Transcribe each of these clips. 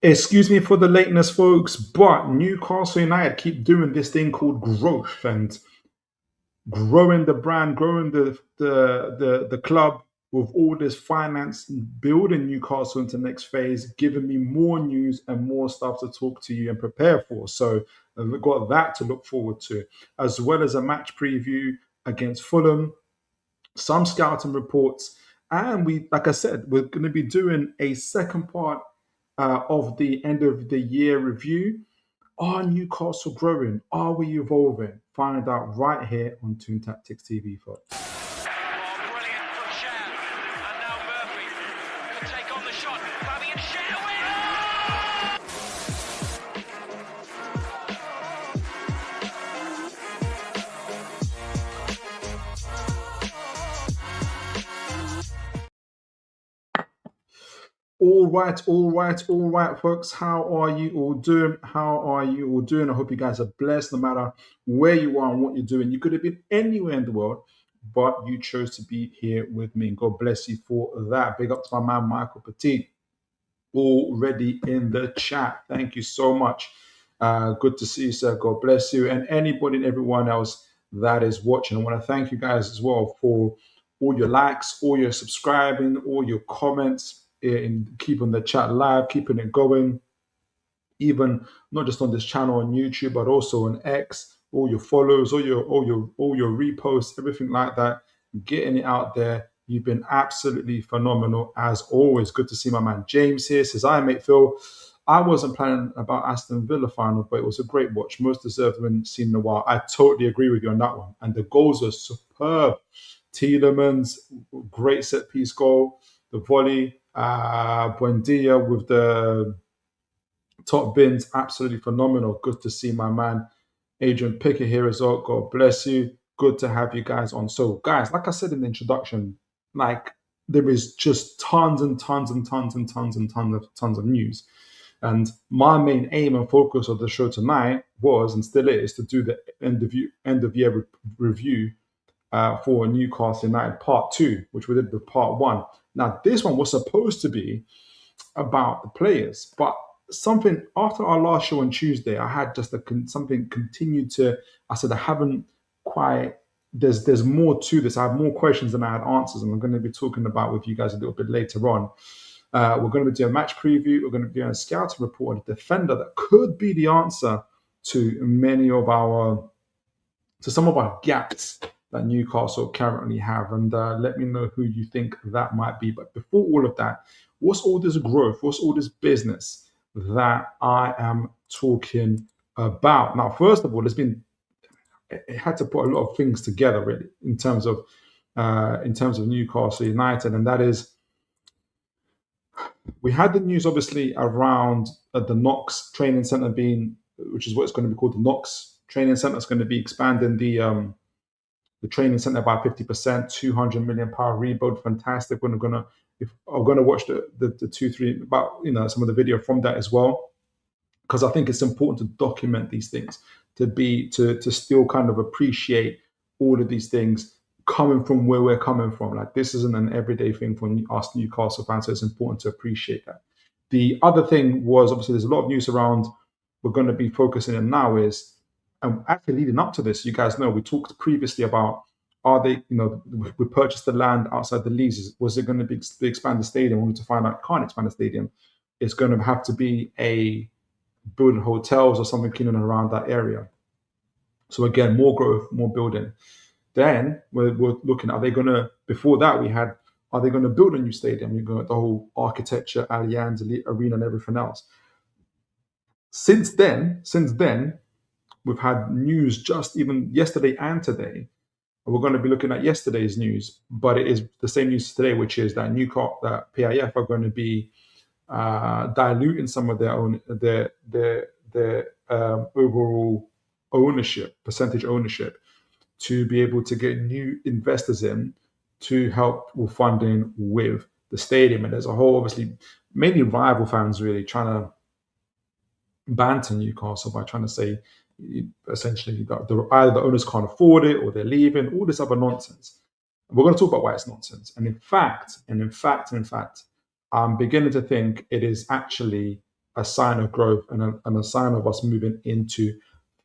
Excuse me for the lateness, folks, but Newcastle United keep doing this thing called growth and growing the brand, growing the club with all this finance, building Newcastle into the next phase, giving me more news and more stuff to talk to you and prepare for. So we've got that to look forward to, as well as a match preview against Fulham, some scouting reports, and we, like I said, we're going to be doing a second part of the end of the year review. Are Newcastle growing? Are we evolving? Find out right here on Toon Tactics TV, folks. Oh, brilliant from Shea. And now Murphy could take on the shot. Fabian Shea All right, folks. How are you all doing? How are you all doing? I hope you guys are blessed no matter where you are and what you're doing. You could have been anywhere in the world, but you chose to be here with me. God bless you for that. Big up to my man, Michael Petit, already in the chat. Thank you so much. Good to see you, sir. God bless you. And anybody and everyone else that is watching, I want to thank you guys as well for all your likes, all your subscribing, all your comments, in keeping the chat live, keeping it going, even not just on this channel on YouTube, but also on X, all your follows, all your reposts, everything like that, getting it out there. You've been absolutely phenomenal as always. Good to see my man James here. Says, "Hi, mate Phil. I wasn't planning about Aston Villa final, but it was a great watch. Most deserved win seen in a while." I totally agree with you on that one. And the goals are superb. Tielemans, great set piece goal. The volley, Buendia with the top bins, absolutely phenomenal. Good to see my man Adrian Pickett here as well. God bless you. Good to have you guys on. So, guys, like I said in the introduction, like there is just tons and tons and tons and tons and tons of news. And my main aim and focus of the show tonight was and still is to do the end of year review for Newcastle United Part 2, which we did with Part 1. Now, this one was supposed to be about the players, but something after our last show on Tuesday, I had just something continued to. I said I haven't quite. There's more to this. I have more questions than I had answers, and I'm going to be talking about with you guys a little bit later on. We're going to be doing a match preview. We're going to be doing a scouting report on a defender that could be the answer to some of our gaps that Newcastle currently have. And let me know who you think that might be. But before all of that, what's all this growth? What's all this business that I am talking about? Now, first of all, it had to put a lot of things together really in terms of Newcastle United, and that is we had the news obviously around the KNOX training center which is what it's going to be called, the KNOX training center. It's going to be expanding the training center by 50%, £200 million rebuild. Fantastic. I'm gonna watch the 2-3 about some of the video from that as well, because I think it's important to document these things, to still kind of appreciate all of these things coming from where we're coming from. Like, this isn't an everyday thing for us Newcastle fans, so it's important to appreciate that. The other thing was obviously there's a lot of news around we're going to be focusing on now is, and actually leading up to this, you guys know we talked previously about, are they, we purchased the land outside the leases. Was it going to be expand the stadium? We wanted to find out, can't expand the stadium. It's going to have to be a building hotels or something in and around that area. So again, more growth, more building. Then we're looking, are they going to, before that we had, are they going to build a new stadium? You're going to the whole architecture, Allianz Arena and everything else. Since then, we've had news just even yesterday and today. We're going to be looking at yesterday's news, but it is the same news today, which is that that PIF are going to be diluting some of their overall percentage ownership, to be able to get new investors in to help with funding with the stadium. And there's a whole, obviously, mainly rival fans really trying to banter Newcastle by trying to say essentially that either the owners can't afford it or they're leaving, all this other nonsense. We're going to talk about why it's nonsense. And in fact, I'm beginning to think it is actually a sign of growth and a sign of us moving into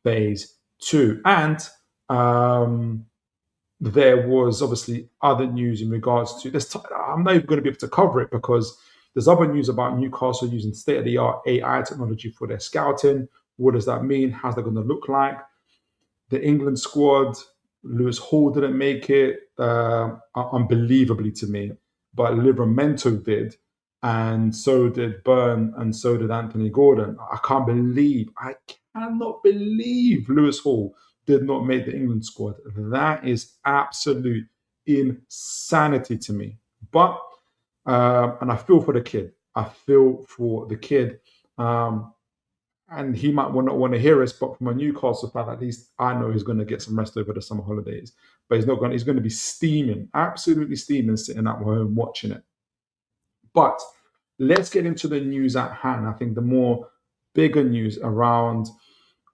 phase 2. And um, there was obviously other news in regards to this. I'm not even going to be able to cover it because there's other news about Newcastle using state of the art AI technology for their scouting. What does that mean? How's that going to look like? The England squad, Lewis Hall didn't make it, unbelievably to me, but Livramento did, and so did Byrne, and so did Anthony Gordon. I cannot believe Lewis Hall did not make the England squad. That is absolute insanity to me. But and I feel for the kid. I feel for the kid. And he might not want to hear us, but from a Newcastle fan, at least I know he's going to get some rest over the summer holidays. But he's not going. He's going to be steaming, absolutely steaming, sitting at home watching it. But let's get into the news at hand. I think the more bigger news around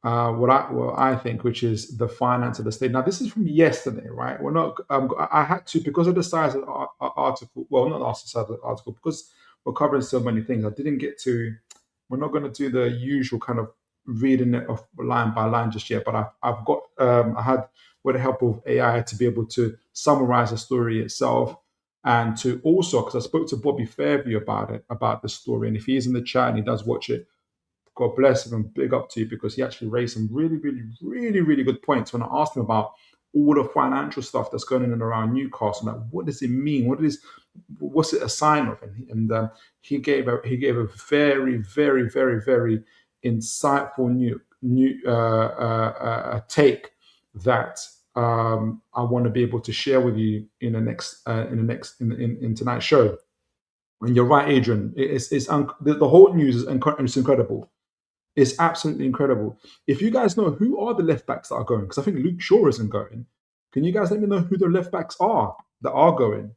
what I think, which is the finance of the state. Now, this is from yesterday, right? We're not. I had to, because of the size of the article. Well, not the size of the article, because we're covering so many things. I didn't get to. We're not going to do the usual kind of reading it off line by line just yet. But I've got. I had, with the help of AI, to be able to summarize the story itself, and to also, because I spoke to Bobby Fairview about it, about the story, and if he's in the chat and he does watch it, God bless him and big up to you, because he actually raised some really, really, really, really good points when I asked him about all the financial stuff that's going on and around Newcastle. Like, what does it mean? What's it a sign of? And he gave a very, very, very, very insightful take that I want to be able to share with you in in tonight's show. And you're right, Adrian. The whole news is it's incredible. It's absolutely incredible. If you guys know who are the left backs that are going, because I think Luke Shaw isn't going, can you guys let me know who the left backs are that are going?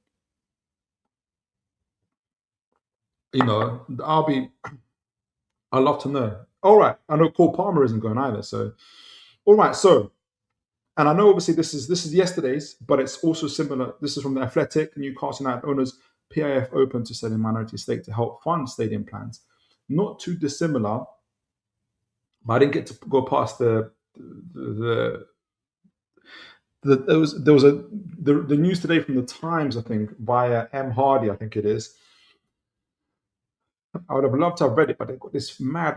I'd love to know. All right, I know Cole Palmer isn't going either. So, all right, so, and I know obviously this is yesterday's, but it's also similar. This is from the Athletic. Newcastle United owners PIF open to selling minority stake to help fund stadium plans. Not too dissimilar, but I didn't get to go past the there was the news today from the Times, I think, via M Hardy, I think it is. I would have loved to have read it, but they've got this mad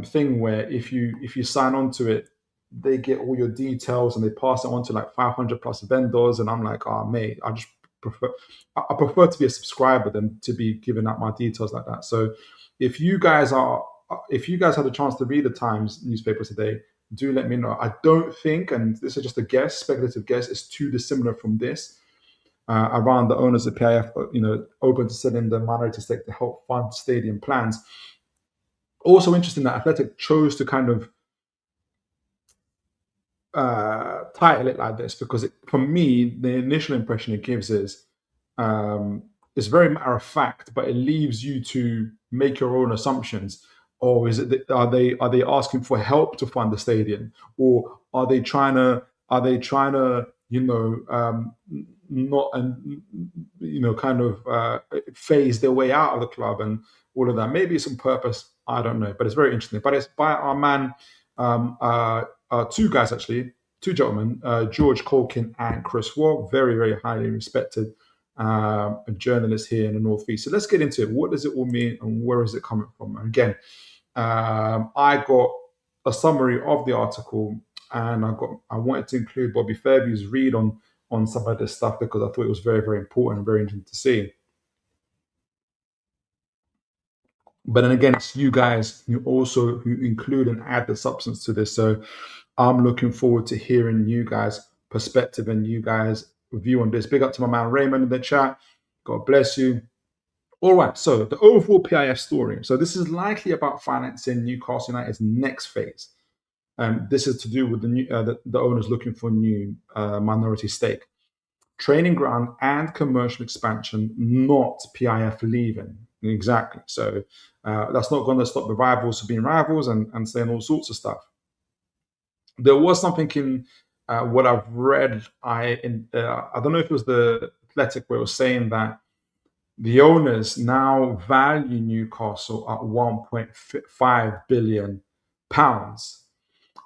thing where if you sign on to it, they get all your details and they pass it on to like 500 plus vendors, and I'm like, oh mate, I prefer to be a subscriber than to be giving out my details like that. So if you guys had a chance to read the Times newspaper today, do let me know. I don't think, and this is just a guess, speculative guess, it's too dissimilar from this. Around the owners of PIF, open to selling the minority stake to help fund stadium plans. Also interesting that Athletic chose to kind of title it like this, because for me, the initial impression it gives is it's very matter of fact, but it leaves you to make your own assumptions. Or is it are they asking for help to fund the stadium, or are they trying to not and kind of phase their way out of the club and all of that? Maybe it's on purpose. I don't know, but it's very interesting. But it's by our man, two guys actually, two gentlemen, George Colkin and Chris Waugh, very, very highly respected journalists here in the Northeast. So let's get into it. What does it all mean, and where is it coming from? And again, I got a summary of the article, and I wanted to include Bobby Fairview's read on some of this stuff, because I thought it was very, very important and very interesting to see. But then again, it's you guys who include and add the substance to this. So I'm looking forward to hearing you guys' perspective and you guys' view on this. Big up to my man Raymond in the chat. God bless you. All right, so the overall PIF story. So this is likely about financing Newcastle United's next phase. This is to do with the owners looking for new minority stake. Training ground and commercial expansion, not PIF leaving. Exactly. So that's not going to stop the rivals from being rivals and saying all sorts of stuff. There was something in what I've read. I don't know if it was the Athletic where it was saying that The owners now value Newcastle at 1.5 billion pounds.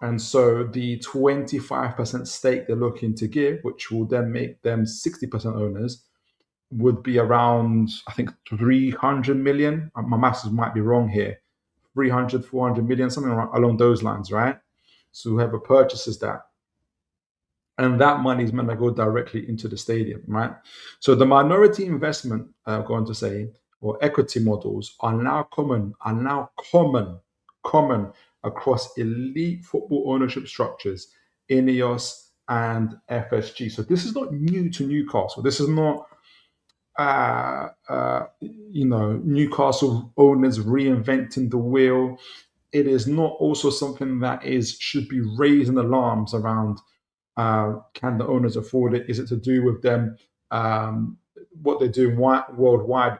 And so the 25% stake they're looking to give, which will then make them 60% owners, would be around, I think, 300 million. My maths might be wrong here. 300, 400 million, something along those lines, right? So whoever purchases that, and that money is meant to go directly into the stadium, right? So the minority investment, I'm going to say, or equity models are now common across elite football ownership structures, INEOS and FSG. So this is not new to Newcastle. This is not Newcastle owners reinventing the wheel. It is not also something that is should be raising alarms around. Can the owners afford it? Is it to do with them what they're doing worldwide,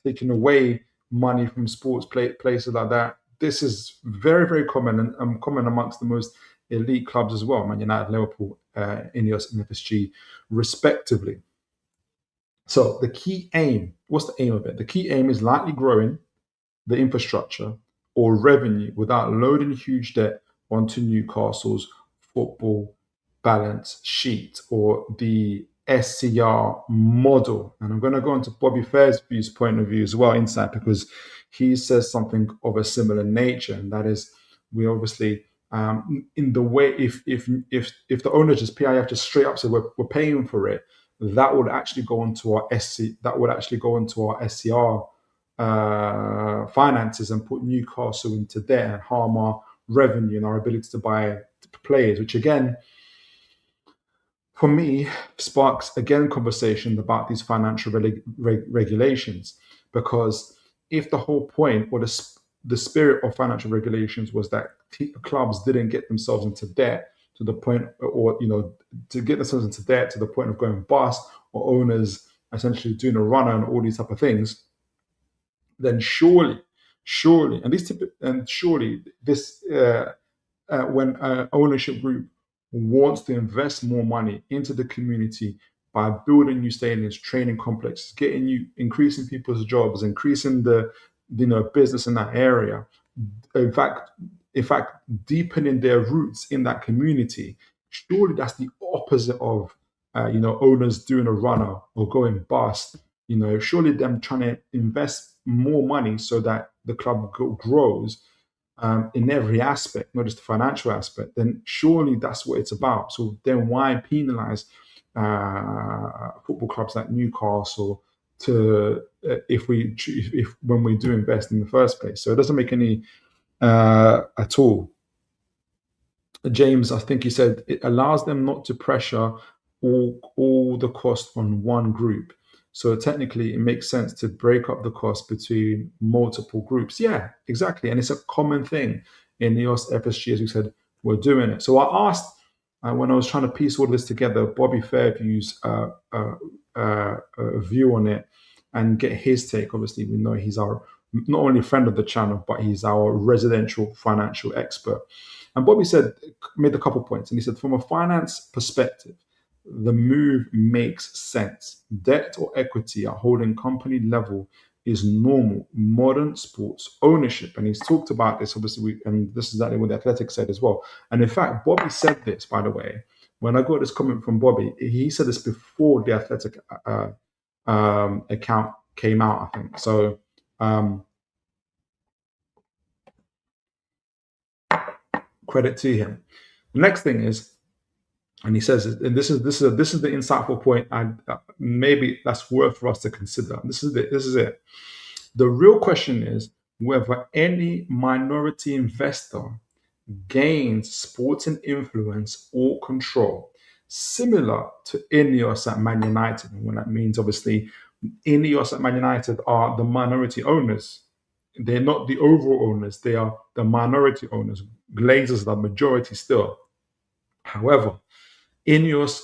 taking away money from sports places like that? This is very, very common and common amongst the most elite clubs as well, Man United, Liverpool, Ineos, and FSG, respectively. So the key aim, what's the aim of it? The key aim is likely growing the infrastructure or revenue without loading huge debt onto Newcastle's football balance sheet, or the SCR model. And I'm going to go into Bobby Fairview's point of view as well, inside, because he says something of a similar nature, and that is, we obviously in the way, if the owner just PIF just straight up said we're paying for it, that would actually go into our SCR finances and put Newcastle into debt and harm our revenue and our ability to buy players, which again, for me, sparks again conversation about these financial regulations. Because if the whole point or the spirit of financial regulations was that clubs didn't get themselves into debt to the point, or to get themselves into debt to the point of going bust, or owners essentially doing a runner and all these type of things, then surely, and surely this when an ownership group wants to invest more money into the community by building new stadiums, training complexes, increasing people's jobs, increasing the business in that area. In fact, deepening their roots in that community. Surely that's the opposite of owners doing a runner or going bust. Surely them trying to invest more money so that the club grows in every aspect, not just the financial aspect. Then surely that's what it's about. So then why penalise football clubs like Newcastle to if when we do invest in the first place? So it doesn't make any at all. James, I think he said it allows them not to pressure all the cost on one group. So technically, it makes sense to break up the cost between multiple groups. Yeah, exactly, and it's a common thing in the FSG, as we said, we're doing it. So I asked when I was trying to piece all this together, Bobby Fairview's view on it and get his take. Obviously, we know he's our not only friend of the channel, but he's our residential financial expert. And Bobby made a couple points, and he said, from a finance perspective, the move makes sense. Debt or equity at holding company level is normal modern sports ownership. And he's talked about this, obviously, and this is exactly what the Athletic said as well. And in fact, Bobby said this, by the way, when I got this comment from Bobby, he said this before the Athletic account came out, I think. So credit to him. The next thing is, and he says, and this is the insightful point, and maybe that's worth for us to consider. This is it. The real question is whether any minority investor gains sporting influence or control, similar to Ineos at Man United. And when that means, obviously, Ineos at Man United are the minority owners. They're not the overall owners. They are the minority owners. Glazers are the majority still. However, Ineos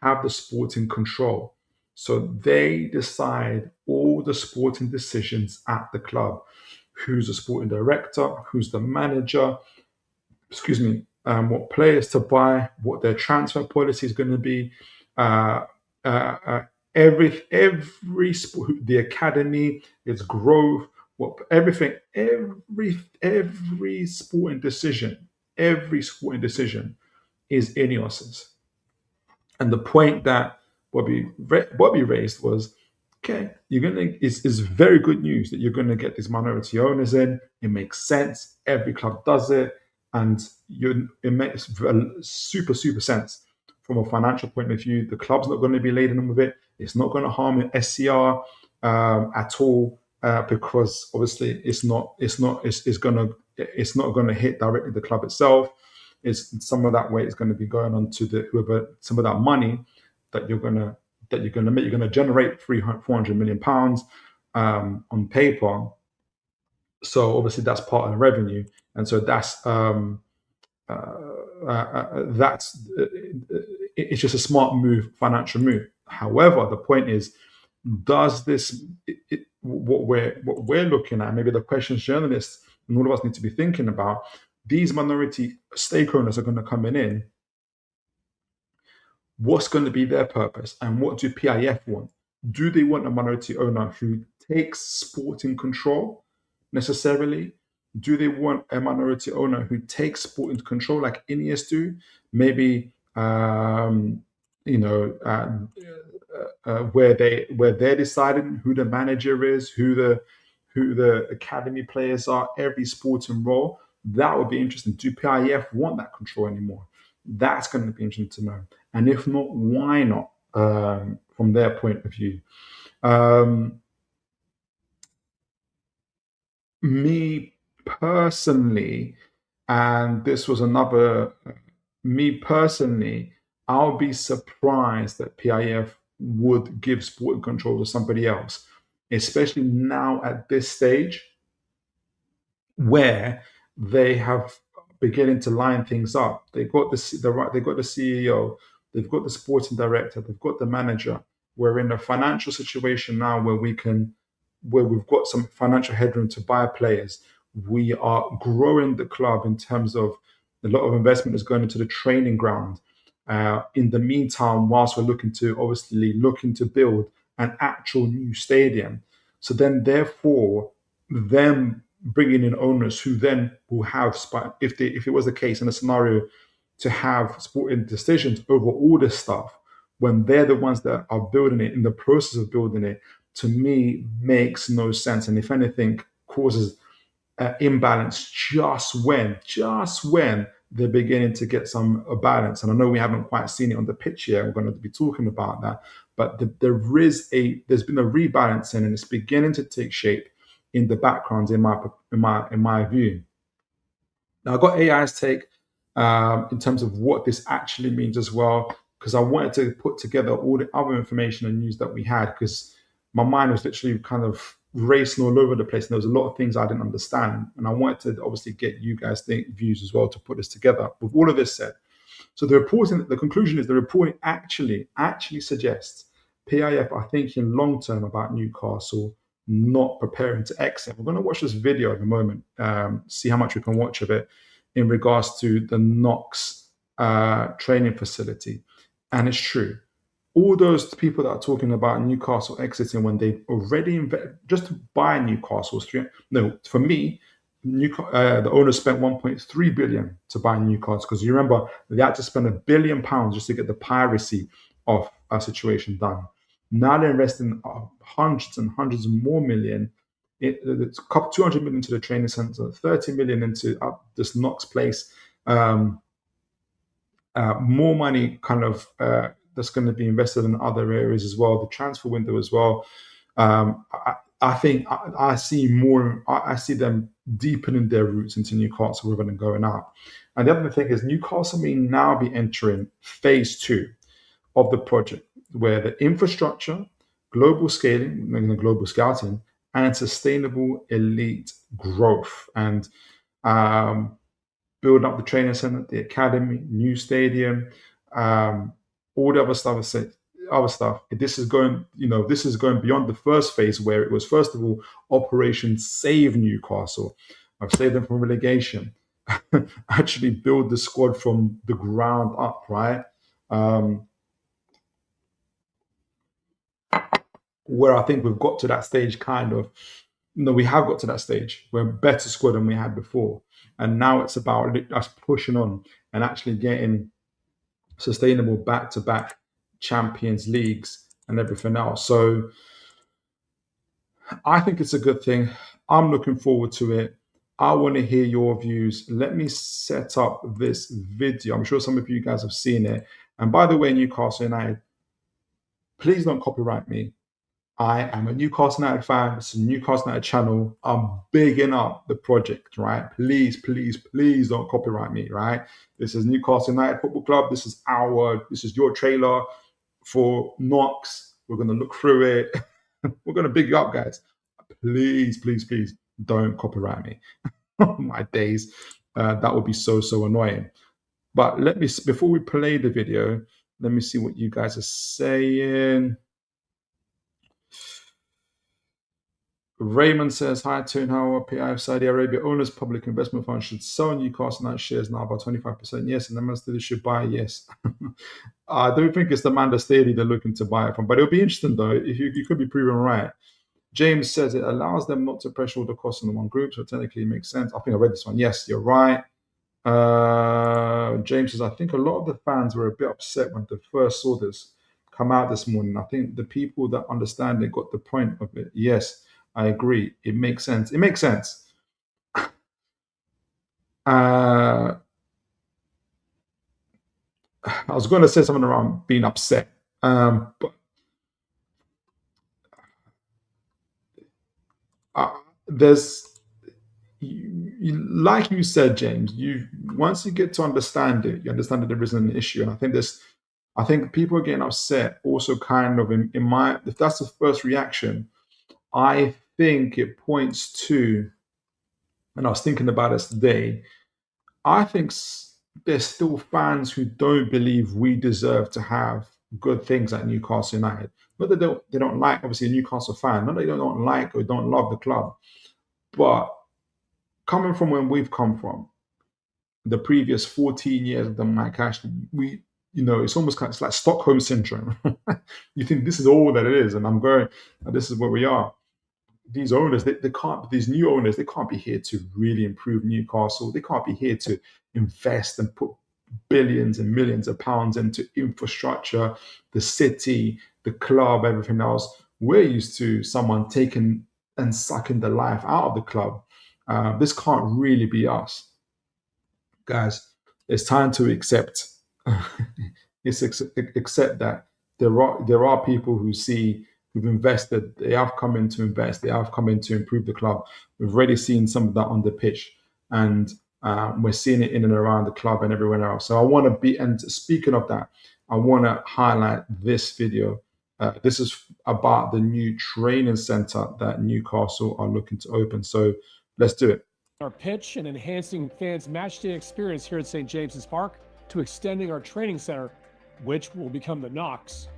have the sporting control. So they decide all the sporting decisions at the club. Who's the sporting director? Who's the manager? What players to buy, what their transfer policy is going to be, every sport, the academy, its growth, what everything, every sporting decision is Ineos's. And the point that Bobby raised was, okay, you're gonna it's very good news that you're gonna get these minority owners in. It makes sense. Every club does it, and it makes super sense from a financial point of view. The club's not going to be laden with it. It's not going to harm SCR at all because obviously it's not gonna hit directly the club itself. Is some of that weight is going to be going on to the whoever some of that money that you're gonna make. You're gonna generate 400 million pounds on paper. So obviously that's part of the revenue, and so it's just a smart move, financial move. However, the point is, does this what we're looking at? Maybe the questions journalists and all of us need to be thinking about. These minority stake owners are going to come in. What's going to be their purpose, and what do PIF want? Do they want a minority owner who takes sporting control necessarily? Do they want a minority owner who takes sporting control like Ineos do? Maybe you know where they're deciding who the manager is, who the academy players are, every sporting role. That would be interesting. Do PIF want that control anymore? That's going to be interesting to know. And if not, why not? From their point of view, um, me personally, and this was another. Me personally, I'll be surprised that PIF would give sporting control to somebody else, especially now at this stage where they have beginning to line things up. They got the right. They got the CEO. They've got the sporting director. They've got the manager. We're in a financial situation now where we've got some financial headroom to buy players. We are growing the club in terms of a lot of investment is going into the training ground. In the meantime, whilst we're looking to build an actual new stadium, so then therefore them bringing in owners who then will have if it was the case in a scenario to have sporting decisions over all this stuff when they're the ones that are building it in the process of building it, to me makes no sense, and if anything causes imbalance just when they're beginning to get some balance. And I know we haven't quite seen it on the pitch yet. We're going to be talking about that, but there's been a rebalancing, and it's beginning to take shape in the background. In my view, now I got AI's take in terms of what this actually means as well, because I wanted to put together all the other information and news that we had, because my mind was literally kind of racing all over the place, and there was a lot of things I didn't understand, and I wanted to obviously get you guys' views as well to put this together. With all of this said, so the conclusion is the reporting actually suggests PIF are thinking long term about Newcastle not preparing to exit. We're going to watch this video in a moment, see how much we can watch of it in regards to the KNOX training facility. And it's true. All those people that are talking about Newcastle exiting when they already just to buy Newcastle. No, for me, the owners spent 1.3 billion to buy Newcastle, because you remember they had to spend £1 billion just to get the piracy of a situation done. Now they're investing hundreds and hundreds more million. It's 200 million into the training centre, 30 million into this Knox place. More money kind of that's going to be invested in other areas as well. The transfer window as well. I think I see more. I see them deepening their roots into Newcastle rather than going out. And the other thing is Newcastle may now be entering phase 2 of the project, where the infrastructure, global scaling, global scouting, and sustainable elite growth, and building up the training center, the academy, new stadium, all the other stuff. Other stuff. This is going beyond the first phase, where it was first of all Operation Save Newcastle. I've saved them from relegation. Actually, build the squad from the ground up, right? where I think we've got to that stage kind of. No, we have got to that stage. We're a better squad than we had before. And now it's about us pushing on and actually getting sustainable back to back Champions Leagues and everything else. So I think it's a good thing. I'm looking forward to it. I want to hear your views. Let me set up this video. I'm sure some of you guys have seen it. And by the way, Newcastle United, please don't copyright me. I am a Newcastle United fan. It's a Newcastle United channel. I'm bigging up the project, right? Please, please, please don't copyright me, right? This is Newcastle United Football Club. This is your trailer for KNOX. We're gonna look through it. We're gonna big you up, guys. Please, please, please don't copyright me. My days. That would be so annoying. But before we play the video, let me see what you guys are saying. Raymond says, hi, Toon, how are PI of Saudi Arabia owners, public investment fund should sell Newcastle United shares now by 25%. Yes, and the Man City should buy, yes. I don't think it's the Man City they're looking to buy it from, but it'll be interesting though, if you could be proven right. James says it allows them not to pressure all the costs on the one group, so technically it makes sense. I think I read this one. Yes, you're right. James says, I think a lot of the fans were a bit upset when they first saw this come out this morning. I think the people that understand it got the point of it. Yes, I agree. It makes sense. It makes sense. I was going to say something around being upset, but there's, like you said, James. Once you get to understand it, you understand that there isn't an issue, and I think people are getting upset. Also, kind of if that's the first reaction, I think it points to, and I was thinking about this today, I think there's still fans who don't believe we deserve to have good things at Newcastle United. Not that they don't like, obviously, a Newcastle fan, not that they don't like or don't love the club, but coming from where we've come from, the previous 14 years of the Mike Ashley, it's almost it's like Stockholm syndrome. You think this is all that it is, and this is where we are. These owners, they can't. These new owners, they can't be here to really improve Newcastle. They can't be here to invest and put billions and millions of pounds into infrastructure, the city, the club, everything else. We're used to someone taking and sucking the life out of the club. This can't really be us, guys. It's time to accept. Accept that there are people who've invested. They have come in to invest. They have come in to improve the club. We've already seen some of that on the pitch, and we're seeing it in and around the club and everywhere else. So I want to be. And speaking of that, I want to highlight this video. This is about the new training center that Newcastle are looking to open. So let's do it. Our pitch and enhancing fans' matchday experience here at St. James's Park to extending our training center, which will become the KNOX.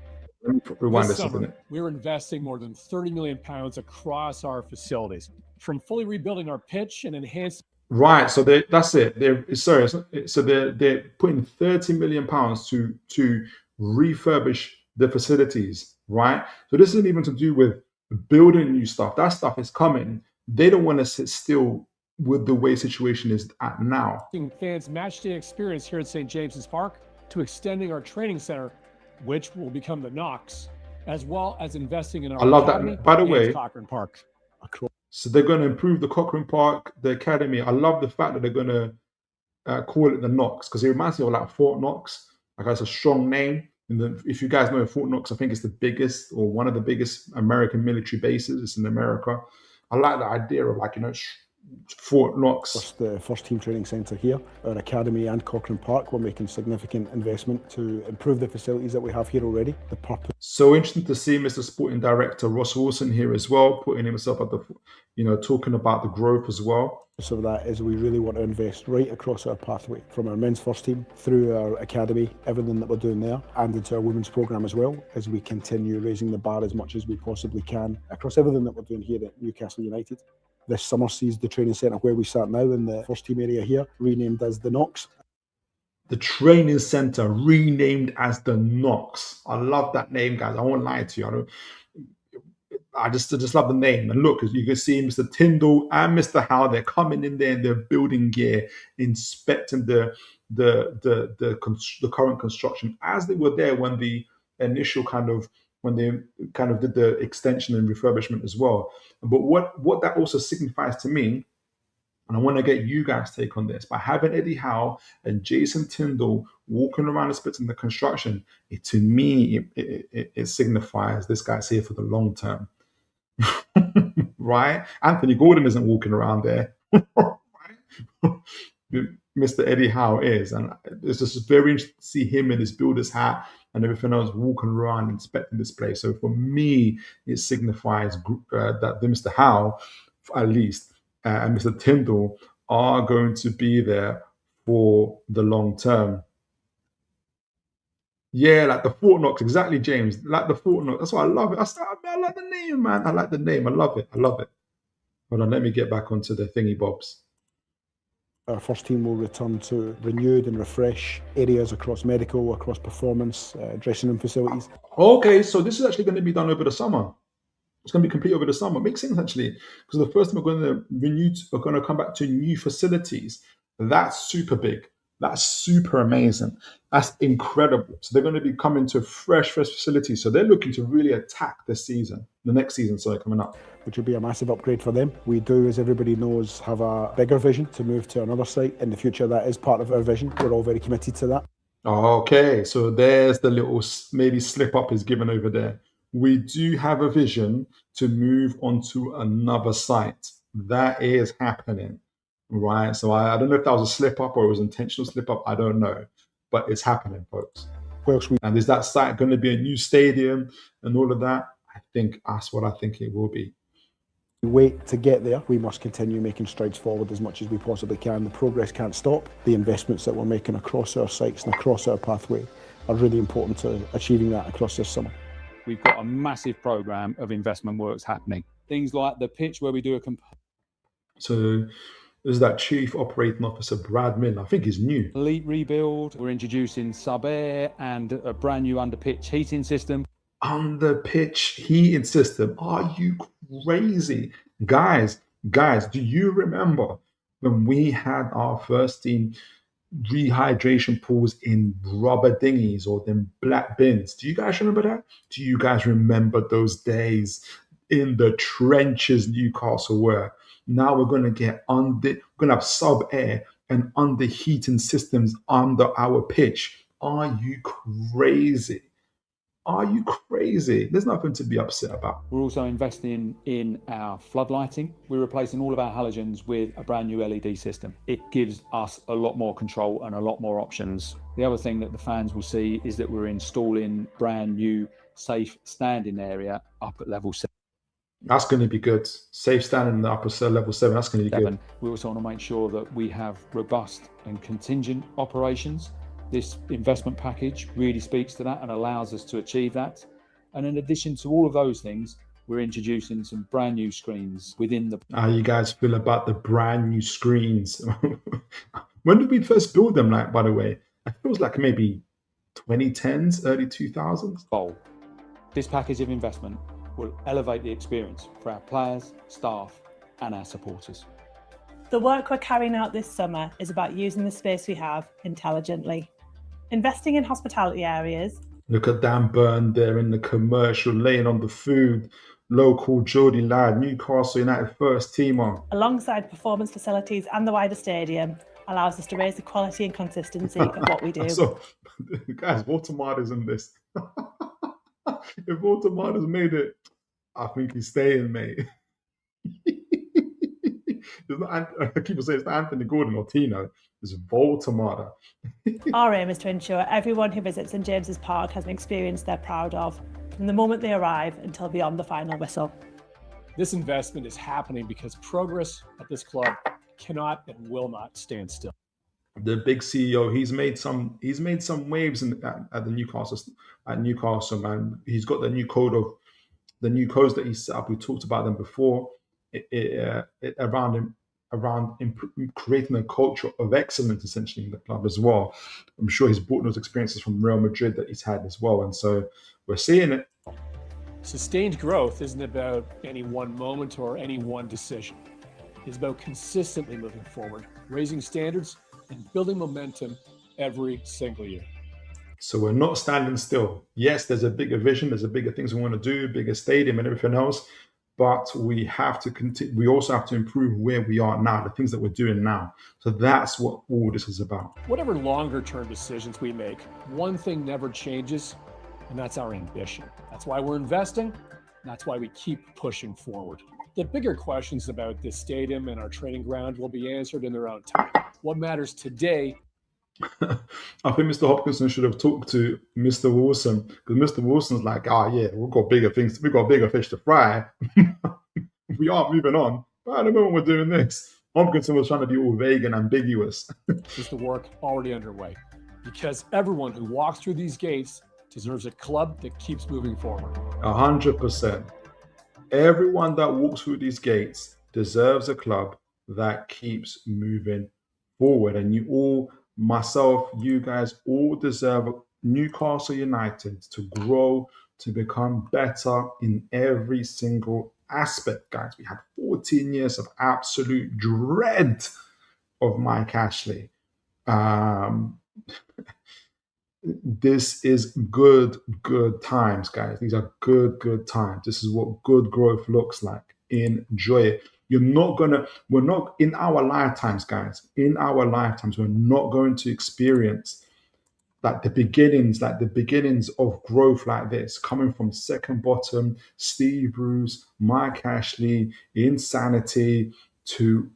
Let me rewind this a summer, minute. we're investing more than £30 million across our facilities, from fully rebuilding our pitch and enhancing. Right, so that's it. They're putting £30 million to refurbish the facilities, right? So this isn't even to do with building new stuff. That stuff is coming. They don't want to sit still with the way situation is at now. Fans' matchday experience here at St. James's Park to extending our training center, which will become the KNOX, as well as investing in our academy. That. By the way, Cochrane Park. So they're going to improve the Cochrane Park, the academy. I love the fact that they're going to call it the KNOX, because it reminds me of like Fort Knox. Like, it's a strong name. And if you guys know Fort Knox, I think it's the biggest or one of the biggest American military bases. It's in America. I like the idea of Fort Knox. The first team training centre here, our academy and Cochrane Park, we're making significant investment to improve the facilities that we have here already. The purpose. So interesting to see Mr. Sporting Director Ross Wilson here as well, putting himself at the, talking about the growth as well. So that is, we really want to invest right across our pathway, from our men's first team through our academy, everything that we're doing there, and into our women's programme as well, as we continue raising the bar as much as we possibly can across everything that we're doing here at Newcastle United. This summer sees the training centre where we start now in the first team area here, renamed as the KNOX. The training centre renamed as the KNOX. I love that name, guys. I won't lie to you. I just love the name. And look, as you can see, Mr. Tyndall and Mr. Howe, they're coming in there in their building gear, inspecting the current construction as they were there when the initial when they kind of did the extension and refurbishment as well. But what that also signifies to me, and I want to get you guys' take on this, by having Eddie Howe and Jason Tyndall walking around inspecting the construction, to me, it signifies this guy's here for the long term. Right? Anthony Gordon isn't walking around there. Right? Mr. Eddie Howe is. And it's just very interesting to see him in his builder's hat and everything else walking around inspecting this place. So for me, it signifies that Mr. Howe, at least, and Mr. Tyndall are going to be there for the long term. Yeah, like the Fort Knox, exactly, James. Like the Fort Knox. That's why I love it. I like the name, man. I like the name. I love it. I love it. Hold on, let me get back onto the thingy bobs. Our first team will return to renewed and refresh areas across medical, across performance, dressing room facilities. Okay, so this is actually going to be done over the summer. It's going to be complete over the summer. Makes sense, actually, because the first time we're going to come back to new facilities. That's super big. That's super amazing. That's incredible. So they're going to be coming to fresh facilities. So they're looking to really attack this season, the next season, coming up. Which will be a massive upgrade for them. We do, as everybody knows, have a bigger vision to move to another site in the future. That is part of our vision. We're all very committed to that. Okay, so there's the little maybe slip up is given over there. We do have a vision to move on to another site. That is happening, right? So I don't know if that was a slip up or it was intentional slip up. I don't know, but it's happening, folks. And is that site going to be a new stadium and all of that? I think that's what I think it will be. We wait to get there. We must continue making strides forward as much as we possibly can. The progress can't stop. The investments that we're making across our sites and across our pathway are really important to achieving that across this summer. We've got a massive programme of investment works happening. Things like the pitch where we do a... So is that Chief Operating Officer Brad Miller? I think he's new. Elite rebuild. We're introducing sub-air and a brand new under-pitch heating system. Under-pitch heating system? Are you crazy? Guys, do you remember when we had our first team rehydration pools in rubber dinghies or them black bins? Do you guys remember that? Do you guys remember those days in the trenches Newcastle were? Now we're going to have sub-air and under heating systems under our pitch. Are you crazy? Are you crazy? There's nothing to be upset about. We're also investing in our floodlighting. We're replacing all of our halogens with a brand new LED system. It gives us a lot more control and a lot more options. The other thing that the fans will see is that we're installing brand new safe standing area up at level 7. That's going to be good. Safe standing in the upper level 7. That's going to be good. We also want to make sure that we have robust and contingent operations. This investment package really speaks to that and allows us to achieve that. And in addition to all of those things, we're introducing some brand new screens within the... How you guys feel about the brand new screens? When did we first build them, by the way? It feels like maybe 2010s, early 2000s. This package of investment will elevate the experience for our players, staff, and our supporters. The work we're carrying out this summer is about using the space we have intelligently. Investing in hospitality areas. Look at Dan Burn there in the commercial, laying on the food. Local Geordie lad, Newcastle United first teamer. Alongside performance facilities and the wider stadium, allows us to raise the quality and consistency of what we do. So, guys, Watermarder's in this. If Watermarder's made it, I think he's staying, mate. I keep saying it's not Anthony Gordon or Tino. It's Voldemort. Our aim is to ensure everyone who visits St James's Park has an experience they're proud of, from the moment they arrive until beyond the final whistle. This investment is happening because progress at this club cannot and will not stand still. The big CEO, he's made some waves at Newcastle, man. He's got the new codes that he set up. We talked about them before. Around creating a culture of excellence, essentially, in the club as well. I'm sure he's brought those experiences from Real Madrid that he's had as well, and so we're seeing it. Sustained growth isn't about any one moment or any one decision. It's about consistently moving forward, raising standards, and building momentum every single year. So we're not standing still. Yes, there's a bigger vision, there's a bigger things we want to do, bigger stadium and everything else, but we have to continue. We also have to improve where we are now, the things that we're doing now. So that's what all this is about. Whatever longer term decisions we make, one thing never changes, and that's our ambition. That's why we're investing. That's why we keep pushing forward. The bigger questions about this stadium and our training ground will be answered in their own time. What matters today? I think Mr. Hopkinson should have talked to Mr. Wilson, because Mr. Wilson's like, yeah, we've got bigger things, we've got bigger fish to fry. We are moving on. But at the moment we're doing this, Hopkinson was trying to be all vague and ambiguous. Is the work already underway? Because everyone who walks through these gates deserves a club that keeps moving forward. 100%. Everyone that walks through these gates deserves a club that keeps moving forward. And you all, myself, you guys all deserve Newcastle United to grow, to become better in every single aspect, guys. We had 14 years of absolute dread of Mike Ashley. This is good times, guys. These are good times. This is what good growth looks like. Enjoy it. We're not in our lifetimes, guys. In our lifetimes, we're not going to experience the beginnings of growth like this, coming from second bottom, Steve Bruce, Mike Ashley, insanity, to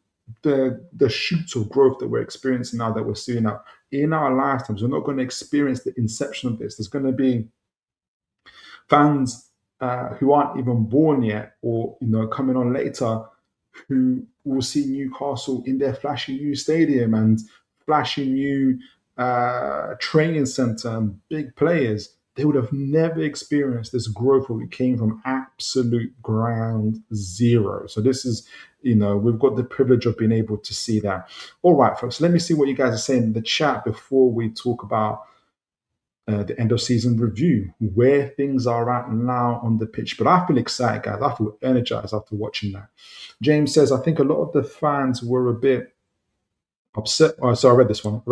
the shoots of growth that we're experiencing now, that we're seeing now. In our lifetimes, we're not going to experience the inception of this. There's going to be fans who aren't even born yet, or coming on later, who will see Newcastle in their flashy new stadium and flashy new training centre and big players. They would have never experienced this growth where we came from absolute ground zero. So this is, we've got the privilege of being able to see that. All right, folks, let me see what you guys are saying in the chat before we talk about the end of season review, where things are at now on the pitch. But I feel excited, guys. I feel energized after watching that. James says, I think a lot of the fans were a bit upset. Oh, so I read this one.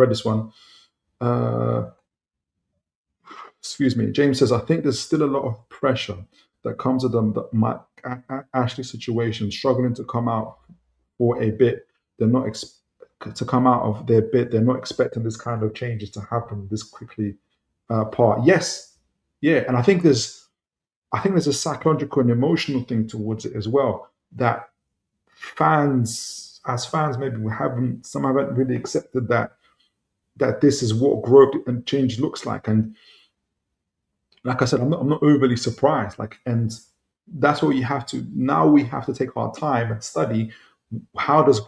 Excuse me. James says, I think there's still a lot of pressure that comes with them, that Mike Ashley situation, struggling to come out for a bit. They're not to come out of their bit. They're not expecting this kind of changes to happen this quickly. Yes, yeah, and I think there's a psychological and emotional thing towards it as well, that fans, maybe some haven't really accepted that this is what growth and change looks like. And like I said, I'm not overly surprised. And that's what we have to take our time and study. How has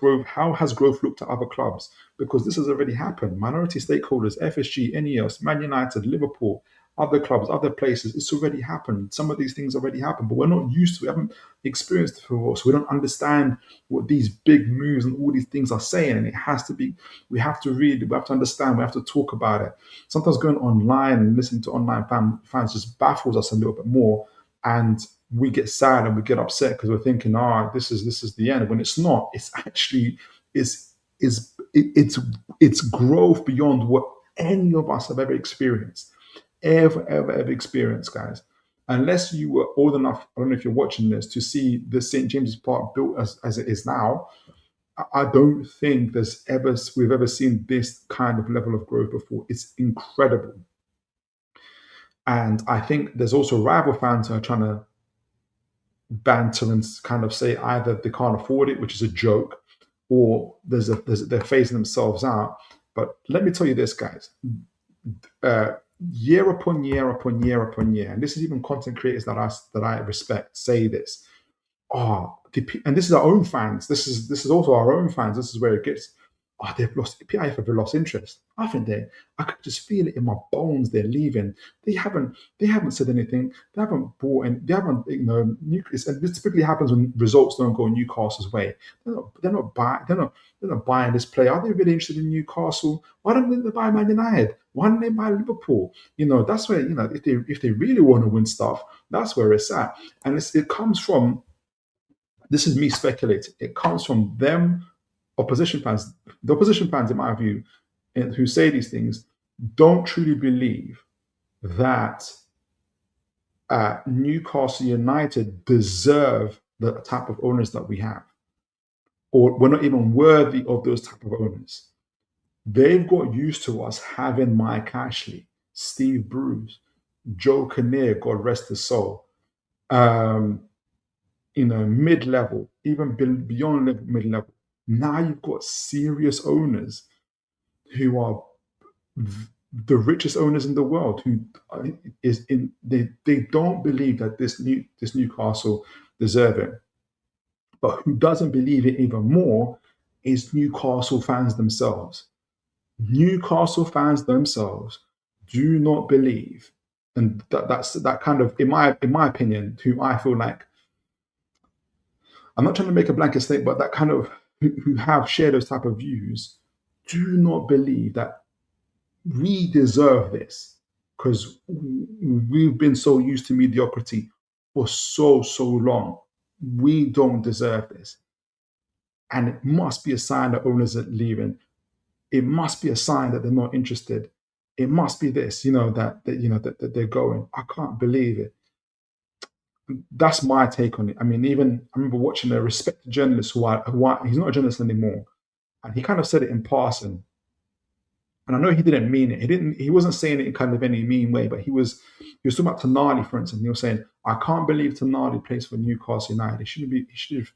growth looked at other clubs? Because this has already happened. Minority stakeholders, FSG, NEOS, Man United, Liverpool, other clubs, other places, it's already happened. Some of these things already happened, but we're not used to it. We haven't experienced it before, so we don't understand what these big moves and all these things are saying. And we have to read, we have to understand, we have to talk about it. Sometimes going online and listening to online fans just baffles us a little bit more, and we get sad and we get upset because we're thinking, this is the end. When it's not, it's actually it's growth beyond what any of us have ever experienced. Ever experienced, guys. Unless you were old enough, I don't know if you're watching this, to see the St. James's Park built as it is now, I don't think we've ever seen this kind of level of growth before. It's incredible. And I think there's also rival fans who are trying to banter and kind of say either they can't afford it, which is a joke, or they're phasing themselves out. But let me tell you this, guys. Year upon year upon year upon year, and this is even content creators that I respect say this. And this is our own fans. This is also our own fans. This is where it gets. oh, they've lost, PIF have lost interest. I think I could just feel it in my bones. They're leaving. They haven't said anything. They haven't bought, and they haven't, and this typically happens when results don't go Newcastle's way. They're not buying this player. Are they really interested in Newcastle? Why don't they buy Man United? Why don't they buy Liverpool? That's where, if they really want to win stuff, that's where it's at. And it comes from, this is me speculating, it comes from them opposition fans. The opposition fans, in my view, who say these things, don't truly believe that Newcastle United deserve the type of owners that we have, or we're not even worthy of those type of owners. They've got used to us having Mike Ashley, Steve Bruce, Joe Kinnear, God rest his soul, mid-level, even beyond mid-level. Now you've got serious owners who are the richest owners in the world, who they don't believe that this Newcastle deserve it. But who doesn't believe it even more is Newcastle fans themselves. Newcastle fans themselves do not believe, and that's kind of, in my opinion, who I feel like, I'm not trying to make a blanket statement, but that kind of, who have shared those type of views, do not believe that we deserve this, because we've been so used to mediocrity for so long. We don't deserve this. And it must be a sign that owners are leaving. It must be a sign that they're not interested. It must be this, that they're going. I can't believe it. That's my take on it. I mean, even I remember watching a respected journalist who he's not a journalist anymore, and he kind of said it in passing. And I know he didn't mean it. He wasn't saying it in kind of any mean way, but he was talking about Tonali, for instance. He was saying, I can't believe Tonali plays for Newcastle United. He should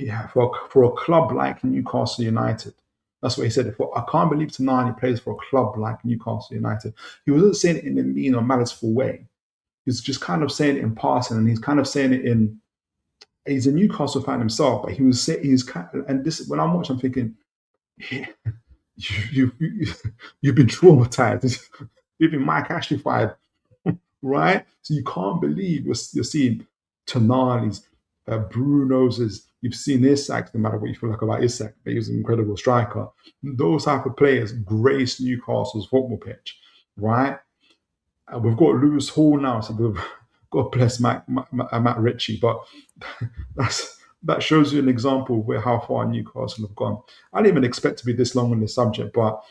have for a club like Newcastle United. That's what he said. I can't believe Tonali plays for a club like Newcastle United. He wasn't saying it in a mean or maliceful way. He's just kind of saying it in passing, and he's kind of saying it in. He's a Newcastle fan himself, but and this, when I'm watching, I'm thinking, you've been traumatized. You've been Mike Ashley-fied, right? So you can't believe you're seeing Tonali's, Bruno's. You've seen Isak, no matter what you feel like about Isak, but he was an incredible striker. Those type of players grace Newcastle's football pitch, right? We've got Lewis Hall now, so God bless Matt Ritchie, but that shows you an example of how far Newcastle have gone. I didn't even expect to be this long on this subject, but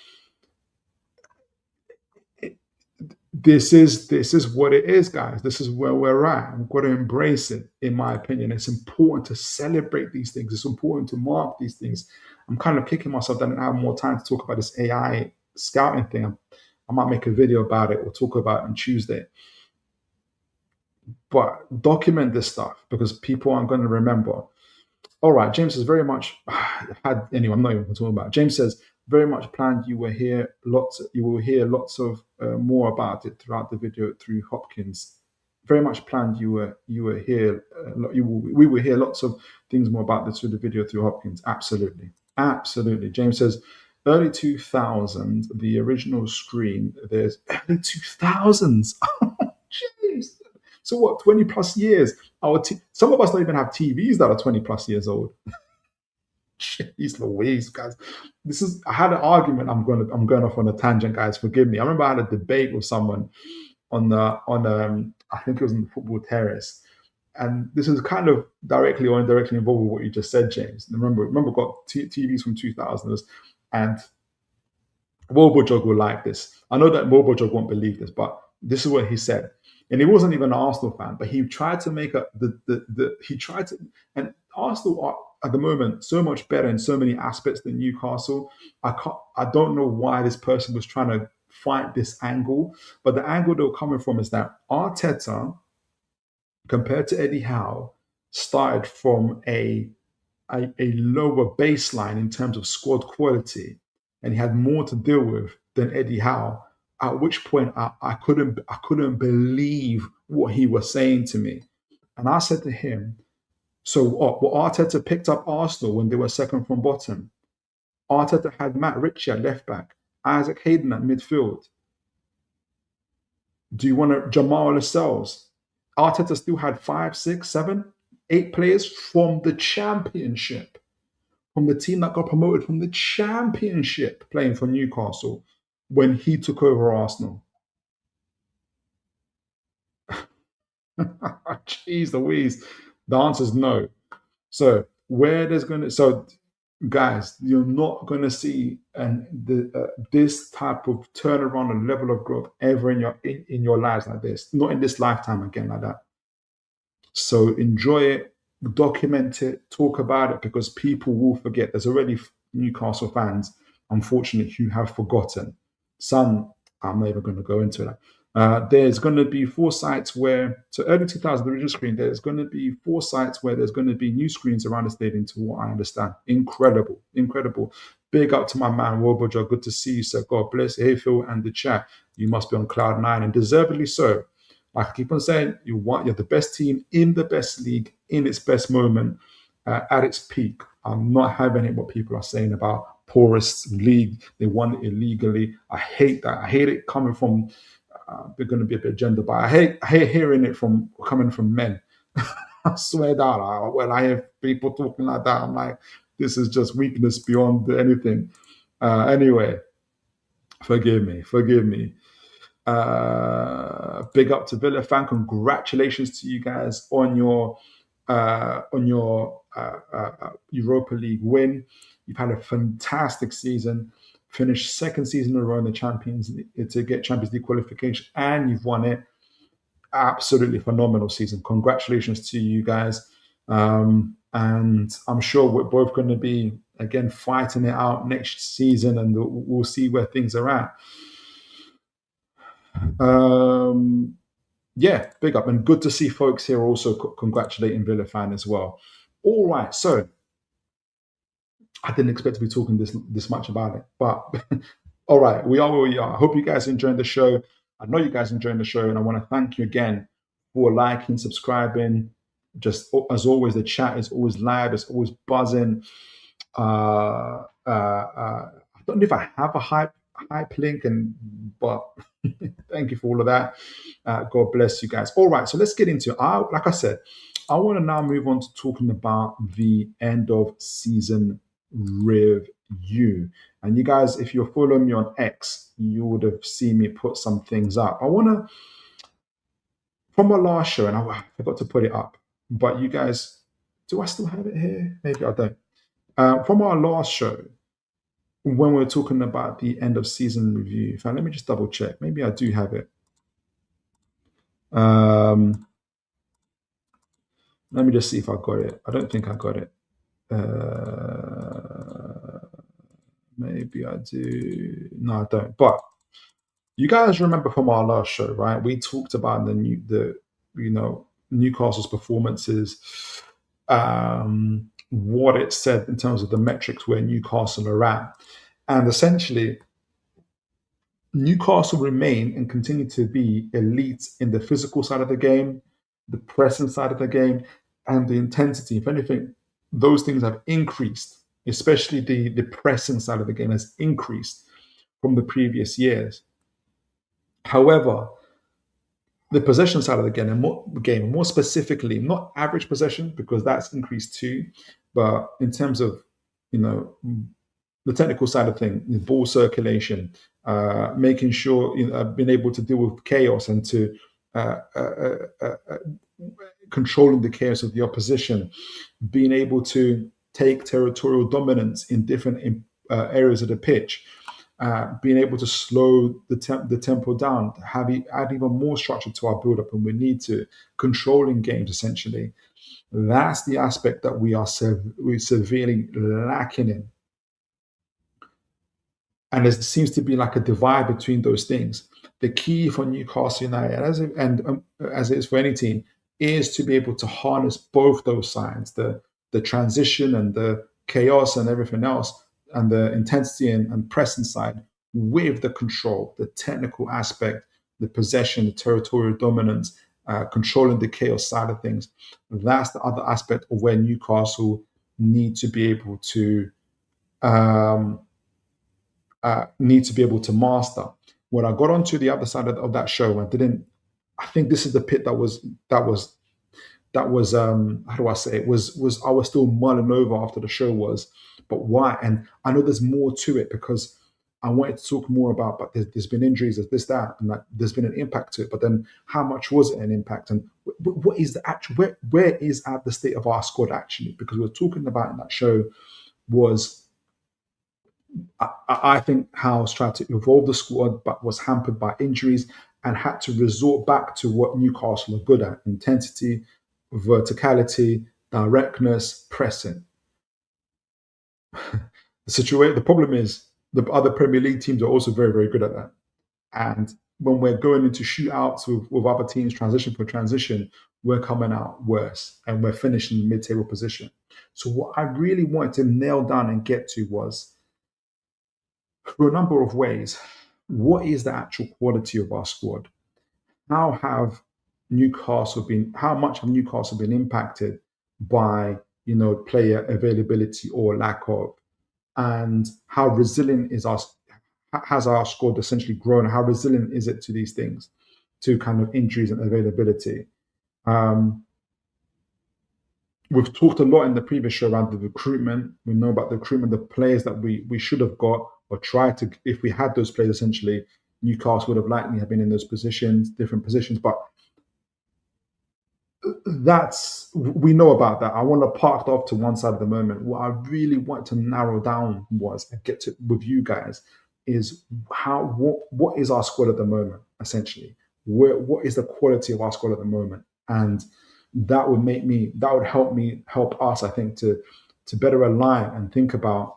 this is what it is, guys. This is where we're at. We've got to embrace it, in my opinion. It's important to celebrate these things. It's important to mark these things. I'm kind of kicking myself that I don't have more time to talk about this AI scouting thing. I might make a video about it or talk about it on Tuesday. But document this stuff, because people aren't going to remember. All right, James says very much anyway, I'm not even talking about it. James says very much planned you will hear lots of more about it throughout the video through Hopkins. Very much planned we will hear lots of things more about this through the video through Hopkins. Absolutely. James says early 2000s, the original screen. There's early 2000s. Jeez. So what? 20 plus years. Some of us don't even have TVs that are 20 plus years old. Jeez Louise, guys. I had an argument. I'm going off on a tangent, guys. Forgive me. I remember I had a debate with someone on I think it was in the football terrace. And this is kind of directly or indirectly involved with what you just said, James. And remember, got TVs from 2000s, and Wobojog will like this. I know that Wobojog won't believe this, but this is what he said. And he wasn't even an Arsenal fan, but he tried to make and Arsenal are at the moment so much better in so many aspects than Newcastle. I don't know why this person was trying to find this angle, but the angle they were coming from is that Arteta, compared to Eddie Howe, started from a lower baseline in terms of squad quality, and he had more to deal with than Eddie Howe. At which point I couldn't believe what he was saying to me. And I said to him, so what? Well, Arteta picked up Arsenal when they were second from bottom. Arteta had Matt Ritchie at left back, Isaac Hayden at midfield. Do you want Jamal Lascelles? Arteta still had 5, 6, 7, 8 players from the Championship, from the team that got promoted from the Championship, playing for Newcastle when he took over Arsenal. Jeez Louise. The answer is no. So guys, you're not going to see this type of turnaround and level of growth ever in your lives like this. Not in this lifetime again like that. So enjoy it, document it, talk about it, because people will forget. There's already Newcastle fans, unfortunately, who have forgotten. Some, I'm not even going to go into that. There's going to be 4 sites where, so early 2000, the original screen, there's going to be 4 sites where there's going to be new screens around the stadium, to what I understand. Incredible, incredible. Big up to my man, Robojo. Good to see you, sir. God bless. Hey, Phil, and the chat. You must be on cloud 9, and deservedly so. Like I keep on saying, you're the best team in the best league, in its best moment, at its peak. I'm not having it what people are saying about poorest league. They won it illegally. I hate that. I hate it coming from, they're going to be a bit gender, but I hate hearing it coming from men. I swear that when I hear people talking like that, I'm like, this is just weakness beyond anything. Anyway, forgive me. Big up to Villa fan. Congratulations to you guys on your Europa League win. You've had a fantastic season. Finished 2nd season in a row in the Champions to get Champions League qualification, and you've won it. Absolutely phenomenal season. Congratulations to you guys. And I'm sure we're both going to be again fighting it out next season, and we'll see where things are at. Yeah, big up, and good to see folks here also congratulating Villa fan as well. All right, so I didn't expect to be talking this much about it, but all right, we are where we are. I hope you guys are enjoying the show. I know you guys are enjoying the show, and I want to thank you again for liking, subscribing. Just as always, the chat is always live, it's always buzzing. I don't know if I have a hype link, but thank you for all of that. God bless you guys. All right, so let's get into it. Like I said, I want to now move on to talking about the end of season review. And you guys, if you're following me on X, you would have seen me put some things up. I want to, from my last show, and I forgot to put it up, but you guys, do I still have it here? Maybe I don't. From our last show, when we were talking about the end of season review, let me just double check. Maybe I do have it. Let me just see if I got it. I don't think I got it. Maybe I do. No, I don't. But you guys remember from our last show, right? We talked about Newcastle's performances, what it said in terms of the metrics where Newcastle are at. And essentially, Newcastle remain and continue to be elite in the physical side of the game, the pressing side of the game, and the intensity. If anything, those things have increased, especially the pressing side of the game has increased from the previous years. However, the possession side of the game, more specifically, not average possession, because that's increased too, but in terms of, the technical side of things, the ball circulation, making sure being able to deal with chaos and to controlling the chaos of the opposition, being able to take territorial dominance in different areas of the pitch, being able to slow the tempo down, add even more structure to our build-up when we need to, controlling games essentially. That's the aspect that we're severely lacking in. And there seems to be like a divide between those things. The key for Newcastle United, as it is for any team, is to be able to harness both those sides, the transition and the chaos and everything else, and the intensity and pressing side, with the control, the technical aspect, the possession, the territorial dominance, controlling the chaos side of things. That's the other aspect of where Newcastle need to be able to um, need to be able to master. When I got onto the other side of that show, I think this is the pit that was how do I say it, was I was still mulling over after the show was, but why? And I know there's more to it because I wanted to talk more about, but there's been injuries, there's this, that, and like there's been an impact to it. But then how much was it an impact? And what is the actual, where is at the state of our squad actually? Because we were talking about in that show was I think Howe's tried to evolve the squad, but was hampered by injuries and had to resort back to what Newcastle are good at: intensity, verticality, directness, pressing. The problem is the other Premier League teams are also very, very good at that. And when we're going into shootouts with other teams, transition for transition, we're coming out worse and we're finishing in mid-table position. So what I really wanted to nail down and get to was, through a number of ways, what is the actual quality of our squad? How much have Newcastle been impacted by, player availability or lack of, and how resilient has our squad essentially grown? How resilient is it to these things, to kind of injuries and availability? We've talked a lot in the previous show around the recruitment. We know about the recruitment, the players that we should have got or tried to. If we had those players, essentially, Newcastle would have likely have been in those positions, different positions. But we know about that. I want to park it off to one side of the moment. What I really want to narrow down was and get to with you guys is what is our squad at the moment, essentially. What is the quality of our squad at the moment? And that would help us, I think, to better align and think about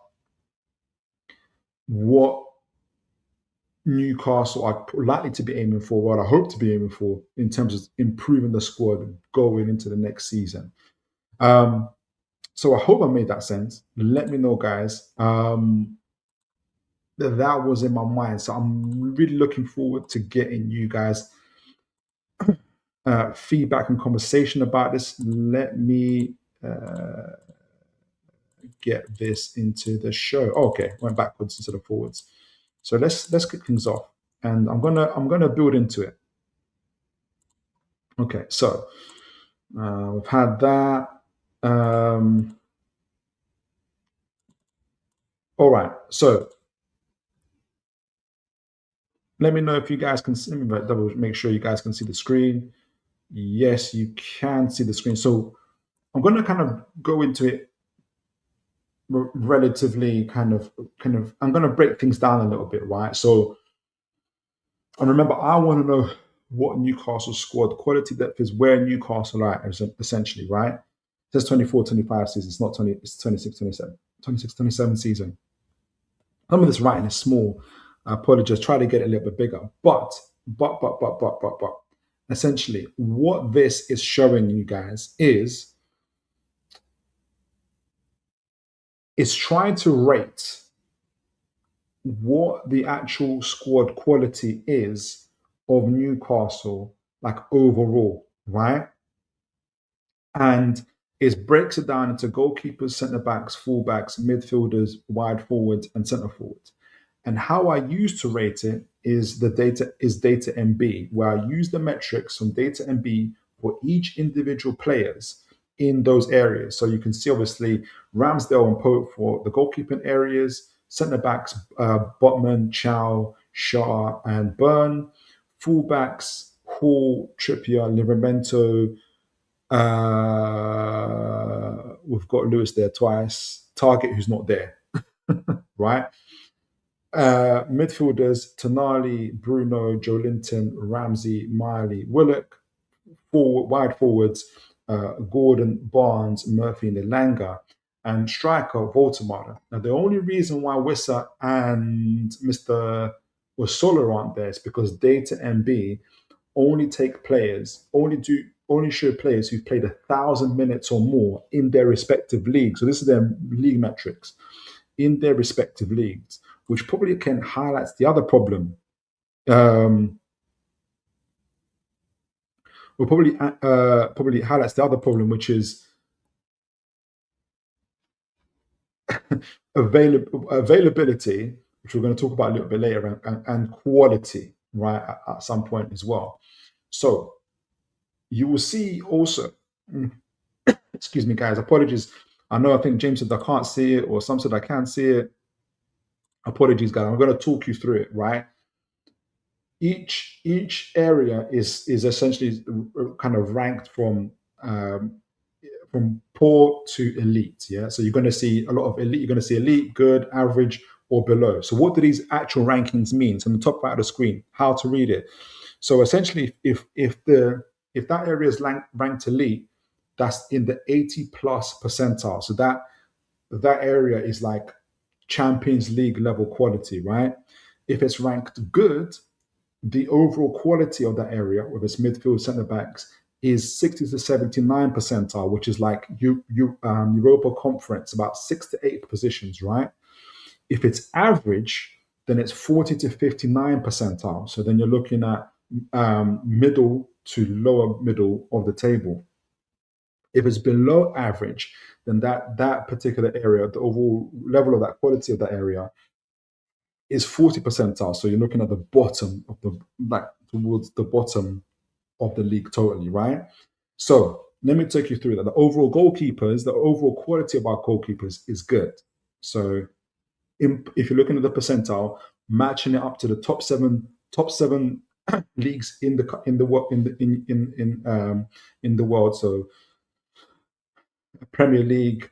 what Newcastle are likely to be aiming for, what I hope to be aiming for in terms of improving the squad going into the next season. So I hope I made that sense. Let me know, guys. That was in my mind. So I'm really looking forward to getting you guys feedback and conversation about this. Let me get this into the show. Okay, went backwards instead of forwards. So let's kick things off, and I'm gonna build into it. Okay, so we've had that. All right, so let me know if you guys can see me, but make sure you guys can see the screen. Yes, you can see the screen. So I'm going to kind of go into it relatively kind of I'm going to break things down a little bit, right? So, and remember, I want to know what Newcastle squad quality depth is, where Newcastle are at, essentially, right? It says 24-25 season. It's not 20, it's 26-27. 26-27 season. Some of this writing is small. I apologize. Try to get it a little bit bigger. But. Essentially, what this is showing you guys is trying to rate what the actual squad quality is of Newcastle, like overall, right? And it breaks it down into goalkeepers, centre backs, full backs, midfielders, wide forwards, and centre forwards. And how I use to rate it is data MB, where I use the metrics from data MB for each individual players in those areas. So you can see obviously Ramsdale and Pope for the goalkeeping areas, centre backs Botman, Chow, Shaw, and Byrne, full backs Hall, Trippier, Livramento. We've got Lewis there twice. Target, who's not there, right? Midfielders, Tonali, Bruno, Joelinton, Ramsey, Miley, Willock. Wide forwards, Gordon, Barnes, Murphy, and Elanga. And striker, Voldemar. Now, the only reason why Wissa and Mr. Osola aren't there is because Data MB only show players who've played 1,000 minutes or more in their respective leagues. So this is their league metrics in their respective leagues, which probably can highlight the other problem. Probably highlights the other problem, which is availability, which we're going to talk about a little bit later, and quality, right, at some point as well. So you will see also, excuse me, guys, apologies. I think James said I can't see it, or some said I can see it. Apologies, guys. I'm going to talk you through it, right? Each area is essentially kind of ranked um, from poor to elite. Yeah. So you're going to see a lot of elite. You're going to see elite, good, average, or below. So what do these actual rankings mean? So on the top right of the screen, how to read it. So essentially, if that area is ranked elite, that's in the 80 plus percentile. So that area is like Champions League level quality, right? If it's ranked good, the overall quality of that area, with its midfield centre backs, is 60 to 79 percentile, which is like Europa Conference, about 6 to 8 positions, right? If it's average, then it's 40 to 59 percentile. So then you're looking at middle to lower middle of the table. If it's below average, then that particular area, the overall level of that quality of that area, is 40 percentile. So you're looking at the bottom of towards the bottom of the league totally, right? So let me take you through that. The overall quality of our goalkeepers is good. So if you're looking at the percentile, matching it up to the top seven leagues in the world. So Premier League,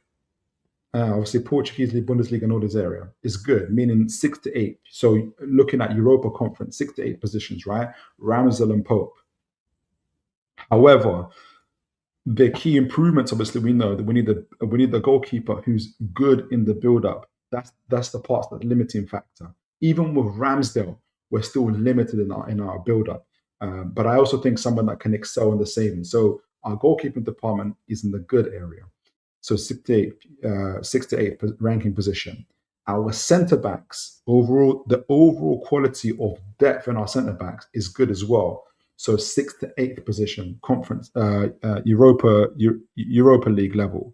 obviously Portuguese League, Bundesliga, and all this area is good, meaning 6 to 8. So looking at Europa Conference, 6 to 8 positions, right? Ramsdale and Pope. However, the key improvements, obviously, we know that we need the goalkeeper who's good in the build-up. That's the part, the limiting factor. Even with Ramsdale, we're still limited in our build-up. But I also think someone that can excel in the saving. So our goalkeeping department is in the good area. So 6 to 8 ranking position. Our centre backs, the overall quality of depth in our centre backs is good as well. So 6 to 8th position, conference, Europa League level.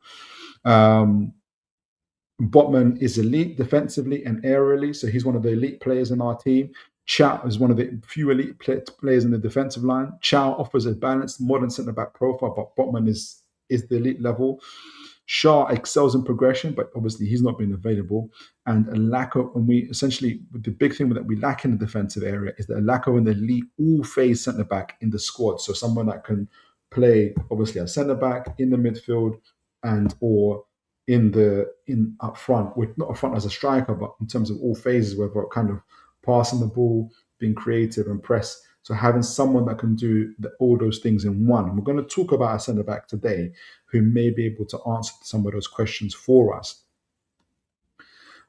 Botman is elite defensively and aerially, so he's one of the elite players in our team. Chow is one of the few elite players in the defensive line. Chow offers a balanced modern centre back profile, but Botman is the elite level. Shaw excels in progression, but obviously he's not been available. And the big thing that we lack in the defensive area is the lack of an elite all-phase centre back in the squad. So someone that can play obviously a centre back in the midfield and or in up front, with not up front as a striker, but in terms of all phases, whether kind of passing the ball, being creative and press. So having someone that can do all those things in one. And we're going to talk about a centre back today who may be able to answer some of those questions for us.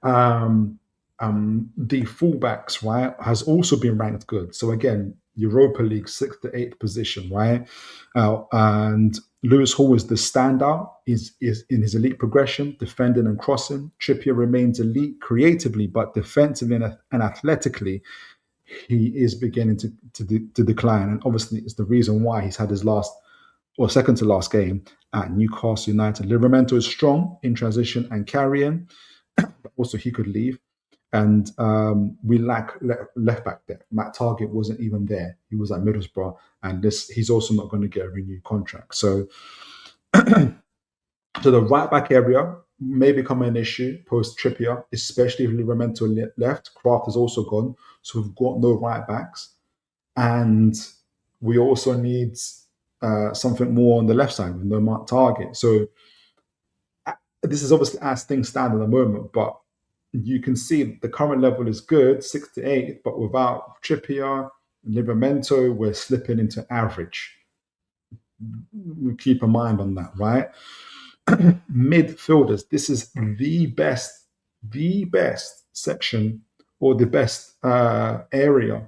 The fullbacks, right, has also been ranked good. So again, Europa League 6th to 8th position, right? And Lewis Hall is the standout. Is in his elite progression, defending and crossing. Trippier remains elite creatively, but defensively and athletically, he is beginning to decline. And obviously, it's the reason why he's had his second to last game at Newcastle United. Livramento is strong in transition and carrying, but also he could leave. And we lack left back there. Matt Targett wasn't even there. He was at Middlesbrough, and he's also not going to get a renewed contract. So, so the right back area may become an issue post Trippier, especially if Livramento left. Kraft has also gone, so we've got no right backs, and we also need something more on the left side with no Matt Targett. So this is obviously as things stand at the moment, but you can see the current level is good, 6 to 8, but without Trippier and Livramento, we're slipping into average. We keep a mind on that, right? Midfielders, this is the best section or the best area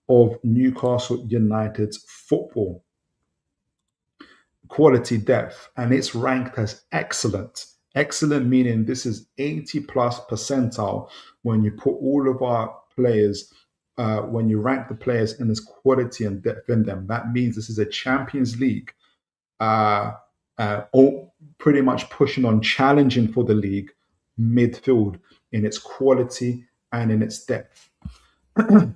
of Newcastle United's football. Quality depth, and it's ranked as excellent. Excellent meaning this is 80 plus percentile when you put all of our players, when you rank the players in this quality and depth in them. That means this is a Champions League, all pretty much pushing on challenging for the league midfield in its quality and in its depth. And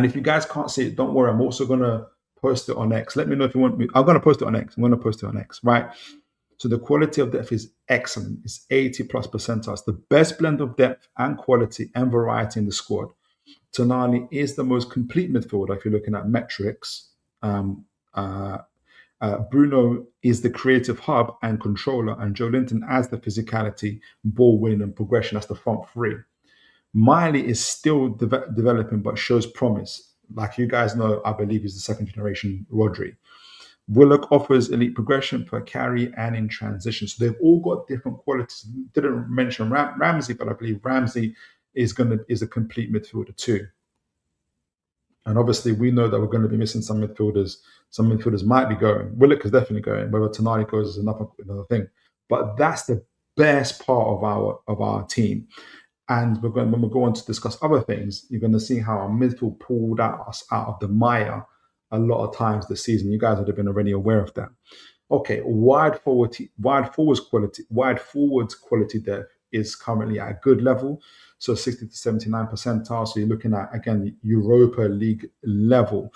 if you guys can't see it, don't worry. I'm also going to post it on X. Let me know if you want me. I'm going to post it on X. I'm going to post it on X, right? So the quality of depth is excellent. It's 80 plus percentiles. The best blend of depth and quality and variety in the squad. Tonali is the most complete midfielder if you're looking at metrics. Bruno is the creative hub and controller, and Joe Linton adds the physicality, ball winning, and progression. That's the front three. Miley is still developing, but shows promise. Like you guys know, I believe he's the second generation Rodri. Willock offers elite progression per carry and in transition. So they've all got different qualities. Didn't mention Ramsey, but I believe Ramsey is a complete midfielder too. And obviously, we know that we're going to be missing some midfielders. Some midfielders might be going. Willock is definitely going. Whether Tonali goes is another thing. But that's the best part of our team. And when we go on to discuss other things, you're going to see how our midfield pulled us out of the mire a lot of times this season. You guys would have been already aware of that. Okay, wide forwards quality depth is currently at a good level, so 60 to 79 percentile. So you're looking at, again, Europa League level.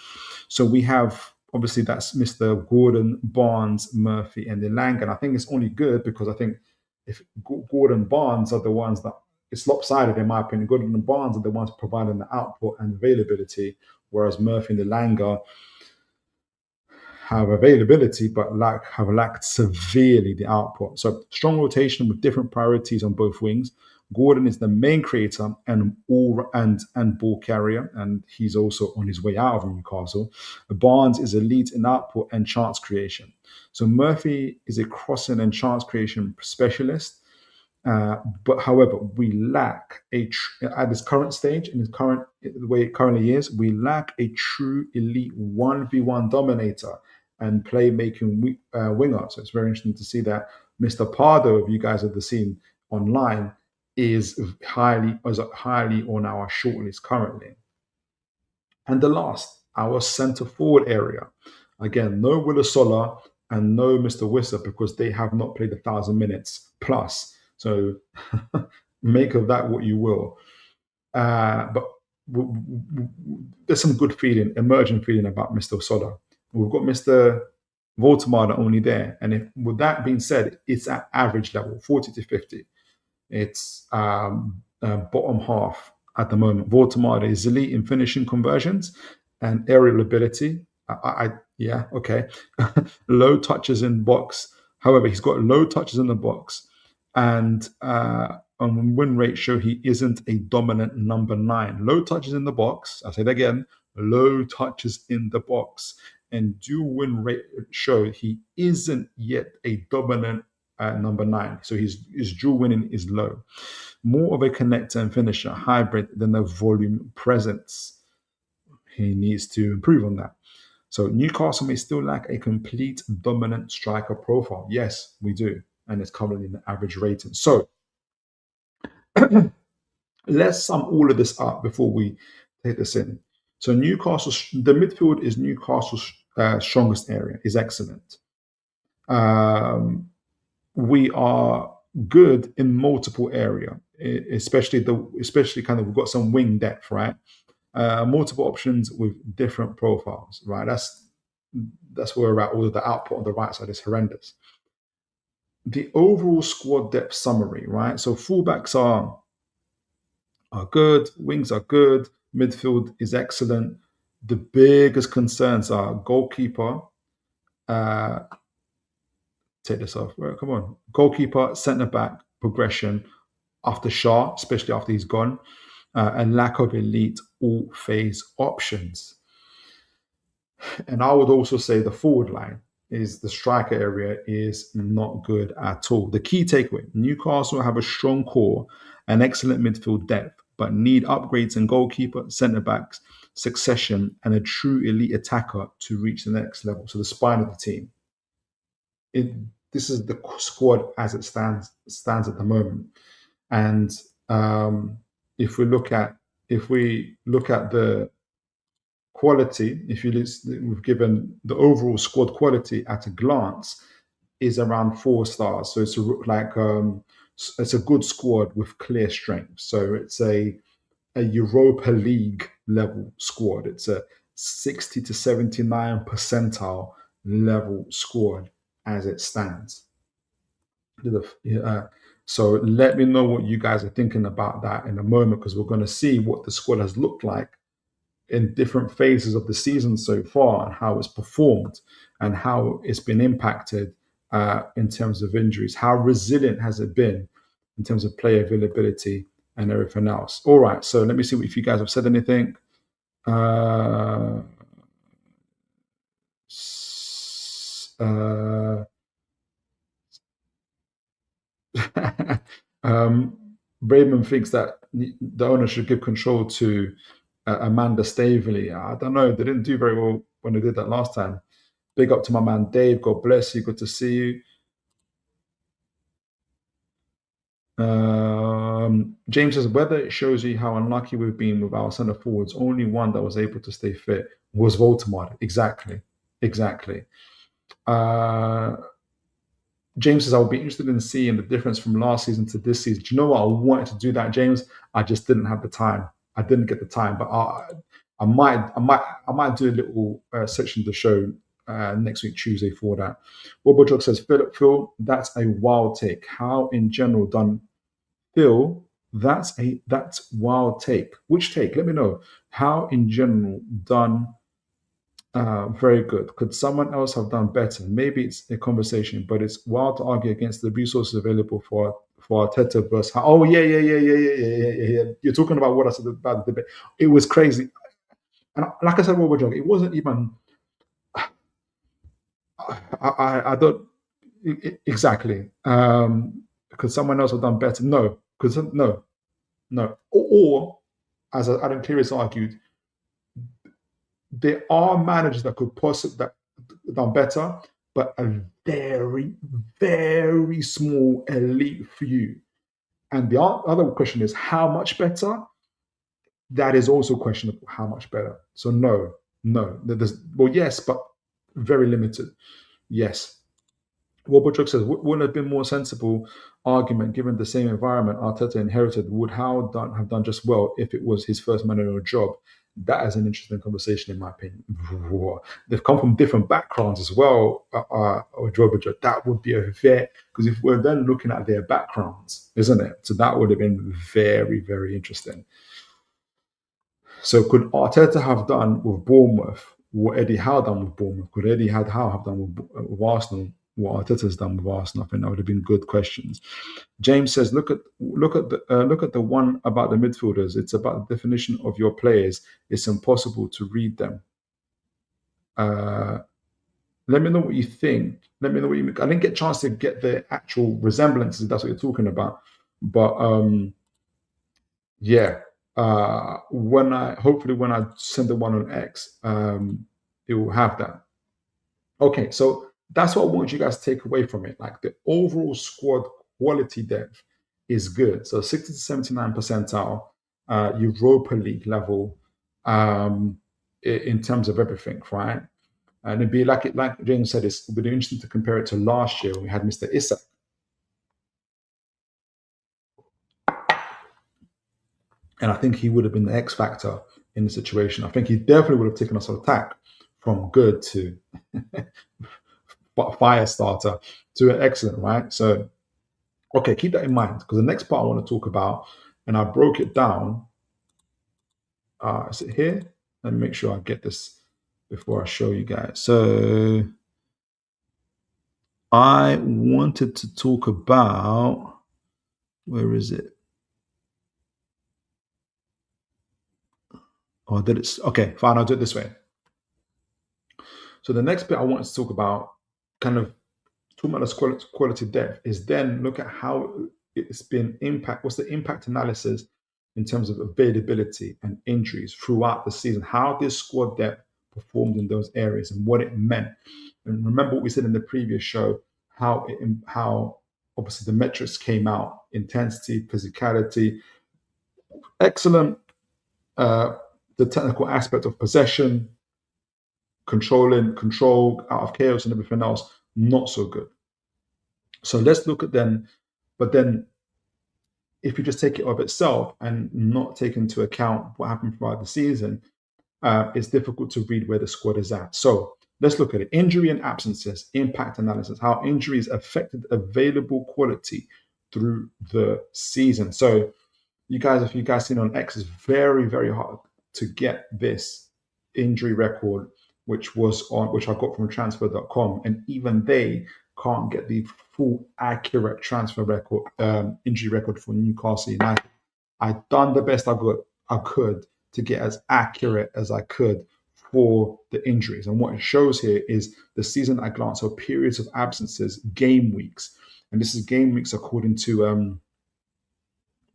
So we have, obviously, that's Mr. Gordon, Barnes, Murphy, and Elanga. And I think it's only good because I think if Gordon, Barnes are the ones that, it's lopsided in my opinion. Gordon and Barnes are the ones providing the output and availability, whereas Murphy and Elanga have availability but have lacked severely the output. So strong rotation with different priorities on both wings. Gordon is the main creator and ball carrier, and he's also on his way out of Newcastle. Barnes is elite in output and chance creation. So Murphy is a crossing and chance creation specialist. But however, we lack at this current stage, in the way it currently is, we lack a true elite 1v1 dominator and playmaking winger. So it's very interesting to see that Mr. Pardo, if you guys have seen online, is highly on our shortlist currently. And the last, our centre forward area. Again, no Willosola and no Mr. Wisser because they have not played 1,000 minutes plus. So make of that what you will. But there's some good feeling, emerging feeling about Mr. Sola. We've got Mr. Voltemada only there. And with that being said, it's at average level, 40 to 50. It's bottom half at the moment. Voltemada is elite in finishing conversions and aerial ability. Yeah, okay. Low touches in box. However, he's got low touches in the box. And on win rate show he isn't a dominant number 9. Low touches in the box. I'll say that again. Low touches in the box. And dual win rate show he isn't yet a dominant number 9. So his dual winning is low. More of a connector and finisher, hybrid than a volume presence. He needs to improve on that. So Newcastle may still lack a complete dominant striker profile. Yes, we do. And it's currently in the average rating. So let's sum all of this up before we take this in. So Newcastle, the midfield is Newcastle's strongest area, is excellent. We are good in multiple area, especially kind of, we've got some wing depth, right? Multiple options with different profiles, right? That's where we're at. All of the output on the right side is horrendous. The overall squad depth summary, right? So fullbacks are good, wings are good, midfield is excellent. The biggest concerns are goalkeeper. Take this off. Come on. Goalkeeper, centre back, progression after Shaw, especially after he's gone, and lack of elite all phase options. And I would also say the forward line is the striker area is not good at all. The key takeaway, Newcastle have a strong core and excellent midfield depth, but need upgrades in goalkeeper, centre-backs, succession, and a true elite attacker to reach the next level. So the spine of the team. This is the squad as it stands at the moment. And if we look at the quality, we've given the overall squad quality at a glance is around 4 stars. So it's like it's a good squad with clear strengths. So it's a Europa League level squad. It's a 60 to 79 percentile level squad as it stands. So let me know what you guys are thinking about that in a moment, because we're going to see what the squad has looked like in different phases of the season so far, and how it's performed and how it's been impacted in terms of injuries. How resilient has it been in terms of player availability and everything else? All right, so let me see if you guys have said anything. Raymond thinks that the owner should give control to Amanda Staveley. I don't know. They didn't do very well when they did that last time. Big up to my man Dave. God bless you. Good to see you. James says, whether it shows you how unlucky we've been with our centre forwards, only one that was able to stay fit was Voldemort. Exactly. James says, I'll be interested in seeing the difference from last season to this season. Do you know what? I wanted to do that, James. I just didn't have the time. I didn't get the time, but I might do a little section of the show next week, Tuesday, for that. Wobblejog says, Phil, that's a wild take. How in general done? Phil, that's wild take. Which take? Let me know. How in general done? Very good. Could someone else have done better? Maybe it's a conversation, but it's wild to argue against the resources available for Arteta versus. Oh yeah. You're talking about what I said about the debate. It was crazy, and like I said, it wasn't even. I don't exactly. Could someone else have done better? No, because no. Or as Adam Cleary argued, there are managers that could possibly that done better, but a very, very small elite few. And the other question is how much better? That is also questionable. How much better? So no. Well, yes, but very limited. Yes. Wobblejog says, wouldn't have been more sensible argument given the same environment Arteta inherited? Would Howe have done just well if it was his first managerial job? That is an interesting conversation, in my opinion. They've come from different backgrounds as well, Wobblejog. That would be a very, because if we're then looking at their backgrounds, isn't it? So that would have been very, very interesting. So could Arteta have done with Bournemouth what Eddie Howe done with Bournemouth? Could Eddie Howe have done with Arsenal what Arteta's done with Arsenal? I think that would have been good questions. James says, look at the one about the midfielders. It's about the definition of your players. It's impossible to read them. Let me know what you think. Let me know what you think. I didn't get a chance to get the actual resemblances, if that's what you're talking about. But yeah. When I send the one on X, it will have that. Okay, so that's what I want you guys to take away from it. Like the overall squad quality depth is good. So 60 to 79 percentile, Europa League level, in terms of everything, right? And it'd be like James said, it would be interesting to compare it to last year when we had Mr. Isak. And I think he would have been the X factor in the situation. I think he definitely would have taken us on attack from good to fire starter to an excellent, right? So, okay, keep that in mind, because the next part I want to talk about, and I broke it down. Is it here? Let me make sure I get this before I show you guys. So I wanted to talk about, where is it? Oh, did it? Okay, fine. I'll do it this way. So the next bit I want to talk about, kind of talking about the quality depth, is then look at how it's been what's the impact analysis in terms of availability and injuries throughout the season, how this squad depth performed in those areas and what it meant. And remember what we said in the previous show, how obviously the metrics came out: intensity, physicality, excellent, the technical aspect of possession, control out of chaos and everything else, not so good. So let's look at them. But then if you just take it of itself and not take into account what happened throughout the season, it's difficult to read where the squad is at. So let's look at it. Injury and absences, impact analysis, how injuries affected available quality through the season. So you guys, if you guys seen on X, it's very, very hard to get this injury record, which I got from transfer.com. And even they can't get the full accurate transfer record, injury record for Newcastle United. I've done the best I could to get as accurate as I could for the injuries. And what it shows here is the season at a glance, so periods of absences, game weeks. And this is game weeks according to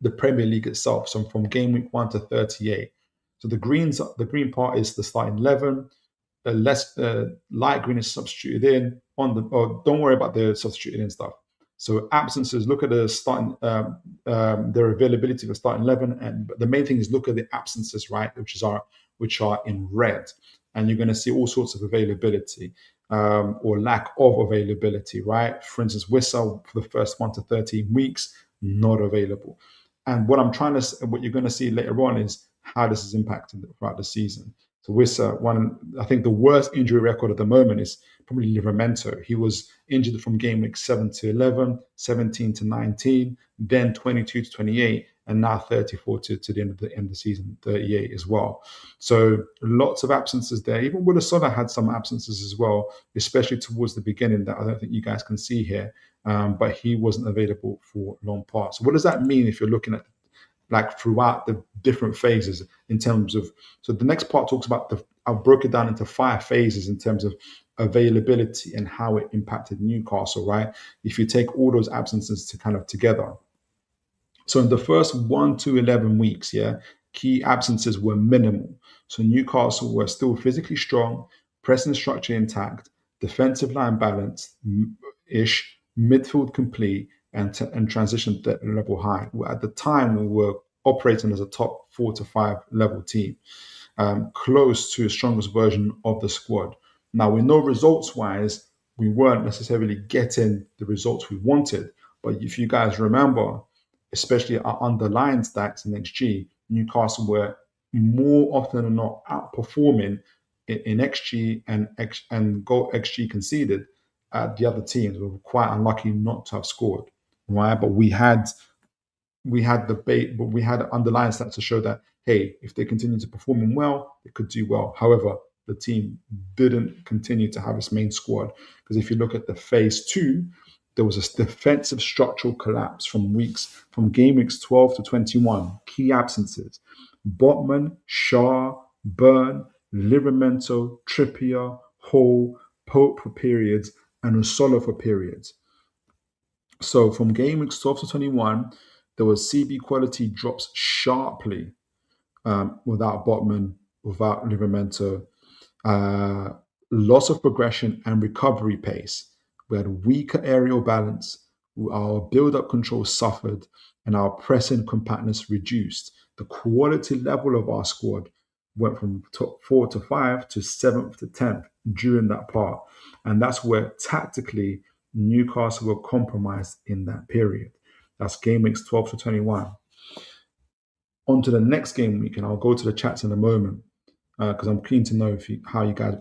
the Premier League itself. So from game week 1 to 38. So the green part is the starting 11. The less light green is substituted in on the. Oh, don't worry about the substituted in stuff. So absences, look at the starting their availability for starting 11, but the main thing is look at the absences, right, which are in red, and you're going to see all sorts of availability or lack of availability, right? For instance, Wissa for the first 1 to 13 weeks not available, and what you're going to see later on is how this is impacting throughout the season. So Wissa, I think the worst injury record at the moment is probably Livramento. He was injured from game week 7 to 11, 17 to 19, then 22 to 28, and now 34 to the end of the season, 38 as well. So lots of absences there. Even Willisona had some absences as well, especially towards the beginning that I don't think you guys can see here. But he wasn't available for long parts. So what does that mean if you're looking at like throughout the different phases in terms of, so the next part talks about I broke it down into 5 phases in terms of availability and how it impacted Newcastle, right? If you take all those absences together. So in the first 1 to 11 weeks, key absences were minimal. So Newcastle were still physically strong, pressing structure intact, defensive line balanced-ish, midfield complete, and transition level high. At the time, we were operating as a top 4 to 5 level team, close to the strongest version of the squad. Now, we know results-wise, we weren't necessarily getting the results we wanted. But if you guys remember, especially our underlying stats in XG, Newcastle were more often than not outperforming in XG and goal XG conceded. The other teams were quite unlucky not to have scored, right? But we had underlying stats to show that, hey, if they continue to perform well, they could do well. However, the team didn't continue to have its main squad, because if you look at the phase 2, there was a defensive structural collapse from game weeks 12 to 21. Key absences: Botman, Shaw, Byrne, Livramento, Trippier, Hall, Pope for periods, and Usola for periods. So from game weeks 12 to 21, there was CB quality drops sharply without Botman, without Livramento. Loss of progression and recovery pace. We had weaker aerial balance, our build-up control suffered, and our pressing compactness reduced. The quality level of our squad went from top 4 to 5 to 7th to 10th during that part. And that's where tactically Newcastle were compromised in that period. That's game weeks 12 to 21. On to the next game week, and I'll go to the chats in a moment, because I'm keen to know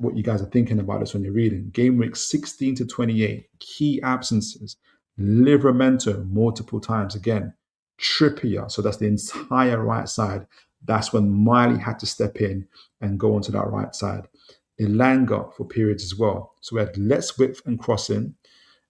what you guys are thinking about this when you're reading. Game week 16 to 28, key absences: Livramento multiple times again, Trippier, so that's the entire right side. That's when Miley had to step in and go onto that right side. Elanga for periods as well. So we had less width and crossing.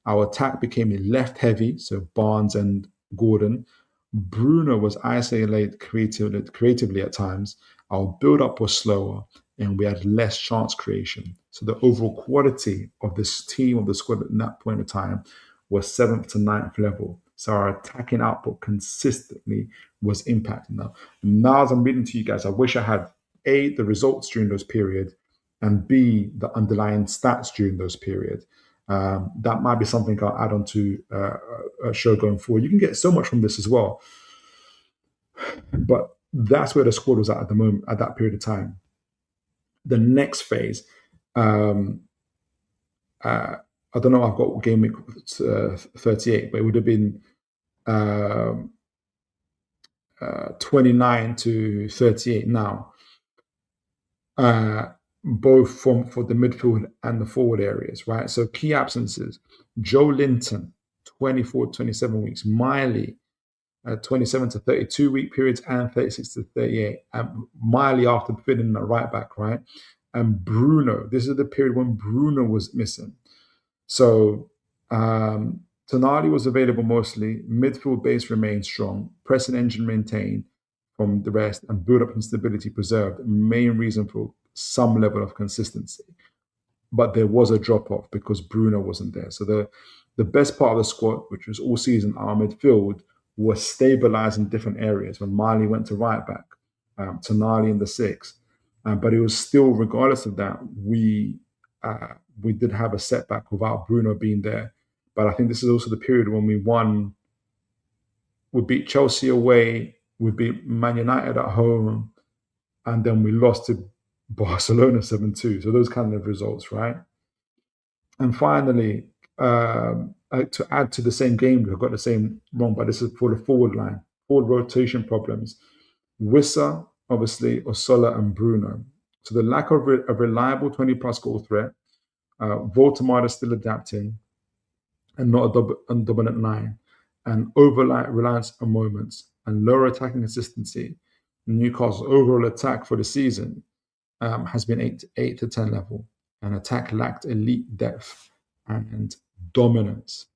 Our attack became left heavy, so Barnes and Gordon. Bruno was isolated creatively at times. Our build-up was slower, and we had less chance creation. So the overall quality of this team, of the squad at that point in time, was 7th to 9th level. So our attacking output consistently was impacted. Now as I'm reading to you guys, I wish I had A, the results during those periods, and B, the underlying stats during those periods. That might be something I'll add on to a show going forward. You can get so much from this as well. But that's where the squad was at the moment, at that period of time. The next phase, I don't know, I've got game week 38, but it would have been 29 to 38 now, both for the midfield and the forward areas, right? So key absences: Joe Linton, 24 to 27 weeks; Miley, 27 to 32 week periods, and 36 to 38. Miley after filling at right back, right? And Bruno, this is the period when Bruno was missing. So Tonali was available mostly. Midfield base remained strong. Pressing engine maintained from the rest, and build-up and stability preserved. Main reason for some level of consistency. But there was a drop-off because Bruno wasn't there. So the best part of the squad, which was all season our midfield, was stabilized in different areas. When Miley went to right back, Tonali in the six. But it was still, regardless of that, we did have a setback without Bruno being there. But I think this is also the period when we won. We beat Chelsea away, we beat Man United at home, and then we lost to Barcelona 7-2. So those kind of results, right? And finally, to add to the same game, we've got the same wrong, but this is for the forward line, forward rotation problems. Wissa, obviously, Osola and Bruno. So the lack of a reliable 20-plus goal threat, Voldemort is still adapting, and not a dominant nine, and over-reliance on moments, and lower attacking consistency. Newcastle's overall attack for the season has been 8 to 10 level, and attack lacked elite depth and dominance.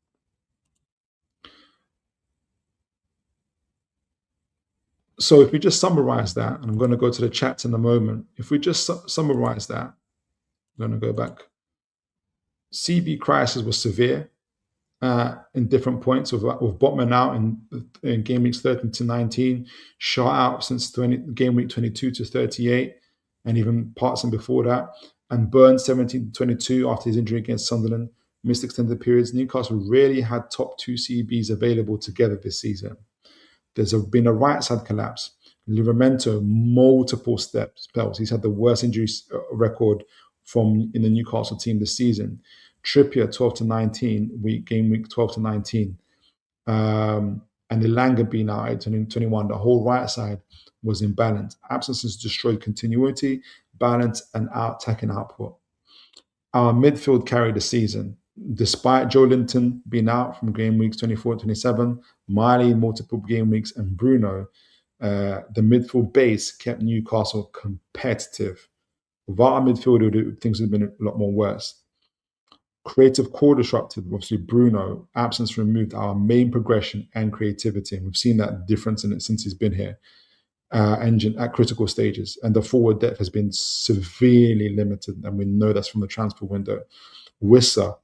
So if we just summarize that, and I'm going to go to the chats in a moment. If we just summarize that, I'm going to go back. CB crisis was severe in different points, with Botman out in game weeks 13 to 19, Shaw out since game week 22 to 38, and even parts in before that, and Burns 17 to 22 after his injury against Sunderland, missed extended periods. Newcastle really had top two CBs available together this season. There's been a right side collapse. Livramento, multiple spells. He's had the worst injury record in the Newcastle team this season. Trippier 12 to 19, game week 12 to 19. And Elanga being out at 21. The whole right side was imbalanced. Absences destroyed continuity, balance, and attacking output. Our midfield carried the season. Despite Joe Linton being out from game weeks 24 to 27, Miley multiple game weeks, and Bruno, the midfield base kept Newcastle competitive. Without our midfield, things would have been a lot more worse. Creative core disrupted, obviously Bruno, absence removed our main progression and creativity. And we've seen that difference in it since he's been here. Engine at critical stages. And the forward depth has been severely limited. And we know that's from the transfer window. Wissa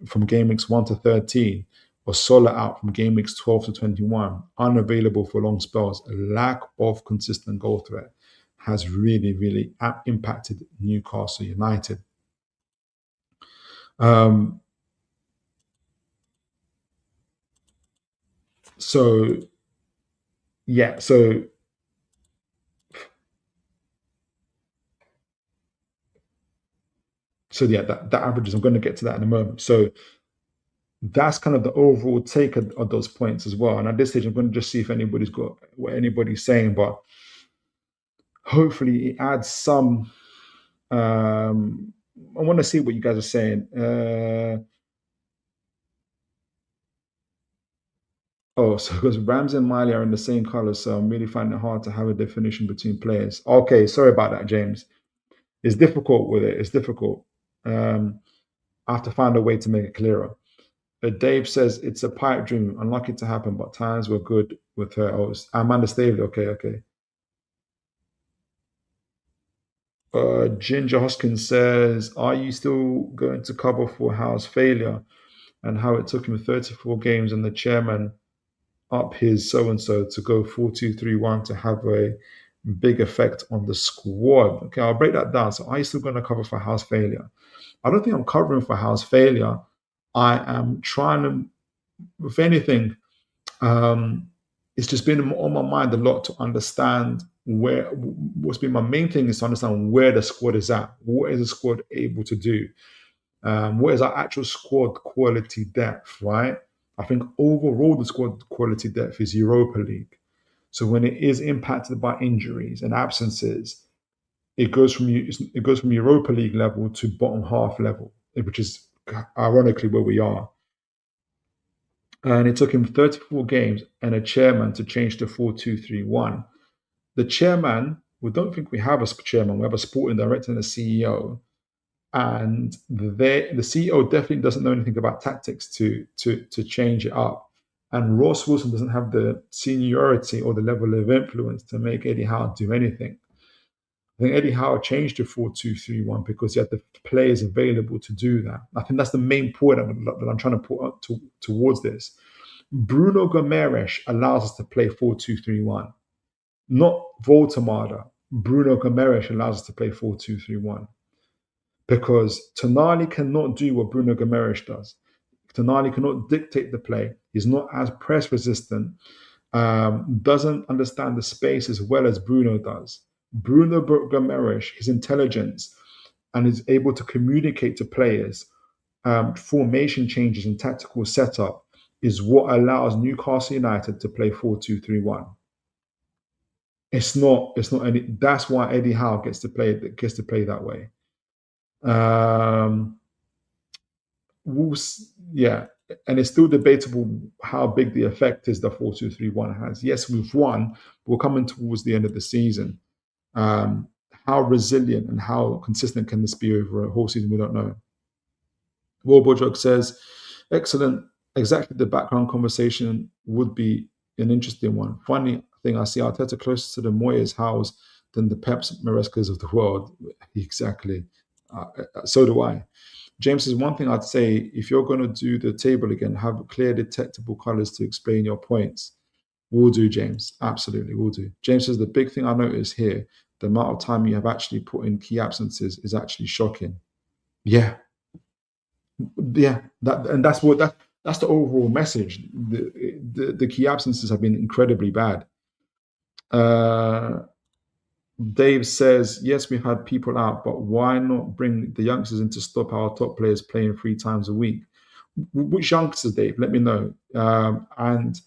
from game weeks 1 to 13, or Sola out from game weeks 12 to 21, unavailable for long spells. A lack of consistent goal threat has really, really impacted Newcastle United. So yeah, that averages, I'm going to get to that in a moment. So that's kind of the overall take of those points as well. And at this stage, I'm going to just see if anybody's got what anybody's saying, but hopefully it adds some. I want to see what you guys are saying. So because Rams and Miley are in the same color, so I'm really finding it hard to have a definition between players. Okay, sorry about that, James. It's difficult with it. It's difficult. I have to find a way to make it clearer. Dave says it's a pipe dream, unlucky to happen, but times were good with her. Oh, Amanda Stavely. Okay. Ginger Hoskins says, are you still going to cover for Howe's failure and how it took him 34 games and the chairman up his so-and-so to go 4-2-3-1 to have a big effect on the squad? Okay, I'll break that down. So are you still going to cover for Howe's failure? I don't think I'm covering for Howe's failure. I am trying to, if anything, it's just been on my mind a lot to understand what's been my main thing is to understand where the squad is at. What is the squad able to do? What is our actual squad quality depth, right? I think overall the squad quality depth is Europa League. So when it is impacted by injuries and absences, it goes from Europa League level to bottom half level, which is ironically where we are. And it took him 34 games and a chairman to change to 4-2-3-1. The chairman, we don't think we have a chairman, we have a sporting director and a CEO. And the CEO definitely doesn't know anything about tactics to change it up. And Ross Wilson doesn't have the seniority or the level of influence to make Eddie Howe do anything. I think Eddie Howe changed to 4-2-3-1 because he had the players available to do that. I think that's the main point that I'm trying to put up towards this. Bruno Gomes allows us to play 4-2-3-1, not Voltemada. Bruno Gomes allows us to play 4-2-3-1 because Tonali cannot do what Bruno Gomes does. Tonali cannot dictate the play. He's not as press resistant, doesn't understand the space as well as Bruno does. Bruno Gomes, his intelligence, and is able to communicate to players, formation changes and tactical setup is what allows Newcastle United to play 4-2-3-1. It's not any. That's why Eddie Howe gets to play that way. Yeah, and it's still debatable how big the effect is the 4-2-3-1 has. Yes, we've won, but we're coming towards the end of the season. How resilient and how consistent can this be over a whole season? We don't know. Will Bodrog says, excellent. Exactly the background conversation would be an interesting one. Funny thing, I see Arteta closer to the Moyes Howes than the Peps Marescas of the world. Exactly. So do I. James says, one thing I'd say, if you're going to do the table again, have clear detectable colours to explain your points. Will do, James. Absolutely, will do. James says, the big thing I notice here, the amount of time you have actually put in key absences is actually shocking. Yeah. That's the overall message. The key absences have been incredibly bad. Dave says, yes, we've had people out, but why not bring the youngsters in to stop our top players playing 3 times a week? Which youngsters, Dave? Let me know. And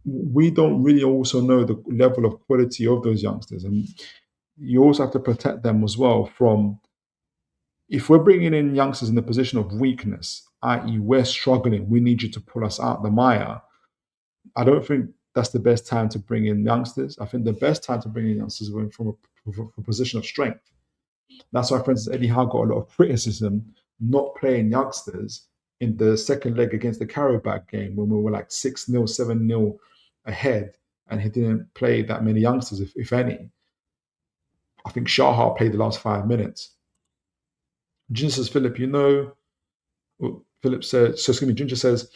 we don't really also know the level of quality of those youngsters. And you also have to protect them as well from, if we're bringing in youngsters in the position of weakness, i.e. we're struggling, we need you to pull us out the mire. I don't think that's the best time to bring in youngsters. I think the best time to bring in youngsters is from a position of strength. That's why, for instance, Eddie Howe got a lot of criticism not playing youngsters in the second leg against the Karabakh game when we were like 6-0, 7-0 ahead, and he didn't play that many youngsters, if any. I think Shahar played the last 5 minutes. Ginger says, Philip, Ginger says,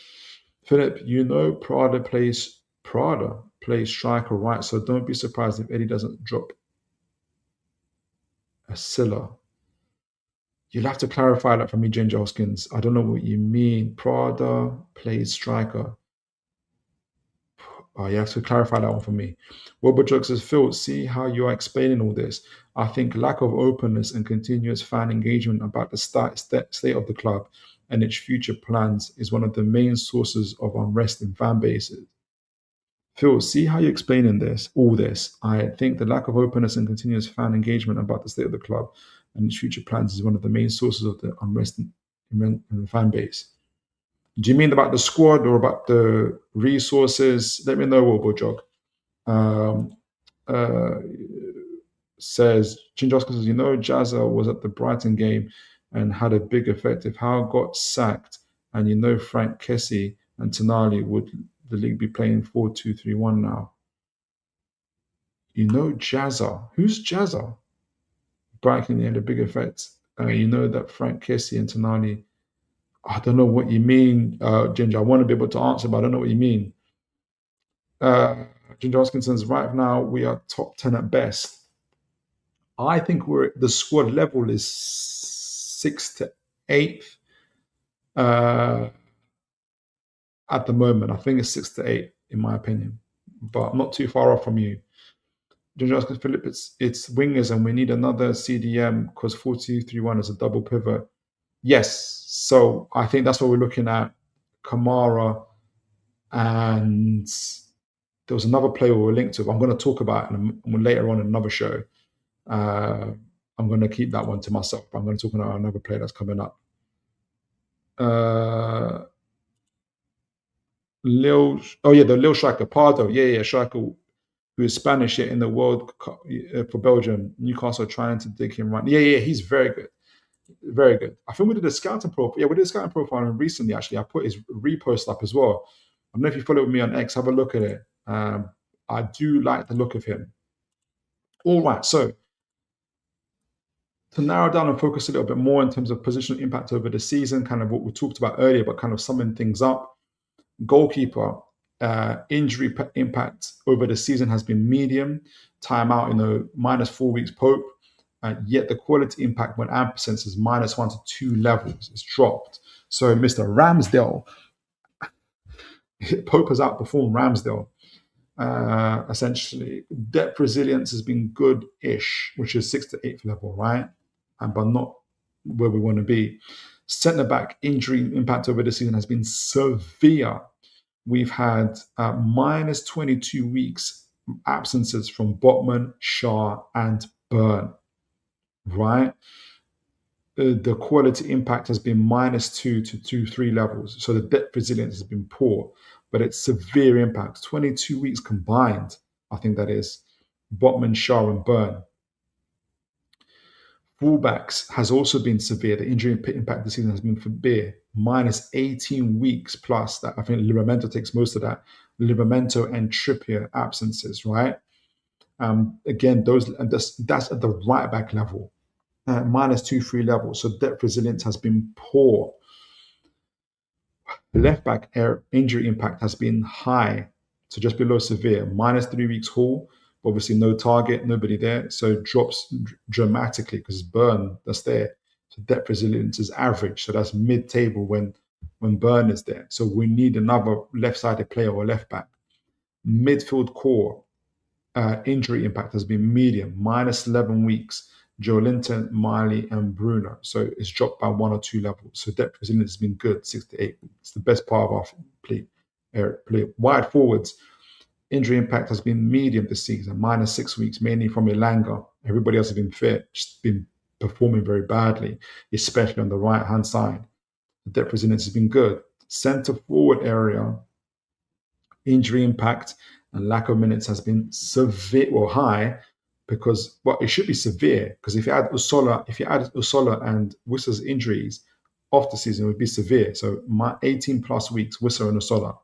Philip, Prada plays striker, right? So don't be surprised if Eddie doesn't drop a Silla. You'll have to clarify that for me, Ginger Hoskins. I don't know what you mean. Prada plays striker. Oh, you have to clarify that one for me. Wilbur says, Phil, see how you are explaining all this. I think lack of openness and continuous fan engagement about the state of the club and its future plans is one of the main sources of unrest in fan bases. Phil, see how you're explaining all this. I think the lack of openness and continuous fan engagement about the state of the club and its future plans is one of the main sources of the unrest in the fan base. Do you mean about the squad or about the resources? Let me know, Wilbur says, Ginger Oscar says, Jazza was at the Brighton game and had a big effect. If Howe got sacked and Frank Kessie and Tonali, would the league be playing 4-2-3-1 now? Jazza. Who's Jazza? Brighton had a big effect. That Frank Kessie and Tonali, I don't know what you mean, Ginger. I want to be able to answer, but I don't know what you mean. Ginger Hoskins says, right now we are top 10 at best. I think the squad level is 6th to 8th at the moment. I think it's 6th to 8th in my opinion, but I'm not too far off from you. Ginger Hoskins, Philip, it's wingers and we need another CDM because 4-2-3-1 is a double pivot. Yes, so I think that's what we're looking at. Kamara and there was another player we were linked to. I'm going to talk about it later on in another show. I'm going to keep that one to myself. I'm going to talk about another player that's coming up. The Lil striker, Pardo. Yeah, striker who is Spanish in the World Cup for Belgium. Newcastle trying to dig him right. Yeah, he's very good. Very good. I think we did a scouting profile. Yeah, we did a scouting profile recently, actually. I put his repost up as well. I don't know if you follow me on X. Have a look at it. I do like the look of him. All right, so to narrow down and focus a little bit more in terms of positional impact over the season, kind of what we talked about earlier, but kind of summing things up. Goalkeeper, injury impact over the season has been medium. Timeout, -4 weeks Pope. Yet the quality impact when absence is -1 to 2 levels. It's dropped. So Mr. Ramsdale, Pope has outperformed Ramsdale. Essentially, depth resilience has been good-ish, which is 6th to 8th level, right? But not where we want to be. Centre-back injury impact over the season has been severe. We've had -22 weeks absences from Botman, Shaw, and Burn, right? The quality impact has been -2 to 2-3 levels. So the depth resilience has been poor, but it's severe impacts. 22 weeks combined, I think that is. Botman, Shaw, and Burn. Fullbacks has also been severe. The injury impact this season has been severe. -18 weeks plus that. I think Livramento takes most of that. Livramento and Trippier absences, right? Again, that's at the right back level. -2-3 levels. So depth resilience has been poor. Left back injury impact has been high, so just below severe. -3 weeks Hall, obviously no target, nobody there, so it drops dramatically because Burn that's there. So depth resilience is average, so that's mid-table when Burn is there. So we need another left-sided player or left back. Midfield core injury impact has been medium, -11 weeks. Joelinton, Miley, and Bruno. So it's dropped by 1 or 2 levels. So depth resilience has been good, 6 to 8 weeks. It's the best part of our play. Wide forwards, injury impact has been medium this season, -6 weeks, mainly from Elanga. Everybody else has been fit, just been performing very badly, especially on the right-hand side. The depth resilience has been good. Centre forward area, injury impact and lack of minutes has been severe or high, because it should be severe, because if you add Usola and Wissa's injuries off the season, it would be severe. So 18 plus weeks, Wissa and Usola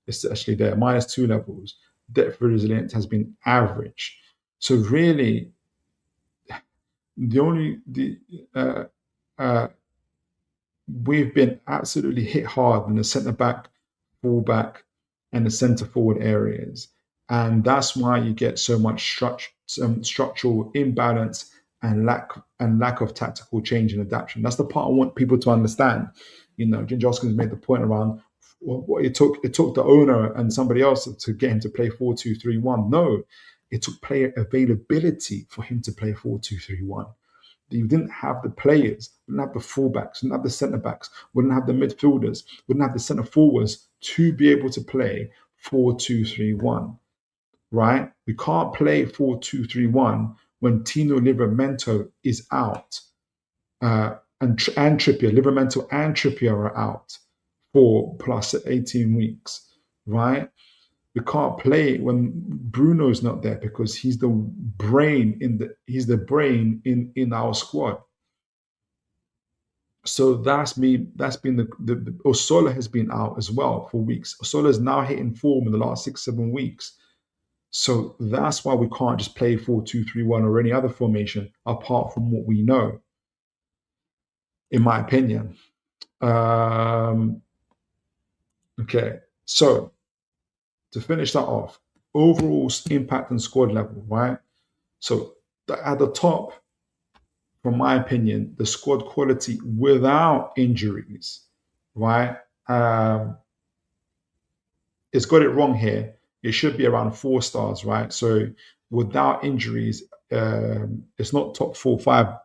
is actually there, -2 levels. Depth resilience has been average. So really, we've been absolutely hit hard in the centre back, full back, and the centre forward areas. And that's why you get so much structural imbalance and lack of tactical change and adaptation. That's the part I want people to understand. Ginger Hoskins made the point around it took the owner and somebody else to get him to play 4-2-3-1. No, it took player availability for him to play 4-2-3-1. You didn't have the players, didn't have the fullbacks, didn't have the centre backs, wouldn't have the midfielders, wouldn't have the centre forwards to be able to play 4-2-3-1. Right? We can't play 4-2-3-1 when Tino Livramento is out, and Trippier. Livramento and Trippier are out for plus 18 weeks. Right? We can't play when Bruno's not there, because he's the brain in our squad. So that's been the Osola has been out as well for weeks. Osola is now hitting form in the last 6-7 weeks. So that's why we can't just play 4-2-3-1 or any other formation apart from what we know, in my opinion. Okay, so to finish that off, overall impact and squad level, right? So at the top, from my opinion, the squad quality without injuries, right? It's got it wrong here. It should be around 4 stars, right? So without injuries, it's not top 4-5.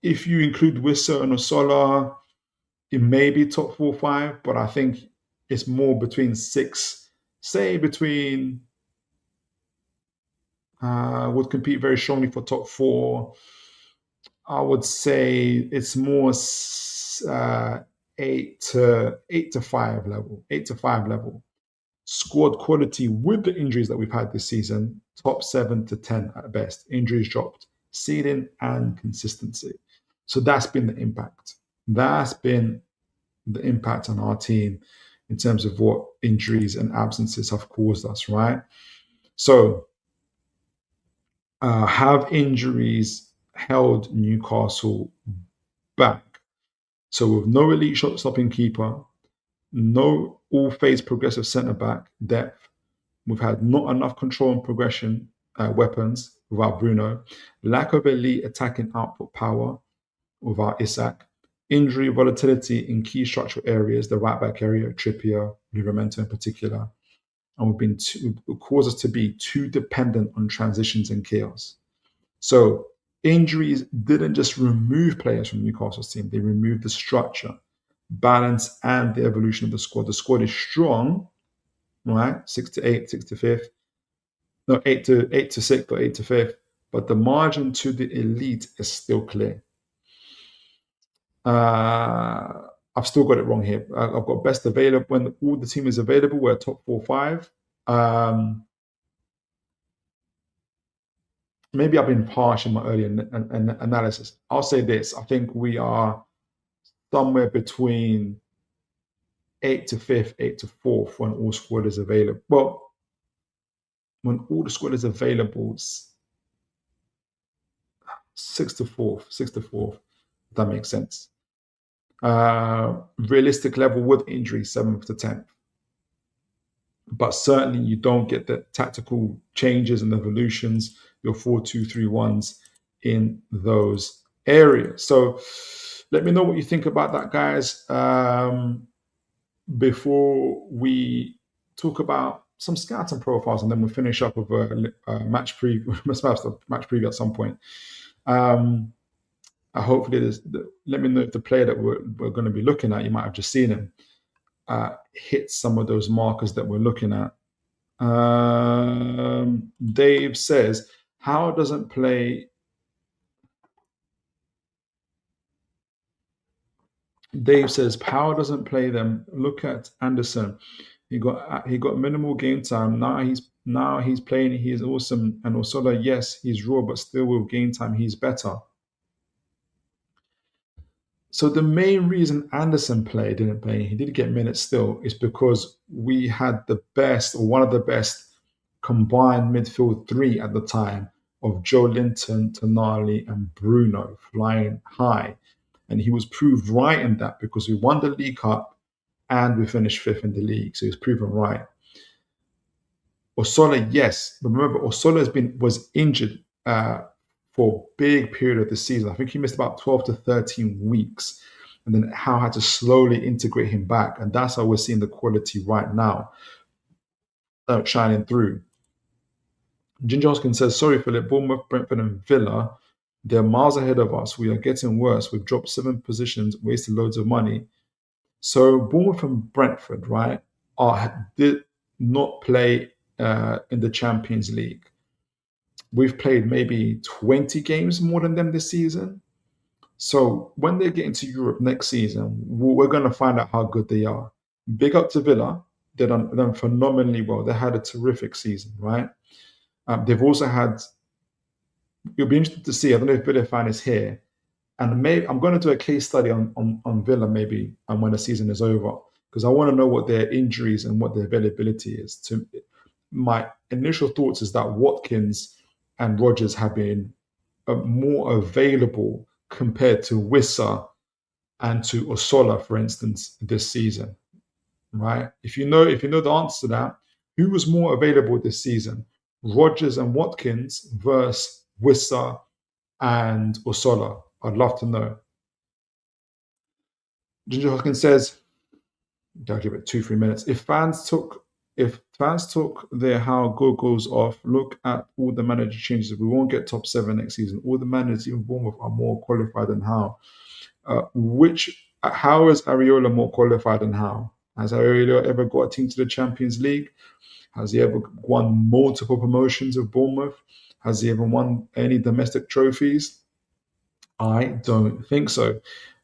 If you include Wissa and Osola, it may be top 4-5, but I think it's more between 6, say between, would compete very strongly for top 4. I would say it's more 8 to 5 level, 8 to 5 level. Squad quality with the injuries that we've had this season, top 7 to 10 at best. Injuries dropped, seeding and consistency. So that's been the impact. That's been the impact on our team in terms of what injuries and absences have caused us, right? So have injuries held Newcastle back? So with no elite shot-stopping keeper, no all-phase progressive centre-back depth, we've had not enough control and progression weapons without Bruno, lack of elite attacking output power without Isak, injury volatility in key structural areas, the right-back area, Trippier, Livramento in particular, and it caused us to be too dependent on transitions and chaos. So injuries didn't just remove players from Newcastle's team, they removed the structure, balance, and the evolution of the squad. The squad is strong, right? 6 to 8, 6 to 5th. No, 8 to 6th or 8 to 5th. But the margin to the elite is still clear. I've still got it wrong here. I've got best available. When all the team is available, we're top 4-5. Maybe I've been harsh in my earlier analysis. I'll say this. I think we are somewhere between 8 to 5th, 8 to 4th when all squad is available. Well, when all the squad is available, 6 to 4th, 6 to 4th, if that makes sense. Realistic level with injury, 7th to 10th. But certainly you don't get the tactical changes and evolutions, your 4-2-3-1s in those areas. So let me know what you think about that, guys. Before we talk about some scouting profiles, and then we'll finish up with a match preview at some point. Hopefully, let me know if the player that we're going to be looking at, you might have just seen him, hit some of those markers that we're looking at. Dave says, Howe doesn't play. Dave says, Power doesn't play them. Look at Anderson. He got minimal game time. Now he's playing. He is awesome. And Osola, yes, he's raw, but still with game time, he's better. So the main reason Anderson didn't play, he did get minutes still, is because we had the best, or one of the best, combined midfield 3 at the time of Joe Linton, Tonali, and Bruno flying high. And he was proved right in that because we won the League Cup and we finished 5th in the league. So he was proven right. Osola, yes. But remember, Osola was injured for a big period of the season. I think he missed about 12 to 13 weeks. And then Howe had to slowly integrate him back. And that's how we're seeing the quality right now shining through. Ginger Hoskin says, sorry, Philip, Bournemouth, Brentford, and Villa, they're miles ahead of us. We are getting worse. We've dropped 7 positions, wasted loads of money. So Bournemouth and Brentford, right, did not play in the Champions League. We've played maybe 20 games more than them this season. So when they get into Europe next season, we're going to find out how good they are. Big up to Villa. They've done phenomenally well. They had a terrific season, right? They've also had, it'll be interesting to see, I don't know if Villa fan is here, and maybe I'm going to do a case study on Villa maybe when the season is over, because I want to know what their injuries and what their availability is. My initial thoughts is that Watkins and Rodgers have been more available compared to Wissa and to Osola, for instance, this season, right? If you know the answer to that, who was more available this season, Rodgers and Watkins versus Wissa and Osola? I'd love to know. Ginger Hoskin says, I'll give it 2-3 minutes. If fans took their Howe goggles off, look at all the manager changes. We won't get top 7 next season. All the managers, even Bournemouth, are more qualified than Howe. Which How is Areola more qualified than Howe? Has Areola ever got a team to the Champions League? Has he ever won multiple promotions with Bournemouth? Has he ever won any domestic trophies? I don't think so.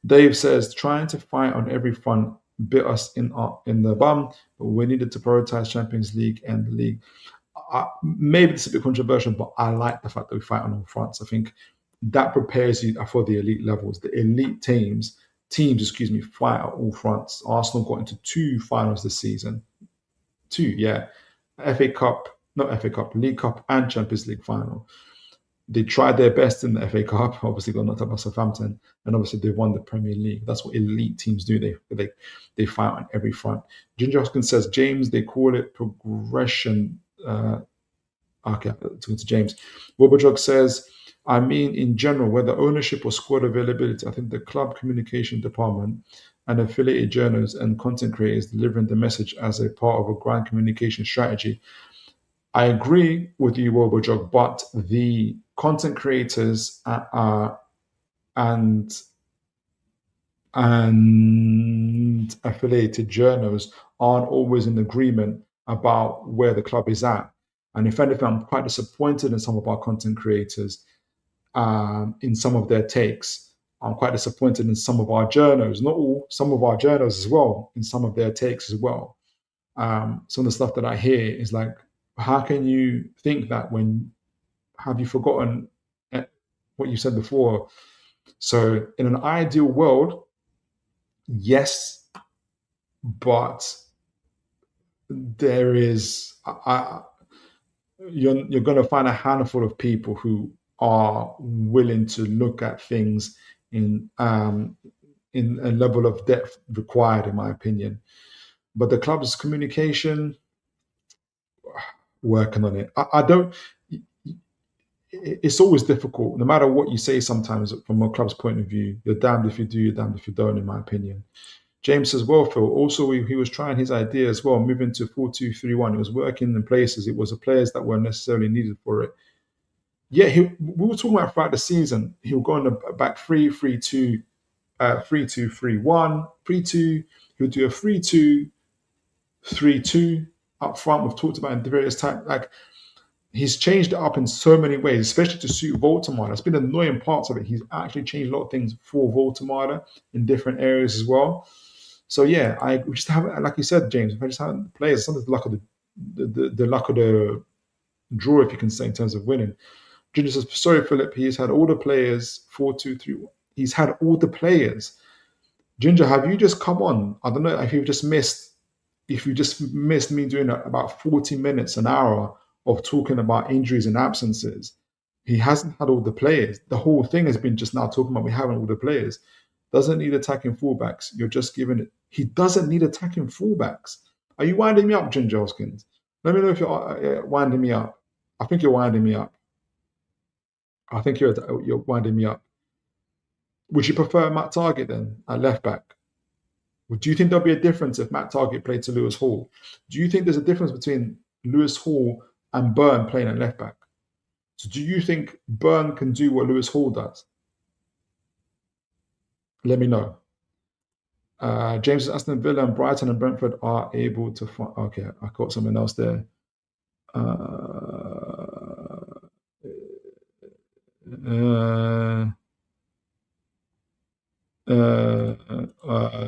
Dave says trying to fight on every front bit us in the bum, but we needed to prioritize Champions League and the league. Maybe it's a bit controversial, but I like the fact that we fight on all fronts. I think that prepares you for the elite levels. The elite teams, fight at all fronts. Arsenal got into 2 finals this season. 2, yeah. FA Cup, not FA Cup, League Cup and Champions League final. They tried their best in the FA Cup, obviously got knocked out by Southampton, and obviously they won the Premier League. That's what elite teams do. They fight on every front. Ginger Hoskins says, James, they call it progression. Okay, talking to James. Wobberjog says, I mean, in general, whether ownership or squad availability, I think the club communication department and affiliated journals and content creators delivering the message as a part of a grand communication strategy. I agree with you, Wobberjog, but the content creators and affiliated journals aren't always in agreement about where the club is at. And if anything, I'm quite disappointed in some of our content creators in some of their takes. I'm quite disappointed in some of our journals, not all, some of our journals as well, in some of their takes as well. Some of the stuff that I hear is like, how can you think that when have you forgotten what you said before? So in an ideal world, yes, but there is you're going to find a handful of people who are willing to look at things in a level of depth required, in my opinion. But the club's communication, working on it. I don't. It's always difficult, no matter what you say. Sometimes, from a club's point of view, you're damned if you do, you're damned if you don't. In my opinion, James says, well, Phil. Also, he was trying his idea as well, moving to 4-2-3-1. It was working in places. It was the players that weren't necessarily needed for it. Yeah, we were talking about throughout the season. He'll go on the back 3-3-2, 3-2-3-1, 3-2. He'll do a 3-2-3-2 up front. We've talked about in the various times. Like, he's changed it up in so many ways, especially to suit Voldemort. It's been annoying parts of it. He's actually changed a lot of things for Voldemort in different areas as well. So yeah, we just haven't, like you said, James. If I just haven't players, sometimes the luck of the luck of the draw, if you can say, in terms of winning. Ginger says, sorry, Philip. He's had all the players 4-2-3-1. He's had all the players. Ginger, have you just come on? I don't know if you just missed me doing about 40 minutes, an hour of talking about injuries and absences. He hasn't had all the players. The whole thing has been just now talking about we haven't all the players. Doesn't need attacking fullbacks. You're just giving it. He doesn't need attacking fullbacks. Are you winding me up, Ginger Hoskins? Let me know if you're winding me up. I think you're winding me up. I think you're winding me up. Would you prefer Matt Target then at left back? Do you think there'll be a difference if Matt Target played to Lewis Hall? Do you think there's a difference between Lewis Hall and Byrne playing at left back? So do you think Byrne can do what Lewis Hall does? Let me know. James, Aston Villa and Brighton and Brentford are able to find. Okay, I caught something else there.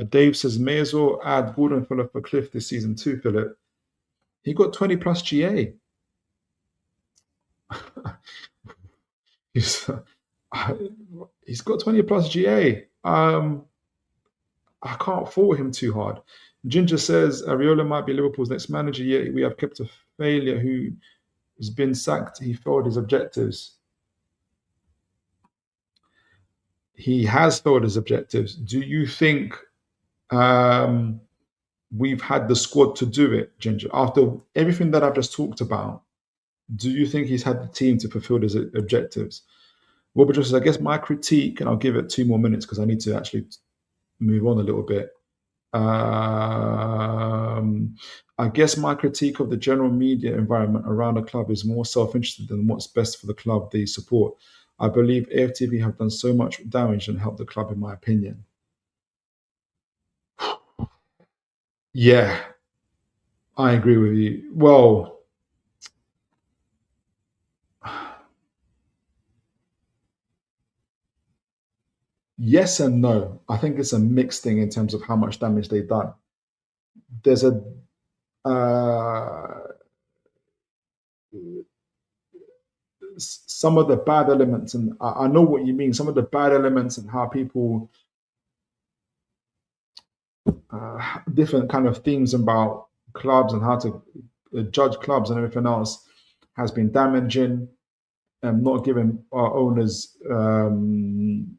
Dave says, may as well add Gordon Phillip for Cliff this season too, Philip. He got 20 plus GA. He's got 20 plus GA. I can't fault him too hard. Ginger says Areola might be Liverpool's next manager, yet we have kept a failure who has been sacked. He failed his objectives. He has failed his objectives. Do you think we've had the squad to do it, Ginger? After everything that I've just talked about, do you think he's had the team to fulfill his objectives? Well, but just, I guess my critique, and I'll give it 2 more minutes because I need to actually move on a little bit. I guess my critique of the general media environment around the club is more self-interested than what's best for the club they support. I believe AFTV have done so much damage and helped the club, in my opinion. Yeah, I agree with you. Well, yes and no. I think it's a mixed thing in terms of how much damage they've done. There's a some of the bad elements, and I know what you mean. Some of the bad elements and how people different kind of themes about clubs and how to judge clubs and everything else has been damaging and not giving our owners and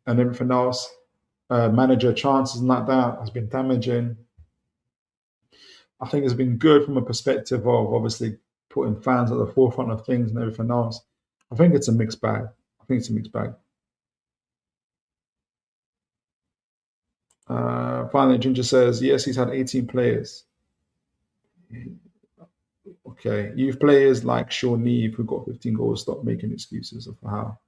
everything else manager chances and like that has been damaging. I think it's been good from a perspective of obviously putting fans at the forefront of things and everything else. I think it's a mixed bag. I think it's a mixed bag. Finally, Ginger says, yes, he's had 18 players. Okay. Youth players like Sean Neve, who got 15 goals, stop making excuses of how.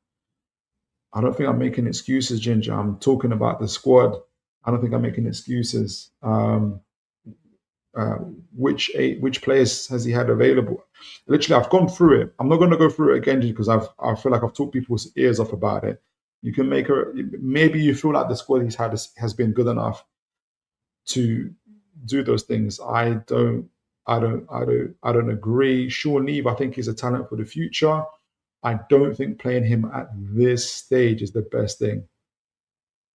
I don't think I'm making excuses, Ginger. I'm talking about the squad. I don't think I'm making excuses. Uh, which players has he had available? Literally, I've gone through it. I'm not going to go through it again because I feel like I've talked people's ears off about it. You can make a maybe you feel like the squad he's had has been good enough to do those things. I don't agree. Sean Neve, I think he's a talent for the future. I don't think playing him at this stage is the best thing.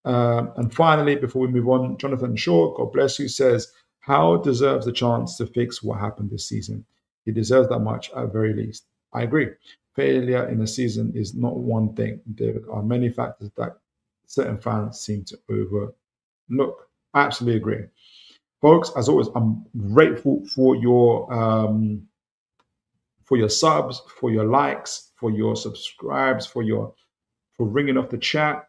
And finally, before we move on, Jonathan Shaw, God bless you, says, Howe deserves a chance to fix what happened this season. He deserves that much at very least. I agree. Failure in a season is not one thing. There are many factors that certain fans seem to overlook. I absolutely agree. Folks, as always, I'm grateful for your subs, for your likes, for your subscribes, for ringing off the chat.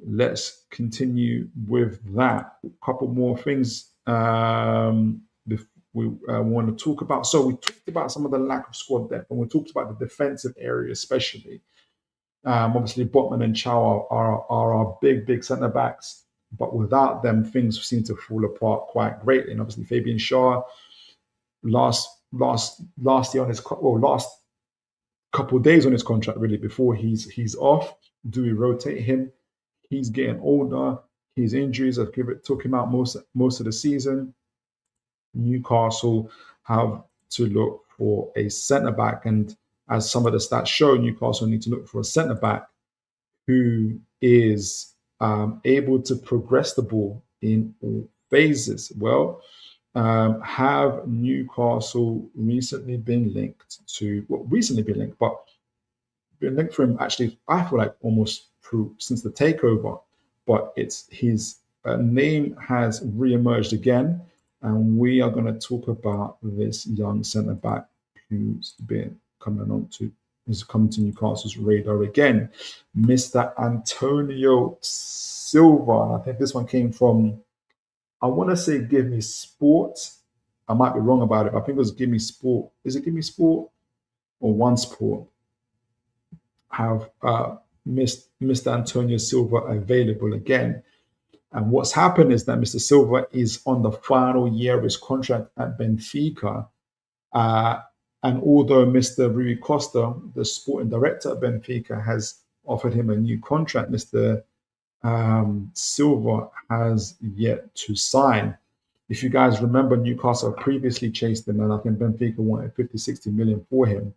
Let's continue with that. A couple more things we want to talk about. So we talked about some of the lack of squad depth, and we talked about the defensive area especially. Obviously, Botman and Chow are our big centre backs, but without them, things seem to fall apart quite greatly. And obviously, Fabian Shaw last year on his last couple of days on his contract, really before he's off. Do we rotate him? He's getting older. His injuries have took him out most of the season. Newcastle have to look for a centre back, and as some of the stats show, Newcastle need to look for a centre back who is able to progress the ball in all phases. Well, have Newcastle recently been linked to? Well, recently been linked, but been linked for him actually, I feel like almost through since the takeover, but it's his name has re-emerged again, and we are going to talk about this young centre back who's been has come to Newcastle's radar again, Mr. Antonio Silva. And I think this one came from, I want to say Give Me Sport. I might be wrong about it, but I think it was Give Me Sport. Is it Give Me Sport or One Sport? Have Mr. Antonio Silva available again. And what's happened is that Mr. Silva is on the final year of his contract at Benfica. And although Mr. Rui Costa, the sporting director at Benfica, has offered him a new contract, Mr. Silva has yet to sign. If you guys remember, Newcastle previously chased him, and I think Benfica wanted 50-60 million for him.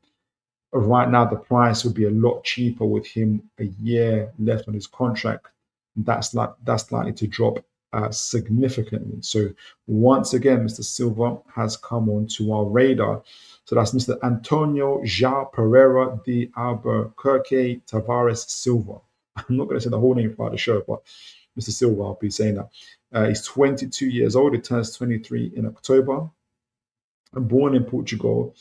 Right now, the price would be a lot cheaper with him a year left on his contract. That's likely to drop significantly. So once again, Mr. Silva has come onto our radar. So that's Mr. Antonio João Pereira de Albuquerque Tavares Silva. I'm not going to say the whole name for the show, but Mr. Silva, I'll be saying that. He's 22 years old. He turns 23 in October. Born in Portugal.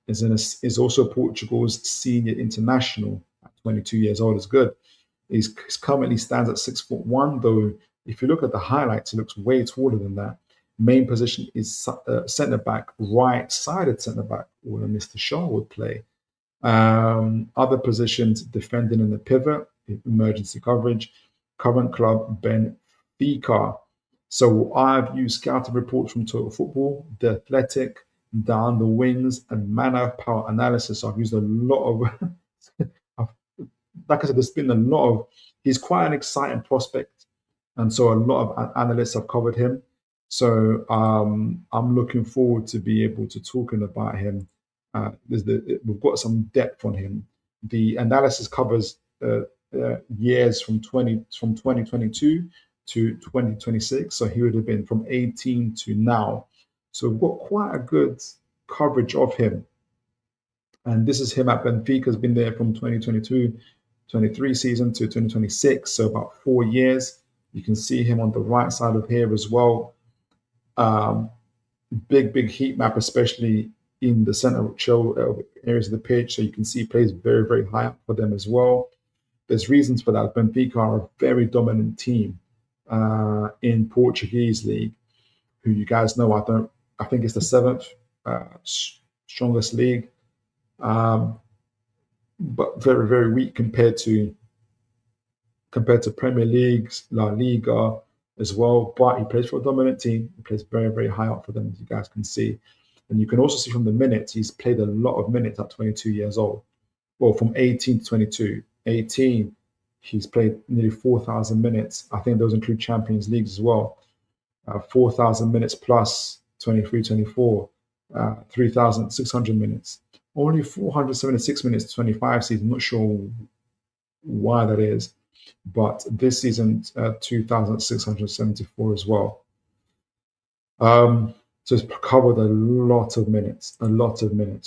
Is also Portugal's senior international at 22 years old. Is good. He's currently stands at 6'1", though if you look at the highlights, he looks way taller than that. Main position is centre back, right-sided centre back, where Mr. Shaw would play. Other positions, defending in the pivot, emergency coverage. Current club Benfica. So I've used scouting reports from Total Football, The Athletic, Down the Wings, and Man of Power analysis. So I've used a lot of, like I said, there's been a lot of, he's quite an exciting prospect. And so a lot of analysts have covered him. So I'm looking forward to be able to talking about him. We've got some depth on him. The analysis covers years from 2022 to 2026. So he would have been from 18 to now. So we've got quite a good coverage of him. And this is him at Benfica, has been there from 2022-23 season to 2026, so about 4 years. You can see him on the right side of here as well. Big heat map, especially in the center areas of the pitch. So you can see he plays very high up for them as well. There's reasons for that. Benfica are a very dominant team in Portuguese league, who you guys know. I think it's the seventh strongest league. But very weak compared to Premier Leagues, La Liga as well. But he plays for a dominant team. He plays very high up for them, as you guys can see. And you can also see from the minutes, he's played a lot of minutes at 22 years old. Well, from 18 to 22. 18, he's played nearly 4,000 minutes. I think those include Champions Leagues as well. 4,000 minutes plus 23, 24, 3,600 minutes. Only 476 minutes to 25 season. Not sure why that is, but this season 2,674 as well. So it's covered a lot of minutes,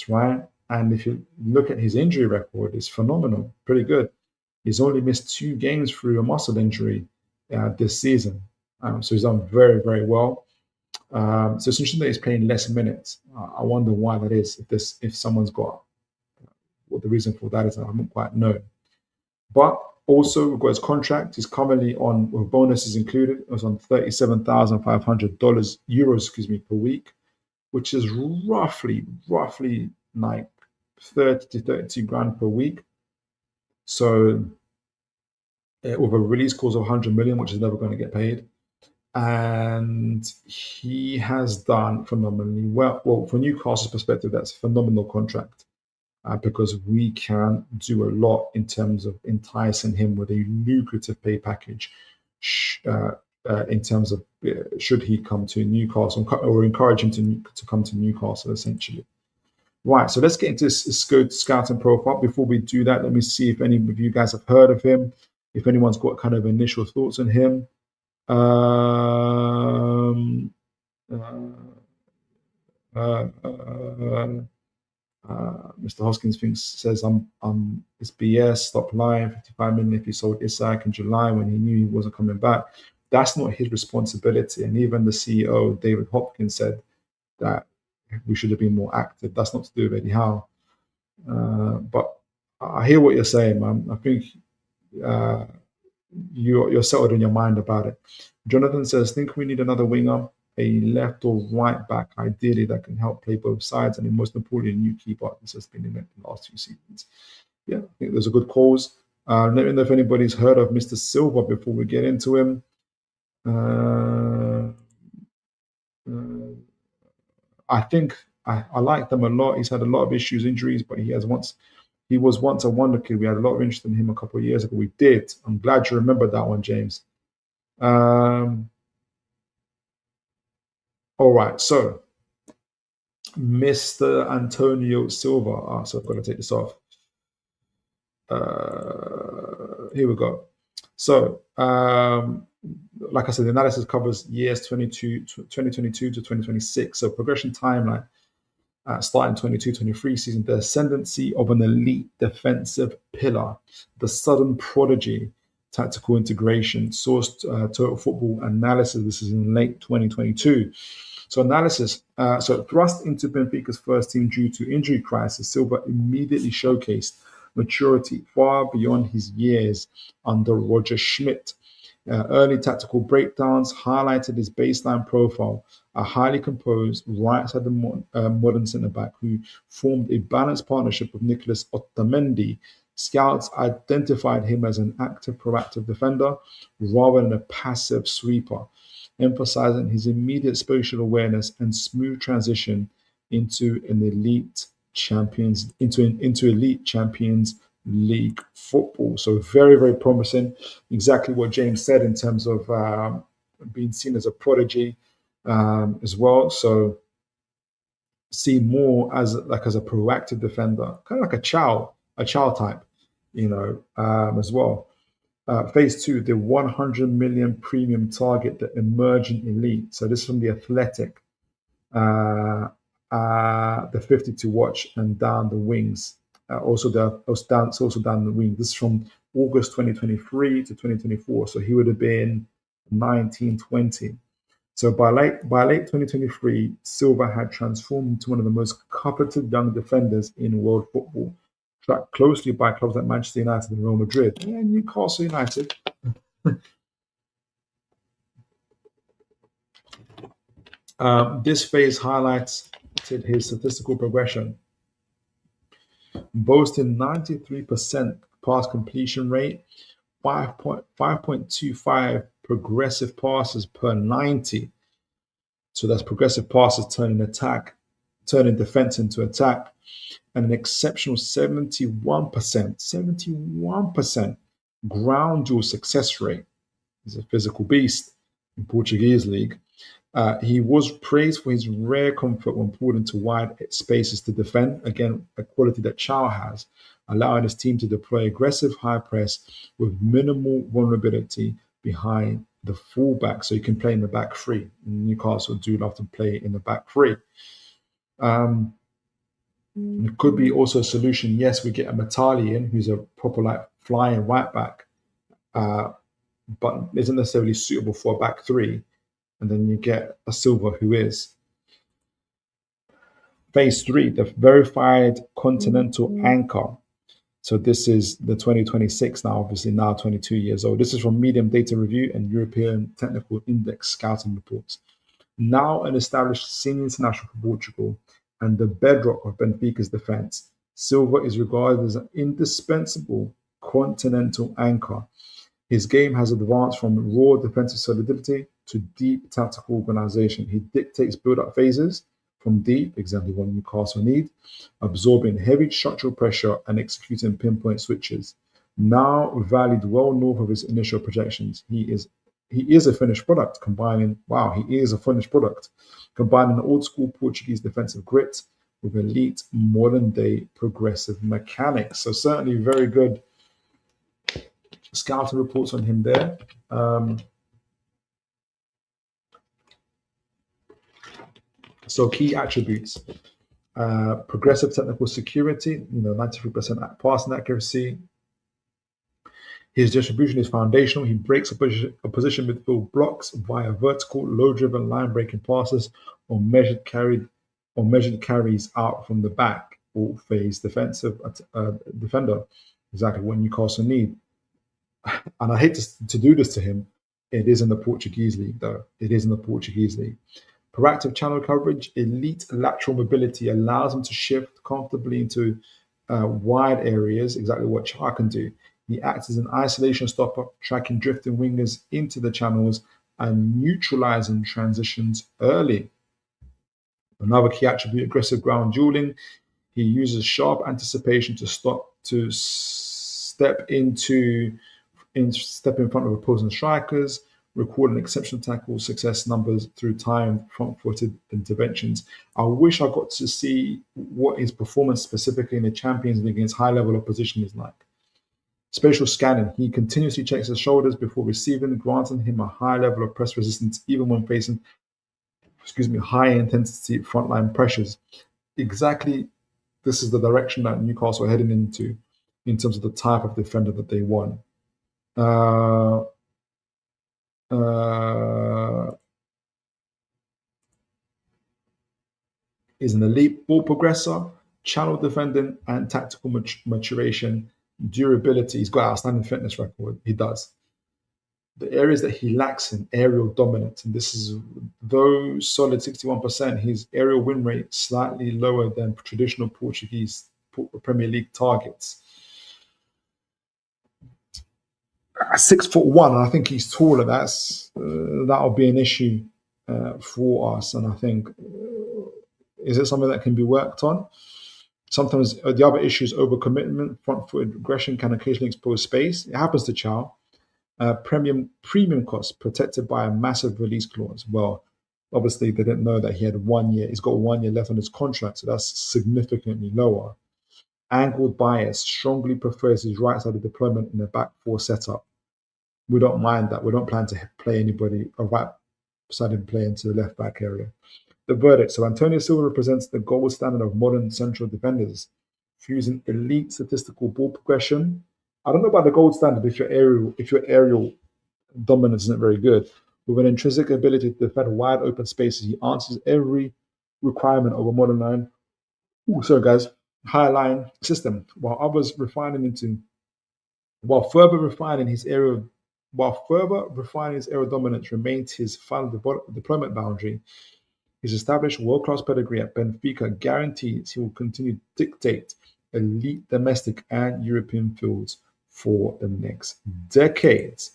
right? And if you look at his injury record, it's phenomenal, pretty good. He's only missed 2 games through a muscle injury this season, so he's done very well. So it's interesting that he's playing less minutes. I wonder why that is. If someone's got what the reason for that is, I don't quite know. But also we've got his contract. He's currently on, with bonuses included, it was on €37,500 per week, which is roughly like 30 to 32 grand per week. So with a release clause of 100 million, which is never going to get paid. And he has done phenomenally well. Well, from Newcastle's perspective, that's a phenomenal contract because we can do a lot in terms of enticing him with a lucrative pay package in terms of should he come to Newcastle, or encourage him to come to Newcastle, essentially. Right, so let's get into this scouting profile. Before we do that, let me see if any of you guys have heard of him, if anyone's got kind of initial thoughts on him. Mr. Hoskins says it's BS. Stop lying. 55 million if he sold Isak in July when he knew he wasn't coming back. That's not his responsibility. And even the CEO, David Hopkins, said that we should have been more active. That's not to do with Eddie Howe. But I hear what you're saying, man. I think you're settled in your mind about it. Jonathan says, think we need another winger, a left or right back, ideally, that can help play both sides, and most importantly, a new keeper. This has been in the last 2 seasons. Yeah, I think there's a good cause. Let me know if anybody's heard of Mr. Silva before we get into him. I think I like them a lot. He's had a lot of issues, injuries, but he was once a wonder kid. We had a lot of interest in him a couple of years ago. We did. I'm glad you remembered that one, James. All right, so Mr. Antonio Silva. So I've got to take this off. Here we go. So, like I said, the analysis covers years 2022 to 2026. So progression timeline. Starting 22-23 season, the ascendancy of an elite defensive pillar, the sudden prodigy, tactical integration, sourced Total Football analysis. This is in late 2022. So analysis, so thrust into Benfica's first team due to injury crisis, Silva immediately showcased maturity far beyond his years under Roger Schmidt. Early tactical breakdowns highlighted his baseline profile, a highly composed right-sided modern centre-back who formed a balanced partnership with Nicolas Otamendi. Scouts identified him as an active, proactive defender rather than a passive sweeper. emphasizing his immediate spatial awareness and smooth transition into elite champions league football. So very, very promising. Exactly what James said in terms of being seen as a prodigy as well. So see more as a proactive defender, kind of like a Chow type, as well. Phase 2, the 100 million premium target, the emerging elite. So this is from the Athletic, the 50 to watch and down the wings. Also down the wing. This is from August 2023 to 2024. So he would have been 19, 20. So by late 2023, Silva had transformed into one of the most coveted young defenders in world football, tracked closely by clubs like Manchester United and Real Madrid and Newcastle United. This phase highlights his statistical progression, boasting 93% pass completion rate, 5.25 progressive passes per 90. So that's progressive passes turning defense into attack, and an exceptional 71% ground duel success rate. He's a physical beast in Portuguese league. He was praised for his rare comfort when pulled into wide spaces to defend, again, a quality that Chow has, allowing his team to deploy aggressive high press with minimal vulnerability behind the fullback, so you can play in the back three. Newcastle do love to play in the back three. It could be also a solution. Yes, we get a Matali in, who's a proper flying right back, but isn't necessarily suitable for a back three. And then you get a Silva who is. Phase 3, the verified continental anchor. So this is the 2026 now, obviously now 22 years old. This is from Medium Data Review and European Technical Index scouting reports. Now an established senior international for Portugal and the bedrock of Benfica's defense, Silva is regarded as an indispensable continental anchor. His game has advanced from raw defensive solidity to deep tactical organization. He dictates build-up phases from deep, exactly what Newcastle need, absorbing heavy structural pressure and executing pinpoint switches. Now valued well north of his initial projections, he is a finished product, combining an old-school Portuguese defensive grit with elite modern-day progressive mechanics. So certainly very good scouting reports on him there. So key attributes: progressive technical security, 93% passing accuracy. His distribution is foundational. He breaks opposition midfield blocks via vertical, low-driven, line-breaking passes or measured carries out from the back or phase defensive defender. Exactly what Newcastle need. And I hate to do this to him. It is in the Portuguese league, though. It is in the Portuguese league. Proactive channel coverage, elite lateral mobility allows him to shift comfortably into wide areas, exactly what Char can do. He acts as an isolation stopper, tracking drifting wingers into the channels and neutralizing transitions early. Another key attribute, aggressive ground dueling. He uses sharp anticipation to step in front of opposing strikers, recording exceptional tackle success numbers through timed front-footed interventions. I wish I got to see what his performance specifically in the Champions League against high-level opposition is like. Spatial scanning. He continuously checks his shoulders before receiving, granting him a high level of press resistance even when facing, high-intensity frontline pressures. Exactly, this is the direction that Newcastle are heading into in terms of the type of defender that they want. Is an elite ball progressor, channel defending, and tactical maturation, durability. He's got outstanding fitness record. He does. The areas that he lacks in aerial dominance, and this is though solid 61%, his aerial win rate slightly lower than traditional Portuguese Premier League targets. at 6'1", and I think he's taller. That'll be an issue for us. And I think, is it something that can be worked on? Sometimes the other issue is overcommitment. Front-footed aggression can occasionally expose space. It happens to Chow. Premium costs protected by a massive release clause. Well, obviously they didn't know that he had 1 year. He's got 1 year left on his contract, so that's significantly lower. Angled bias strongly prefers his right-sided deployment in the back four setup. We don't mind that. We don't plan to play anybody a right-sided player into the left-back area. The verdict. So Antonio Silva represents the gold standard of modern central defenders, fusing elite statistical ball progression. I don't know about the gold standard if your aerial dominance isn't very good. With an intrinsic ability to defend wide open spaces, he answers every requirement of a modern line. High line system, while further refining his aerial dominance remains his final deployment boundary. His established world-class pedigree at Benfica guarantees he will continue to dictate elite domestic and European fields for the next decades.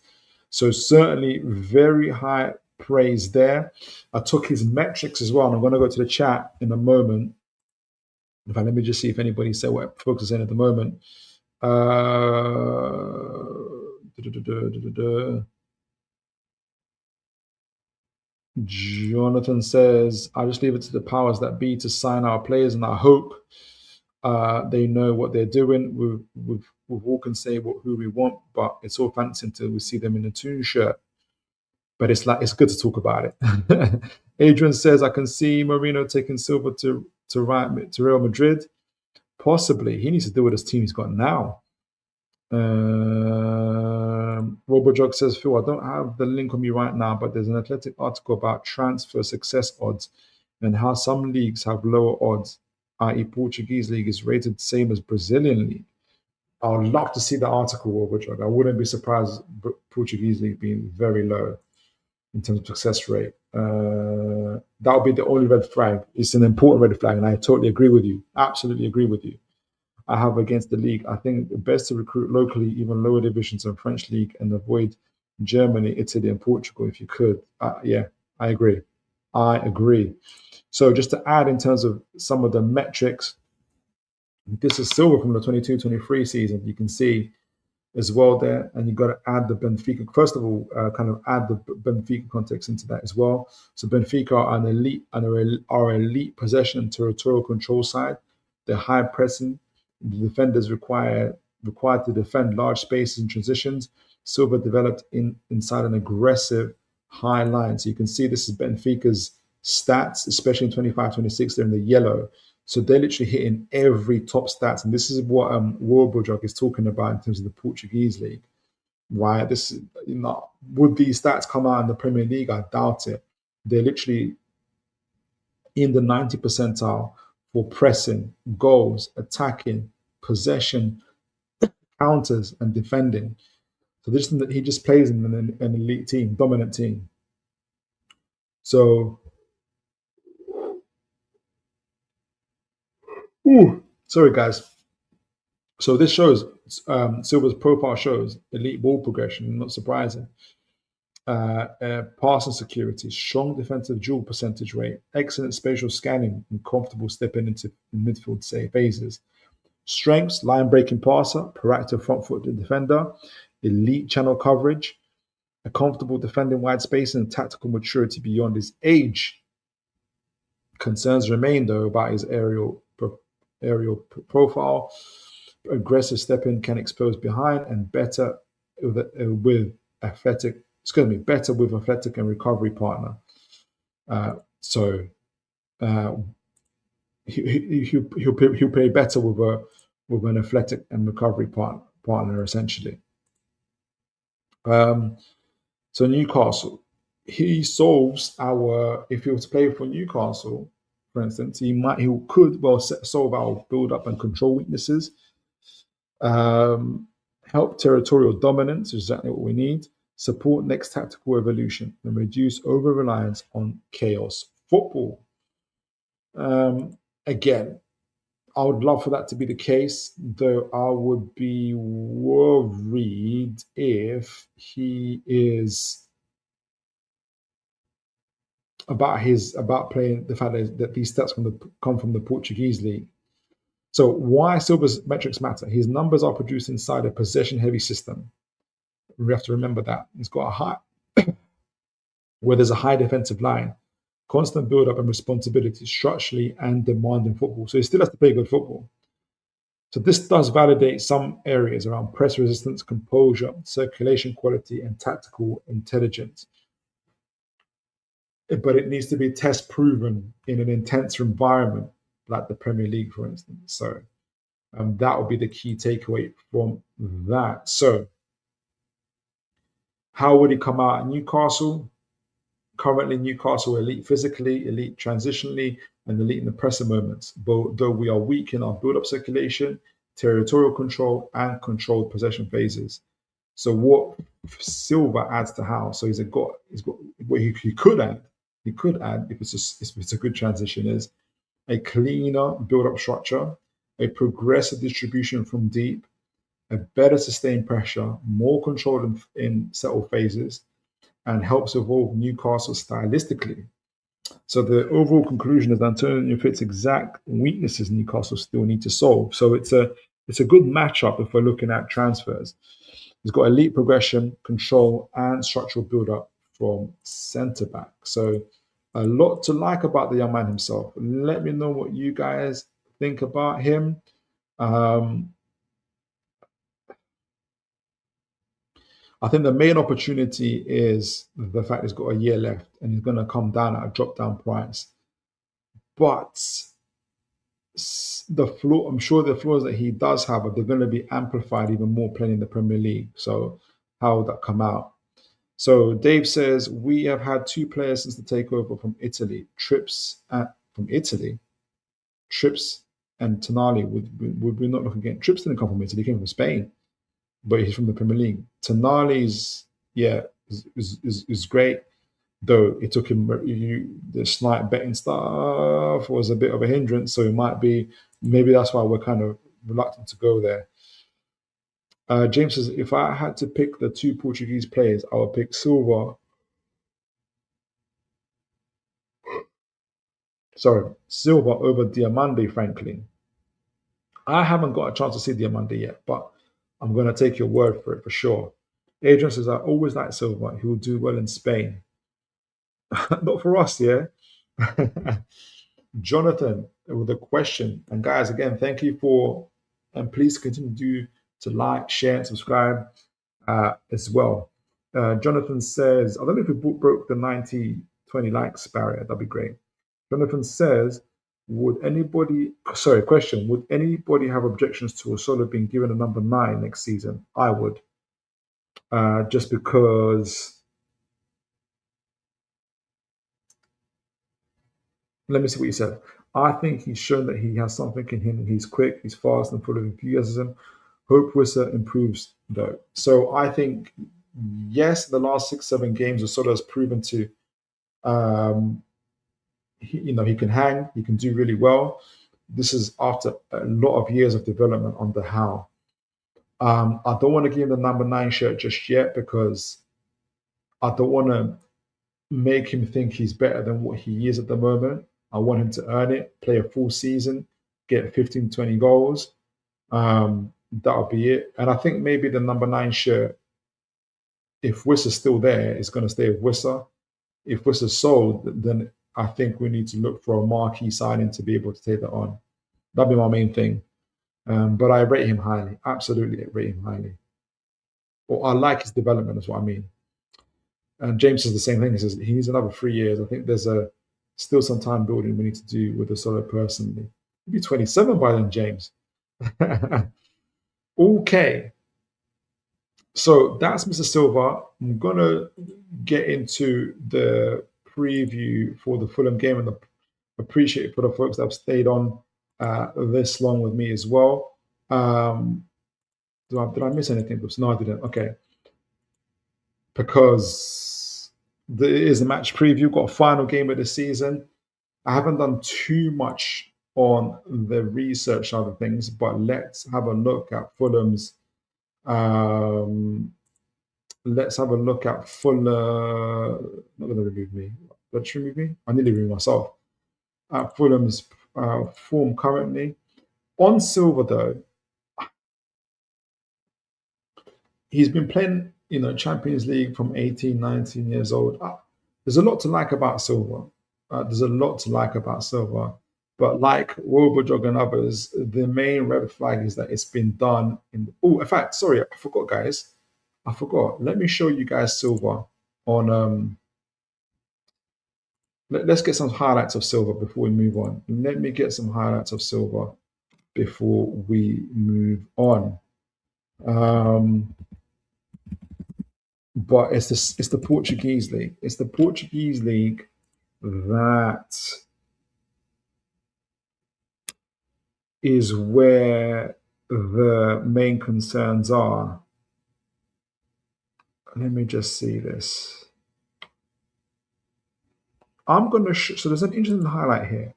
So certainly very high praise there. I took his metrics as well, and I'm going to go to the chat in a moment. In fact, let me just see if anybody said what folks are saying at the moment. Jonathan says, I just leave it to the powers that be to sign our players, and I hope they know what they're doing. We all can say who we want, but it's all fancy until we see them in a Toon shirt. But it's good to talk about it. Adrian says, I can see Mourinho taking Silva to Real Madrid. Possibly. He needs to do with his team he's got now. Robojog says, Phil, I don't have the link on me right now, but there's an Athletic article about transfer success odds and how some leagues have lower odds, i.e. Portuguese league is rated the same as Brazilian league. I would love to see the article, Robojog. I wouldn't be surprised Portuguese league being very low in terms of success rate. That would be the only red flag. It's an important red flag, and I totally agree with you. Absolutely agree with you. I have against the league. I think the best to recruit locally, even lower divisions of French league, and avoid Germany, Italy, and Portugal if you could. Yeah, I agree. So just to add in terms of some of the metrics, this is Silva from the 22-23 season. You can see as well there, and you've got to add the Benfica. First of all, kind of add the Benfica context into that as well. So Benfica are an elite and are elite possession and territorial control side. They're high pressing. The defenders required to defend large spaces and transitions. Silva developed inside an aggressive high line. So you can see this is Benfica's stats, especially in 25-26. They're in the yellow. So they're literally hitting every top stats. And this is what Warburg is talking about in terms of the Portuguese league. Why this, would these stats come out in the Premier League? I doubt it. They're literally in the 90 percentile for pressing, goals, attacking, possession, counters, and defending. So he just plays in an elite team, dominant team. So, sorry guys. So this shows, Silva's profile shows elite ball progression, not surprising. Passing security, strong defensive duel percentage rate, excellent spatial scanning, and comfortable stepping into midfield phases. Strengths, line breaking passer, proactive front footed defender, elite channel coverage, a comfortable defending wide space, and tactical maturity beyond his age. Concerns remain though about his aerial profile. Aggressive stepping can expose behind, and better with athletic and recovery partner. He'll play better with an athletic and recovery partner essentially. So Newcastle, he solves if he was to play for Newcastle, for instance, he could solve our build up and control weaknesses. Help territorial dominance, exactly what we need. Support next tactical evolution and reduce over-reliance on chaos football. Again, I would love for that to be the case, though I would be worried if he is about playing the fact that these stats come from the Portuguese league. So why Silva's metrics matter? His numbers are produced inside a possession-heavy system. We have to remember that he's got a high where there's a high defensive line, constant build-up and responsibility structurally and demanding football. So he still has to play good football. So this does validate some areas around press resistance, composure, circulation quality, and tactical intelligence. But it needs to be test proven in an intense environment like the Premier League, for instance. So that would be the key takeaway from that. So how would he come out at Newcastle? Currently, Newcastle elite physically, elite transitionally, and elite in the pressure moments. But though we are weak in our build-up circulation, territorial control, and controlled possession phases. So what Silva adds to Howe? So he's got what he could add. He could add, if it's a good transition, is a cleaner build-up structure, a progressive distribution from deep, a better sustained pressure, more control in settled phases, and helps evolve Newcastle stylistically. So the overall conclusion is that Antonio fits exact weaknesses Newcastle still need to solve. So it's a good matchup if we're looking at transfers. He's got elite progression, control, and structural build-up from centre-back. So a lot to like about the young man himself. Let me know what you guys think about him. I think the main opportunity is the fact he's got a year left and he's going to come down at a drop-down price. But the flaw, I'm sure the flaws that he does have, they're going to be amplified even more playing in the Premier League. So how would that come out? So Dave says, we have had 2 players since the takeover from Italy. Trips and Tonali. Would we not look again? Trips didn't come from Italy, he came from Spain, but he's from the Premier League. Tonali's, is great, though it took him, the slight betting stuff was a bit of a hindrance, so maybe that's why we're kind of reluctant to go there. James says, if I had to pick the 2 Portuguese players, I would pick Silva. Silva over Diamande, frankly. I haven't got a chance to see Diamande yet, but I'm going to take your word for it for sure. Adrian says, I always like Silva. He will do well in Spain. Not for us, yeah? Jonathan with a question. And guys, again, thank you and please continue to like, share, and subscribe as well. Jonathan says, I don't know if we broke the 90-20 likes barrier. That'd be great. Jonathan says, would anybody have objections to Osola being given a number 9 next season? I would. Just because, let me see what you said. I think he's shown that he has something in him. He's quick, he's fast, and full of enthusiasm. Hope Wissa improves, though. So I think, yes, the last 6-7 games, Osola has proven to, he can hang, he can do really well. This is after a lot of years of development under Howe. I don't want to give him the number 9 shirt just yet because I don't want to make him think he's better than what he is at the moment. I want him to earn it, play a full season, get 15, 20 goals. That'll be it. And I think maybe the number 9 shirt, if Wissa's still there, is going to stay with Wissa. If Wissa's sold, then I think we need to look for a marquee signing to be able to take that on. That'd be my main thing. But I rate him highly. Absolutely, I rate him highly. Or I like his development, is what I mean. And James says the same thing. He says he needs another 3 years. I think there's still some time building we need to do with Osola personally. He'll be 27 by then, James. Okay. So that's Mr. Silva. I'm going to get into the preview for the Fulham game and appreciate it for the folks that have stayed on this long with me as well. Did I miss anything? No, I didn't. Okay. Because there is a match preview, got a final game of the season. I haven't done too much on the research side of things, but let's have a look at Fulham's. Let's have a look at Fulham. Not going to remove me. Let's remove me. I need to remove myself. At Fulham's form currently. On Silva, though, he's been playing, Champions League from 18, 19 years old. There's a lot to like about Silva. But like Robojog and others, the main red flag is that it's been done in. Oh, in fact, sorry, I forgot, guys. I forgot. Let me show you guys Silva on. Let's get some highlights of Silva before we move on. Let me get some highlights of Silva before we move on. But it's the Portuguese league. It's the Portuguese league that is where the main concerns are. Let me just see this. I'm going to so there's an interesting highlight here.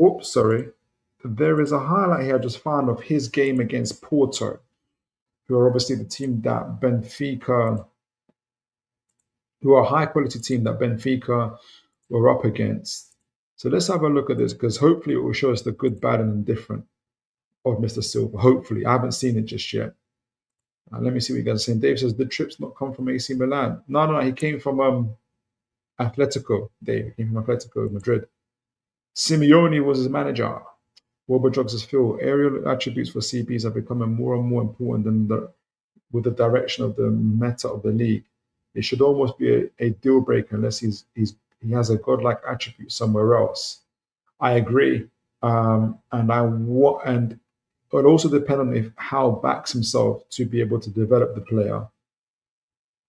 Oops, sorry. There is a highlight here I just found of his game against Porto, who are obviously the team that Benfica, who are a high-quality team that Benfica were up against. So let's have a look at this, because hopefully it will show us the good, bad, and indifferent of Mr. Silva. Hopefully. I haven't seen it just yet. Let me see what you guys are saying. Dave says, the trip's not come from AC Milan. No, he came from Atletico. Dave came from Atletico Madrid. Simeone was his manager. Robojog says, Phil, aerial attributes for CBs are becoming more and more important with the direction of the meta of the league. It should almost be a deal breaker unless he has a godlike attribute somewhere else. I agree, and it would also depend on how backs himself to be able to develop the player.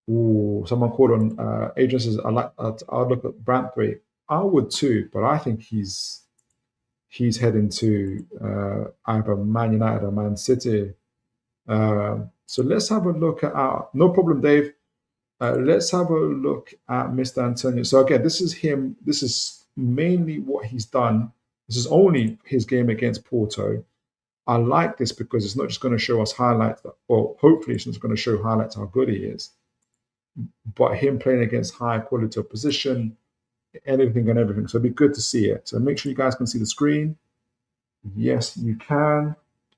Ooh, someone called on Adrian says, I'll look at Branthwaite. I would too, but I think he's heading to either Man United or Man City. So let's have a look at no problem, Dave. Let's have a look at Mr. Antonio. So again, this is him. This is mainly what he's done. This is only his game against Porto. I like this because it's not just going to show us highlights, or hopefully it's just going to show highlights how good he is, but him playing against high quality opposition, anything and everything. So it'd be good to see it. So make sure you guys can see the screen. Yes, you can.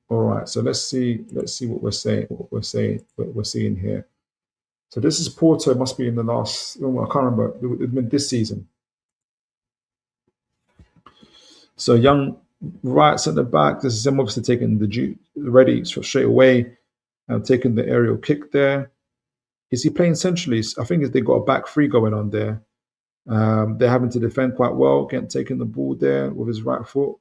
All right. So let's see what we're saying. What we're seeing here. So this is Porto. It must be in the last. I can't remember. It's been this season. So young right centre back. This is him obviously taking the ready straight away and taking the aerial kick there. Is he playing centrally? I think they got a back three going on there. They're having to defend quite well, taking the ball there with his right foot,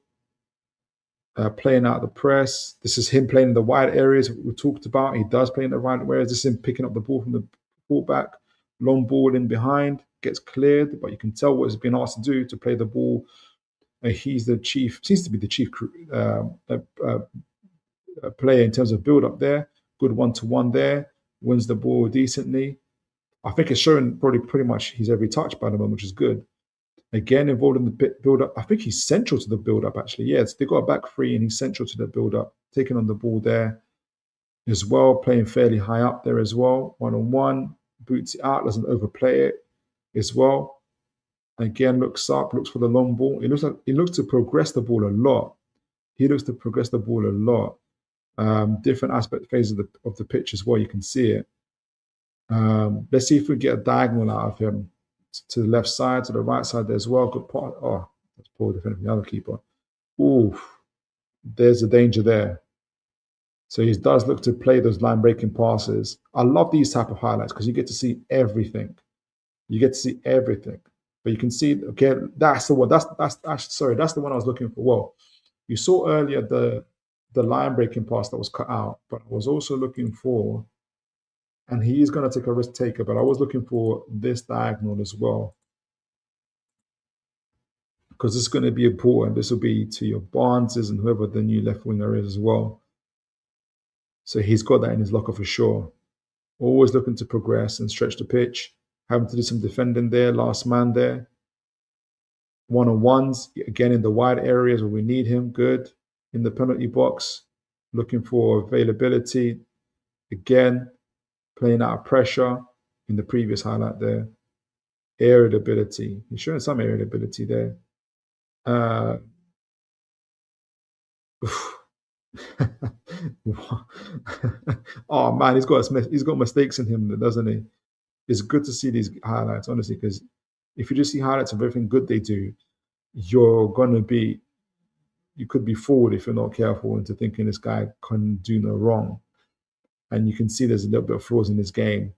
playing out the press. This is him playing in the wide areas we talked about. He does play in the wide areas. This is him picking up the ball from the fullback, long ball in behind, gets cleared, but you can tell what he's been asked to do to play the ball. He's the chief, seems to be the chief player in terms of build up there. Good one-to-one there, wins the ball decently. I think it's showing probably pretty much he's every touch by the moment, which is good. Again, involved in the build-up. I think he's central to the build-up, actually. Yes, they got a back three and he's central to the build-up, taking on the ball there as well, playing fairly high up there as well. One-on-one, boots it out, doesn't overplay it as well. Again, looks up, looks for the long ball. He looks to progress the ball a lot. Different aspect phases of the pitch as well. You can see it. Let's see if we get a diagonal out of him to the left side, to the right side there as well. Good part. Oh, that's poor defending from the other keeper. Ooh, there's a danger there. So he does look to play those line-breaking passes. I love these type of highlights because you get to see everything. But you can see, okay, that's the one. That's the one I was looking for. Well, you saw earlier the line-breaking pass that was cut out, but I was also looking for, and he is going to take a risk taker, but I was looking for this diagonal as well, because this is going to be important. This will be to your Barneses and whoever the new left winger is as well. So he's got that in his locker for sure. Always looking to progress and stretch the pitch. Having to do some defending there, last man there. one-on-ones, again, in the wide areas where we need him, good. In the penalty box, looking for availability. Again, playing out of pressure in the previous highlight there. Aerial ability. He's showing some aerial ability there. Oh man, he's got mistakes in him, doesn't he? It's good to see these highlights, honestly, because if you just see highlights of everything good they do, you could be fooled if you're not careful into thinking this guy can do no wrong. And you can see there's a little bit of flaws in his game.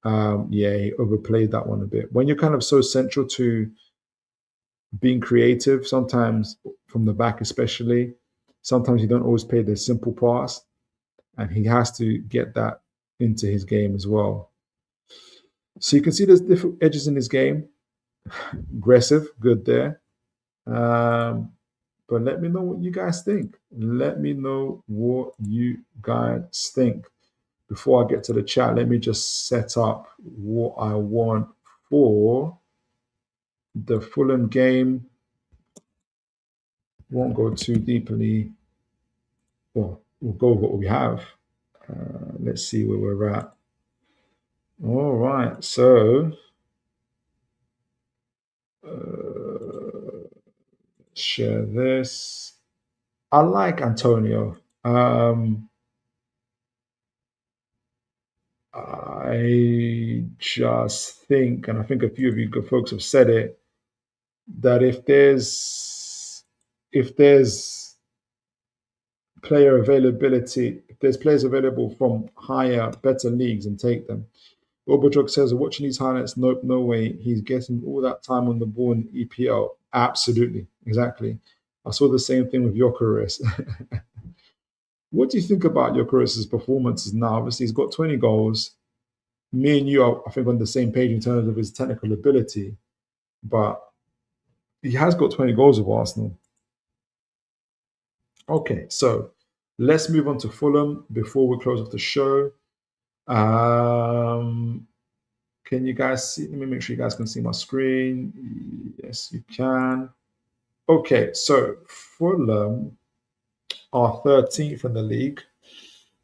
Yeah, he overplayed that one a bit. When you're kind of so central to being creative, sometimes from the back especially, sometimes you don't always play the simple pass, and he has to get that into his game as well. So you can see there's different edges in his game. Aggressive, good there. But let me know what you guys think. Let me know what you guys think. Before I get to the chat, let me just set up what I want for the Fulham game. Won't go too deeply. Well, we'll go with what we have. Let's see where we're at. All right, so share this. I like Antonio. I just think, and I think a few of you good folks have said it, that if there's player availability, if there's players available from higher, better leagues, and take them. Obajok says, watching these highlights, nope, no way. He's getting all that time on the ball in EPL. Absolutely, exactly. I saw the same thing with Gyökeres. What do you think about Gyökeres' performances now? Obviously, he's got 20 goals. Me and you are, I think, on the same page in terms of his technical ability, but he has got 20 goals with Arsenal. Okay, so let's move on to Fulham before we close off the show. Can you guys see? Let me make sure you guys can see my screen. Yes, you can. Okay, so Fulham are 13th in the league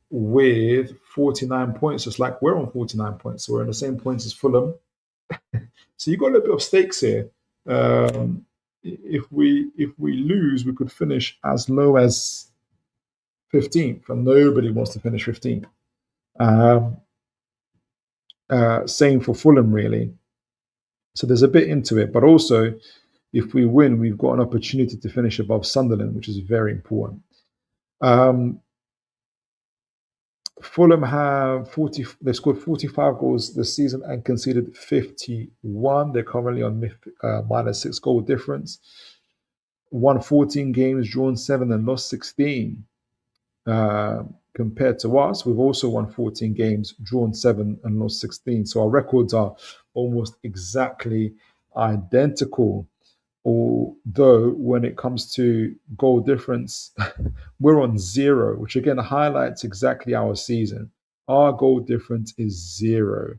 with 49 points, just like we're on 49 points. So we're in the same points as Fulham. So you got a little bit of stakes here. If we lose, we could finish as low as 15th, and nobody wants to finish 15th. Same for Fulham, really. So there's a bit into it, but also if we win, we've got an opportunity to finish above Sunderland, which is very important. Fulham have they scored 45 goals this season and conceded 51. They're currently on minus 6 goal difference. Won 14 games, drawn 7, and lost 16. Compared to us, we've also won 14 games, drawn 7, and lost 16. So our records are almost exactly identical. Although when it comes to goal difference, we're on 0, which again highlights exactly our season. Our goal difference is 0.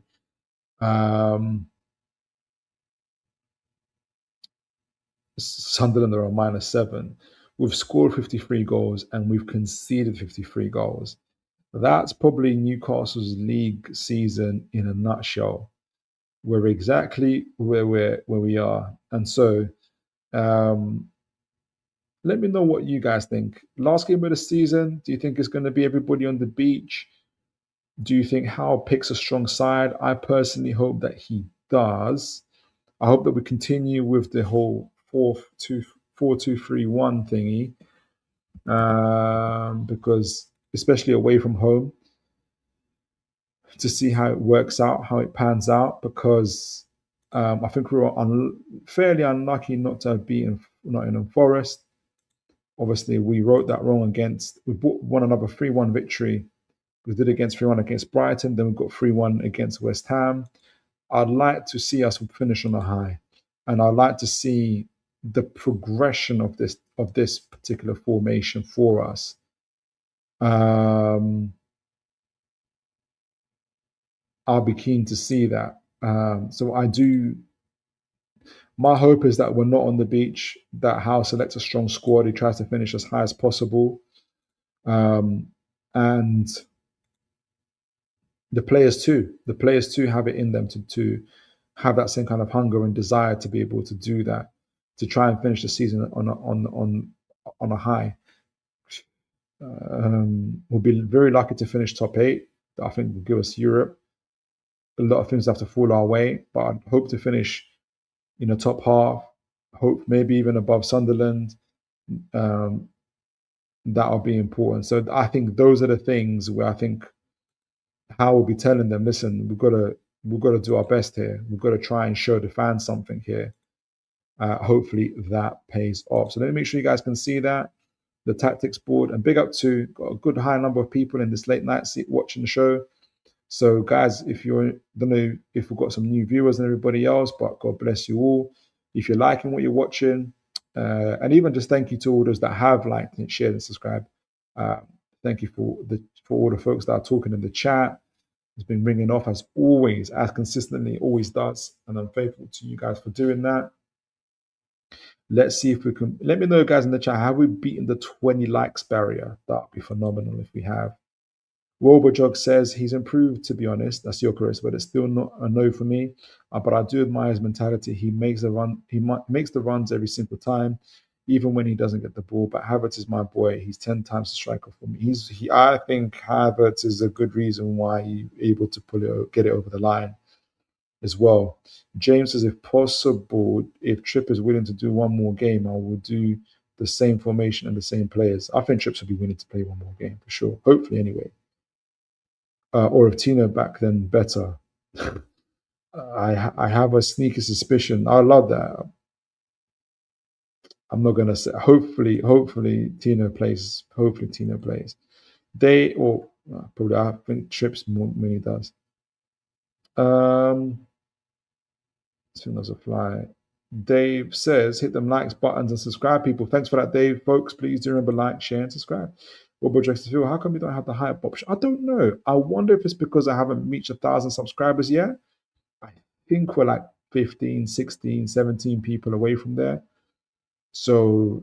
Sunderland are on minus 7. We've scored 53 goals and we've conceded 53 goals. That's probably Newcastle's league season in a nutshell. We're exactly where we are, and so let me know what you guys think. Last game of the season, do you think it's going to be everybody on the beach? Do you think Howe picks a strong side? I personally hope that he does. I hope that we continue with the whole 4-2-3-1 thingy, because especially away from home, to see how it works out, how it pans out, because I think we were fairly unlucky not to have beaten Nottingham Forest. Obviously, we wrote that wrong we won another 3-1 victory. We did against 3-1 against Brighton, then we got 3-1 against West Ham. I'd like to see us finish on a high, and I'd like to see the progression of this particular formation for us. I'll be keen to see that. So I do My hope is that we're not on the beach, that Howe selects a strong squad. He tries to finish as high as possible. And the players too have it in them to have that same kind of hunger and desire to be able to do that, to try and finish the season on a high. We'll be very lucky to finish top 8. I think will give us Europe. A lot of things have to fall our way, but I hope to finish in the top half. Hope maybe even above Sunderland. That'll be important. So I think those are the things where I think How we'll be telling them, listen, we've got to do our best here. We've got to try and show the fans something here. Hopefully that pays off. So let me make sure you guys can see that, the tactics board, and big up to got a good high number of people in this late night seat watching the show. So guys, if you're, don't know if we've got some new viewers and everybody else, but God bless you all. If you're liking what you're watching, and even just thank you to all those that have liked and shared and subscribed. Thank you for all the folks that are talking in the chat. It's been ringing off as always, as consistently always does, and I'm faithful to you guys for doing that. Let's see if we can. Let me know, guys, in the chat. Have we beaten the 20 likes barrier? That'd be phenomenal if we have. Robojog says he's improved, to be honest. That's your correct, but it's still not a no for me. But I do admire his mentality. He makes the run. Makes the runs every single time, even when he doesn't get the ball. But Havertz is my boy. He's 10 times the striker for me. I think Havertz is a good reason why he's able to get it over the line as well. James says, if possible, if Tripp is willing to do one more game, I will do the same formation and the same players. I think Tripp will be willing to play one more game for sure. Hopefully, anyway. Or if Tino back, then better. I have a sneaky suspicion. I love that. I'm not gonna say. Hopefully Tino plays. Hopefully Tino plays. Probably I think Trips more than he does. As soon as a fly. Dave says, hit them likes, buttons, and subscribe, people. Thanks for that, Dave. Folks, please do remember like, share, and subscribe. Robert Jackson Phil, how come you don't have the hype option? I don't know. I wonder if it's because I haven't reached 1,000 subscribers yet. I think we're like 15, 16, 17 people away from there. So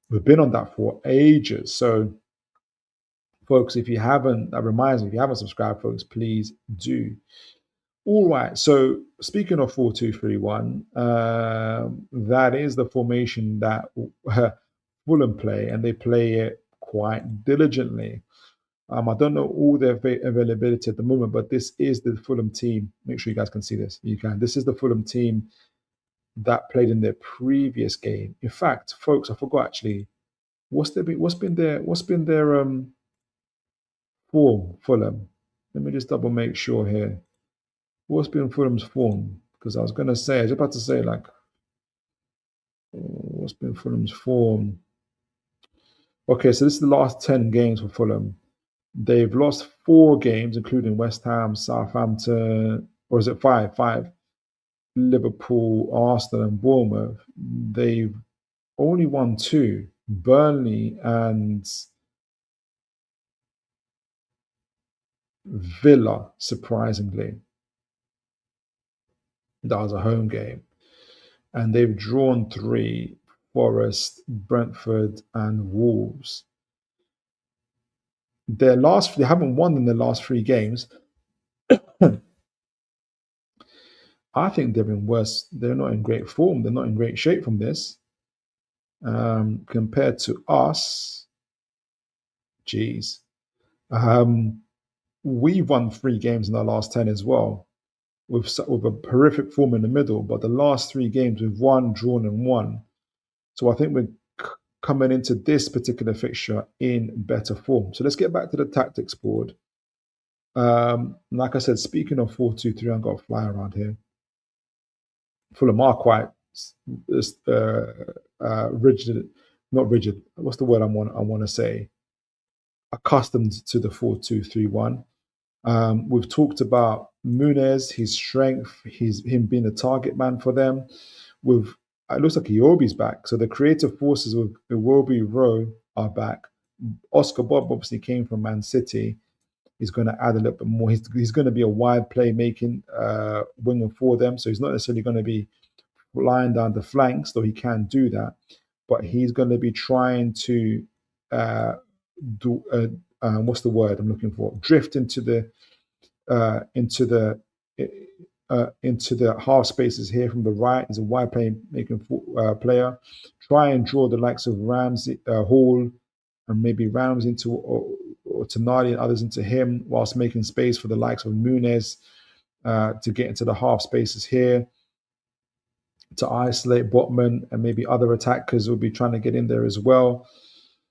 we've been on that for ages. So, folks, if you haven't, that reminds me, if you haven't subscribed, folks, please do. All right. So speaking of 4-2-3-1, that is the formation that Fulham play, and they play it quite diligently. I don't know all their availability at the moment, but this is the Fulham team. Make sure you guys can see this. You can. This is the Fulham team that played in their previous game. In fact, folks, I forgot actually. What's been their form? Fulham. Let me just double make sure here. What's been Fulham's form? Because I was about to say, like, what's been Fulham's form? Okay, so this is the last 10 games for Fulham. They've lost 4 games, including West Ham, Southampton, or is it 5? 5. Liverpool, Arsenal, and Bournemouth. They've only won 2, Burnley and Villa, surprisingly. That was a home game. And they've drawn 3, Forest, Brentford, and Wolves. They haven't won in their last 3 games. I think they've been worse. They're not in great form. They're not in great shape from this. Compared to us, geez. We've won 3 games in our last 10 as well, with a horrific form in the middle. But the last 3 games, we've won, drawn, and won. So I think we're coming into this particular fixture in better form. So let's get back to the tactics board. Like I said, speaking of 4-2-3, I've got a fly around here. Fulham are quite rigid, not rigid. What's the word I want to say? Accustomed to the 4-2-3-1. We've talked about Muniz, his strength, him being a target man for them. It looks like Iwobi's back, so the creative forces of Iwobi, Rowe are back. Oscar Bob obviously came from Man City. He's going to add a little bit more. He's going to be a wide playmaking winger for them, so he's not necessarily going to be lying down the flanks, though he can do that. But he's going to be trying to do what's the word I'm looking for? Drift into the half spaces here from the right. He's a wide making player. Try and draw the likes of Ramsey, Hall, and maybe Rams into or Tonali and others into him, whilst making space for the likes of Muniz to get into the half spaces here, to isolate Botman, and maybe other attackers will be trying to get in there as well.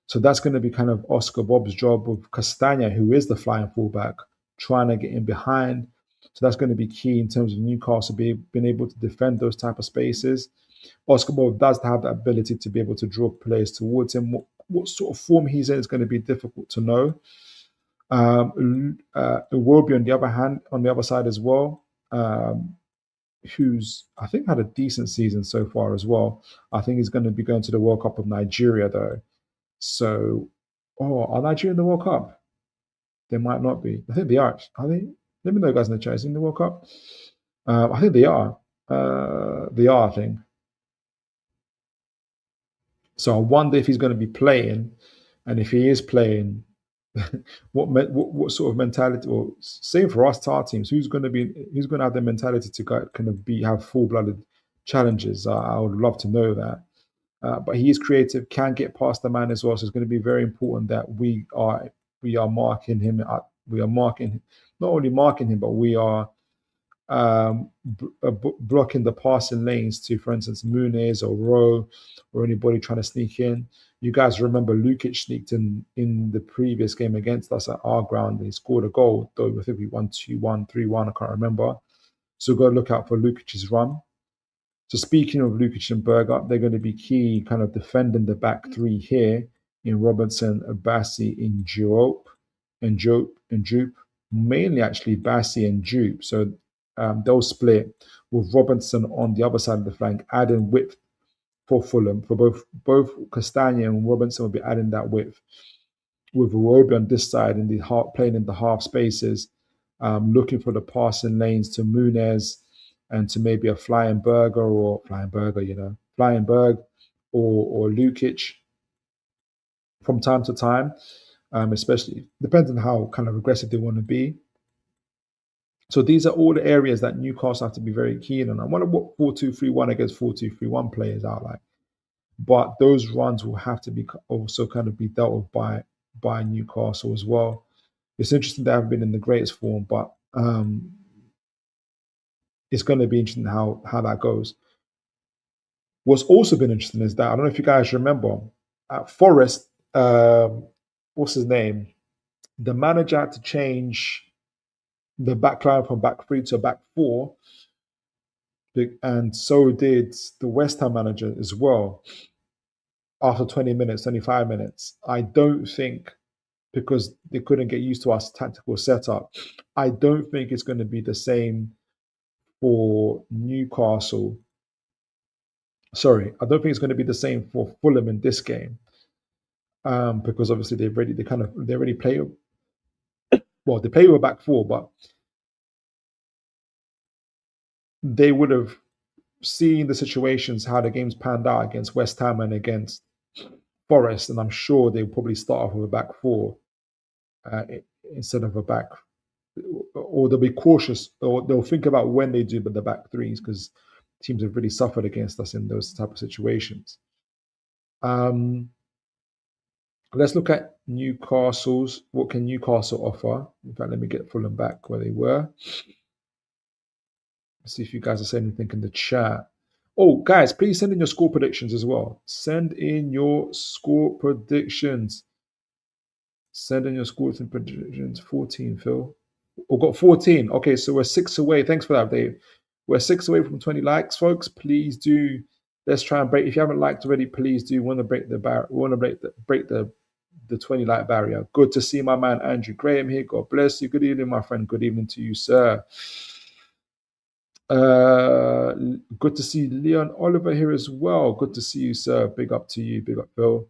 So that's going to be kind of Oscar Bob's job with Castagna, who is the flying fullback, trying to get in behind. So that's going to be key in terms of Newcastle being able to defend those type of spaces. Oscar Bob does have that ability to be able to draw players towards him. What sort of form he's in is going to be difficult to know. Iwobi, on the other hand, on the other side as well, who's I think had a decent season so far as well. I think he's going to be going to the World Cup of Nigeria though. So, are Nigeria in the World Cup? They might not be. I think they are. Are they? Let me know, guys, in the chat. Is in the World Cup? I think they are. They are, I think. So I wonder if he's going to be playing, and if he is playing, what sort of mentality? Or same for us, our teams. Who's going to have the mentality to kind of have full-blooded challenges? I would love to know that. But he is creative, can get past the man as well. So it's going to be very important that we are marking him. We are marking, not only marking him, but we are blocking the passing lanes to, for instance, Muniz or Rowe or anybody trying to sneak in. You guys remember Lukic sneaked in the previous game against us at our ground, and he scored a goal. Though I think we won 2-1, 3-1. I can't remember. So go look out for Lukic's run. So speaking of Lukic and Berger, they're going to be key kind of defending the back three here in Robinson, Bassi, in Jupe, mainly actually Bassi and Jupe. So they'll split with Robinson on the other side of the flank, adding width for Fulham. For both Castagna and Robinson will be adding that width, with Iwobi on this side and playing in the half spaces, looking for the passing lanes to Muniz and to maybe a Flying Berg or Lukic from time to time, especially depending on how kind of aggressive they want to be. So these are all the areas that Newcastle have to be very keen on. I wonder what 4-2-3-1 against 4-2-3-1 players out like. But those runs will have to be also kind of be dealt with by Newcastle as well. It's interesting they haven't been in the greatest form, but it's going to be interesting how that goes. What's also been interesting is that, I don't know if you guys remember, at Forest, what's his name? The manager had to change the back line from back three to back four, and so did the West Ham manager as well. After 20 minutes, 25 minutes, I don't think, because they couldn't get used to our tactical setup, I don't think it's going to be the same for Newcastle. Sorry, I don't think it's going to be the same for Fulham in this game, because obviously they already play. Well, they play with a back four, but they would have seen the situations, how the games panned out against West Ham and against Forest, and I'm sure they'll probably start off with a back four instead of a back, or they'll be cautious, or they'll think about when they do the back threes, because teams have really suffered against us in those type of situations. Let's look at Newcastle's. What can Newcastle offer? In fact, let me get Fulham back where they were. Let's see if you guys are saying anything in the chat. Oh, guys, please send in your score predictions as well. Send in your score predictions. Send in your score predictions. 14, Phil. Oh, got 14. Okay, so we're 6 away. Thanks for that, Dave. We're 6 away from 20 likes, folks. Please do. Let's try and break. If you haven't liked already, please do. We want to break the bar. We want to break the 20 like barrier. Good to see my man Andrew Graham here. God bless you. Good evening, my friend. Good evening to you, sir. Good to see Leon Oliver here as well. Good to see you, sir. Big up to you. Big up, Phil.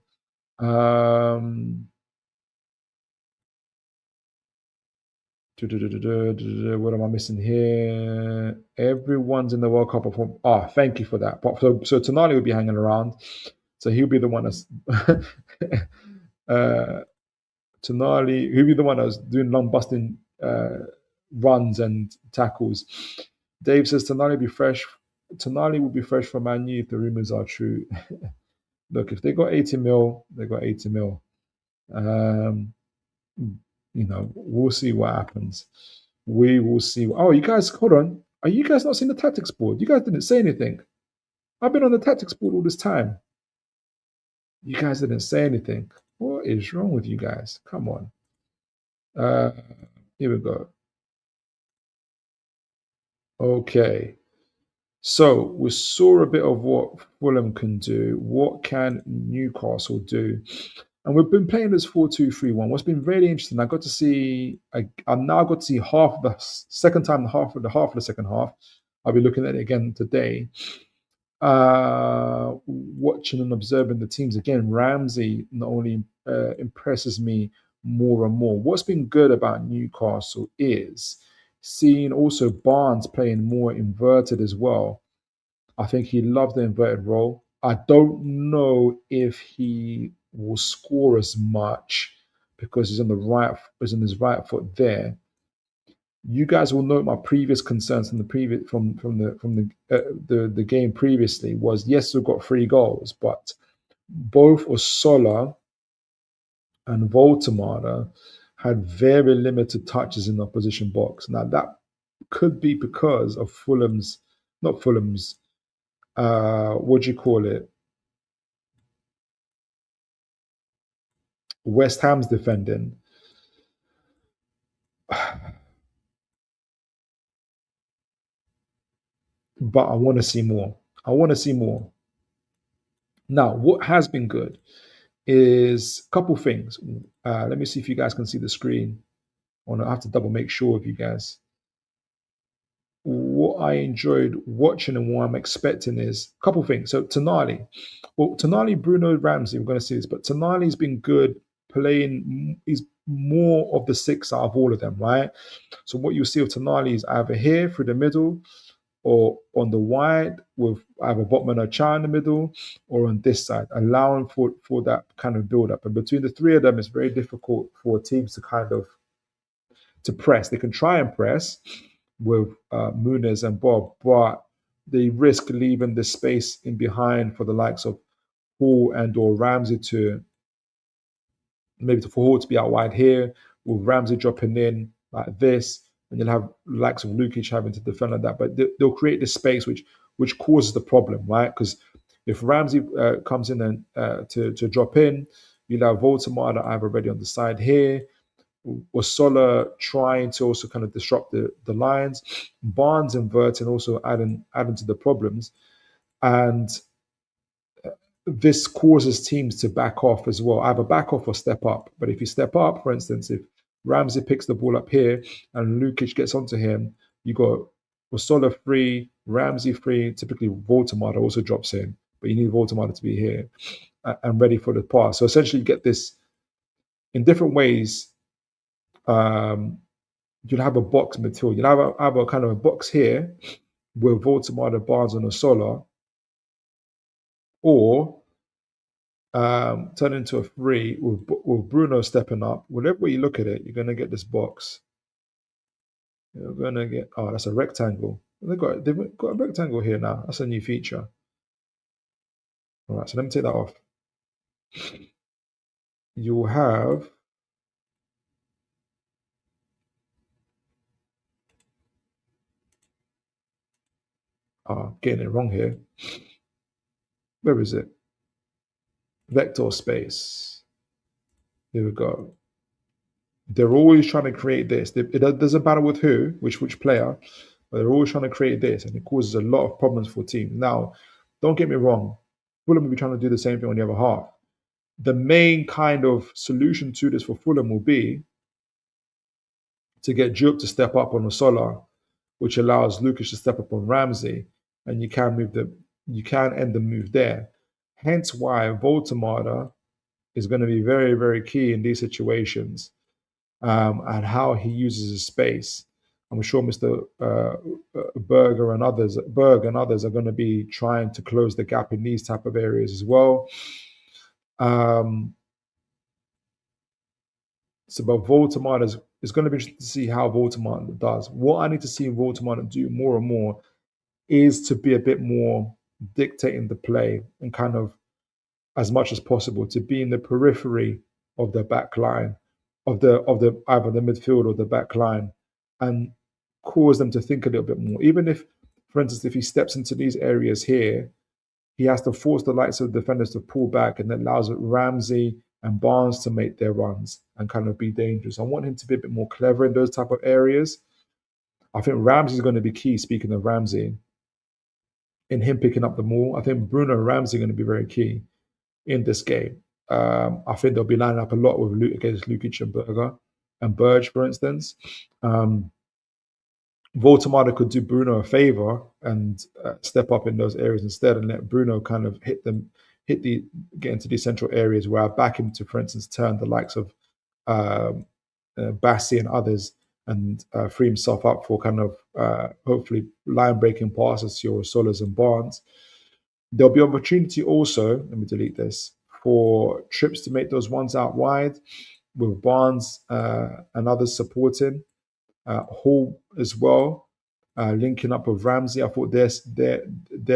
What am I missing here? Everyone's in the World Cup. Thank you for that. So Tonali will be hanging around. So he'll be the one that's Tonali. He'll be the one that's doing long busting runs and tackles. Dave says Tonali will be fresh. Tonali will be fresh for Man U if the rumors are true. Look, if they got 80 mil, they got 80 mil. We'll see what happens. We will see. Oh, you guys, hold on. Are you guys not seeing the tactics board? You guys didn't say anything. I've been on the tactics board all this time. You guys didn't say anything. What is wrong with you guys? Come on. Here we go. Okay. So we saw a bit of what Fulham can do. What can Newcastle do? And we've been playing this 4-2-3-1. What's been really interesting, I now got to see half of the second time, half of the second half. I'll be looking at it again today. Watching and observing the teams again. Ramsey not only impresses me more and more. What's been good about Newcastle is seeing also Barnes playing more inverted as well. I think he loves the inverted role. I don't know if he will score as much because he's on his right foot there. You guys will note my previous concerns from the game previously was, yes, we've got 3 goals, but both Osola and Voltemada had very limited touches in the opposition box. Now that could be because of West Ham's defending. But I want to see more. Now, what has been good is a couple things. Let me see if you guys can see the screen. I have to double make sure of you guys. What I enjoyed watching and what I'm expecting is a couple things. So Tonali, Bruno, Ramsey, we're going to see this, but Tonali's been good playing. He's more of the 6 out of all of them, right? So what you see of Tonali is either here through the middle, or on the wide with either Botman or Cha in the middle, or on this side, allowing for that kind of build up. And between the 3 of them, it's very difficult for teams to press. They can try and press with Muniz and Bob, but they risk leaving the space in behind for the likes of Hall and or Ramsey for Hall to be out wide here, with Ramsey dropping in like this, and you'll have likes of Lukic having to defend like that. But they'll create this space which causes the problem, right? Because if Ramsey comes in and to drop in, you'll have Voltemada either already on the side here, or Sola trying to also kind of disrupt the lines, Barnes inverting, also adding to the problems. And this causes teams to back off as well, either back off or step up. But if you step up, for instance, if Ramsey picks the ball up here and Lukic gets onto him, you got Osola free, Ramsey free, typically Voltemada also drops in, but you need Voltemada to be here and ready for the pass. So essentially you get this in different ways. You'll have a box material. You'll have a kind of a box here with Voltemada, Barnes, and Osola, or turn into a 3 with Bruno stepping up. Whatever way you look at it, you're going to get this box. You're going to get, that's a rectangle. They've got a rectangle here now. That's a new feature. All right, so let me take that off. You'll have getting it wrong here. Where is it? Vector space. Here we go. They're always trying to create this. It doesn't matter with who, which player, but they're always trying to create this, and it causes a lot of problems for teams. Now, don't get me wrong. Fulham will be trying to do the same thing on the other half. The main kind of solution to this for Fulham will be to get Jupp to step up on Osola, which allows Lukic to step up on Ramsey, and you can end the move there. Hence why Voltemada is going to be very, very key in these situations. and how he uses his space. I'm sure Mr. Berg and others are going to be trying to close the gap in these type of areas as well. So, but Voldemort is going to be interesting to see how Voldemort does. What I need to see Voldemort do more and more is to be a bit more dictating the play and kind of as much as possible to be in the periphery of the back line, of the either the midfield or the back line, and cause them to think a little bit more. Even if, for instance, if he steps into these areas here, he has to force the likes of the defenders to pull back, and that allows Ramsey and Barnes to make their runs and kind of be dangerous. I want him to be a bit more clever in those type of areas. I think Ramsey is going to be key. Speaking of Ramsey, in him picking up the ball, I think Bruno and Ramsey are going to be very key in this game. I think they'll be lining up a lot with Luke against Lukic and Burge, for instance. Voldemort could do Bruno a favor and step up in those areas instead, and let Bruno kind of get into these central areas where I back him to, for instance, turn the likes of Bassi and others and free himself up for kind of hopefully line breaking passes to your Solas and Barnes. There'll be opportunity also, let me delete this, for trips to make those ones out wide with Barnes and others supporting. Hall as well, linking up with Ramsey. I thought their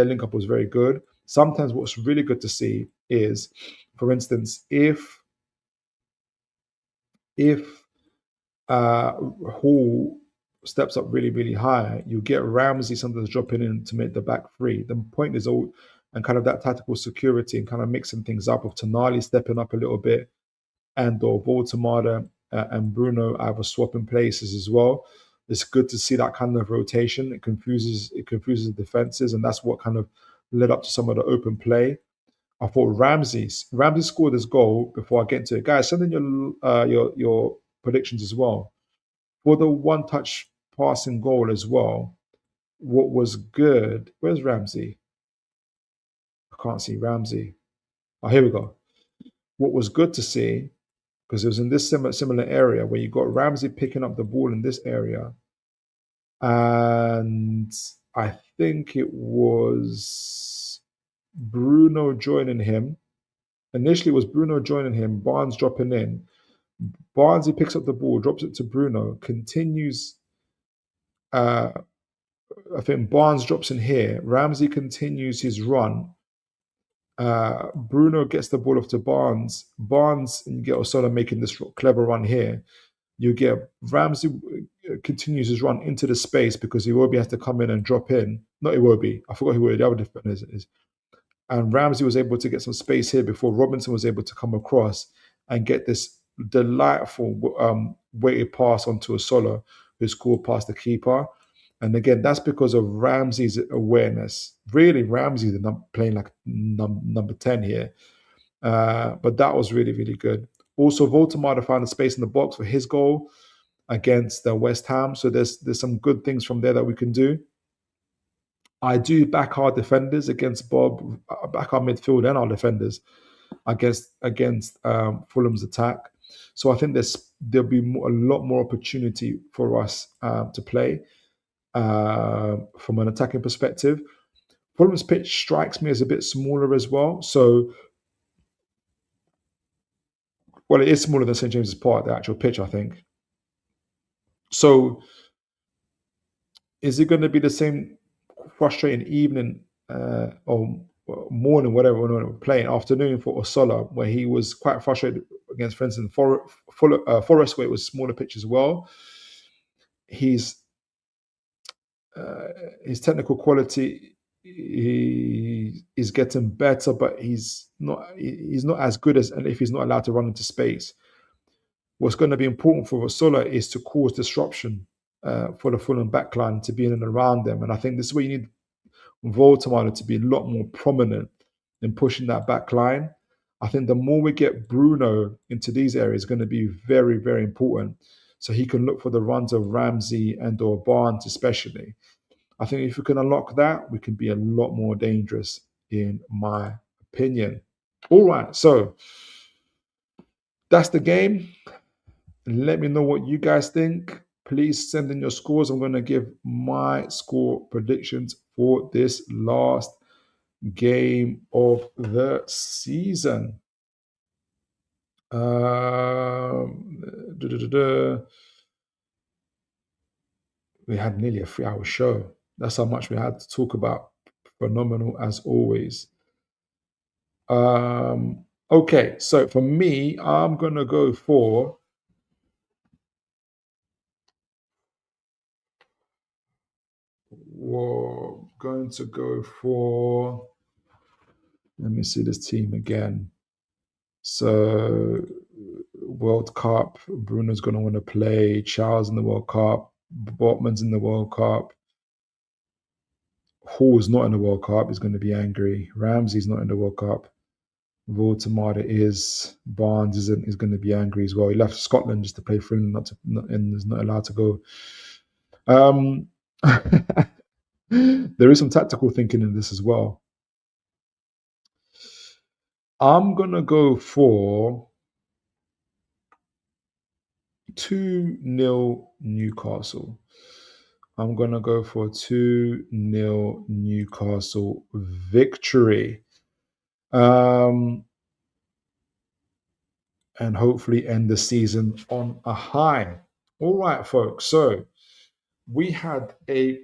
link up was very good. Sometimes what's really good to see is, for instance, if Hall steps up really, really high, you get Ramsey sometimes dropping in to make the back three. The point is all, and kind of that tactical security and kind of mixing things up with Tonali stepping up a little bit and or Voldemort and Bruno either swapping places as well. It's good to see that kind of rotation. It confuses the defenses, and that's what kind of led up to some of the open play. I thought Ramsey scored his goal. Before I get into it, guys, send in your predictions as well for the one-touch passing goal as well. What was good? Where's Ramsey? I can't see Ramsey. Oh, here we go. What was good to see, because it was in this similar area where you got Ramsey picking up the ball in this area, and I think it was Bruno joining him. Initially, it was Bruno joining him, Barnes dropping in. Barnes, he picks up the ball, drops it to Bruno, continues. I think Barnes drops in here. Ramsey continues his run. Bruno gets the ball off to Barnes. Barnes, and you get Osola making this clever run here. You get Ramsey continues his run into the space because Iwobi has to come in and drop in. Not Iwobi, I forgot who the other defender is. And Ramsey was able to get some space here before Robinson was able to come across and get this delightful weighted pass onto Osola, who scored past the keeper. And again, that's because of Ramsey's awareness. Really, Ramsey's playing like number 10 here. But that was really, really good. Also, Voldemort found a space in the box for his goal against West Ham. So there's some good things from there that we can do. I do back our defenders against Bob, back our midfield and our defenders against Fulham's attack. So I think there'll be a lot more opportunity for us to play from an attacking perspective. Fulham's pitch strikes me as a bit smaller as well. So, well, it is smaller than St. James's Park, the actual pitch, I think. So, is it going to be the same frustrating evening or morning, whatever we're playing, afternoon for Osola, where he was quite frustrated against, for instance, Forest, where it was smaller pitch as well? His technical quality is getting better, but he's not as good as, and if he's not allowed to run into space. What's going to be important for Osola is to cause disruption for the Fulham backline, to be in and around them. And I think this is where you need Voldemort to be a lot more prominent in pushing that back line. I think the more we get Bruno into these areas is going to be very, very important. So he can look for the runs of Ramsey and or Barnes especially. I think if we can unlock that, we can be a lot more dangerous, in my opinion. All right, so that's the game. Let me know what you guys think. Please send in your scores. I'm going to give my score predictions for this last game of the season. We had nearly a 3-hour show. That's how much we had to talk about. Phenomenal as always. Okay, so for me, I'm going to go for let me see this team again. So World Cup, Bruno's going to want to play. Charles in the World Cup. Botman's in the World Cup. Hall's not in the World Cup. He's going to be angry. Ramsey's not in the World Cup. Voldemar is. Barnes isn't. He's going to be angry as well. He left Scotland just to play for him, and is not allowed to go. There is some tactical thinking in this as well. I'm going to go for 2-0 Newcastle. I'm going to go for 2-0 Newcastle victory. And hopefully end the season on a high. All right, folks. So we had a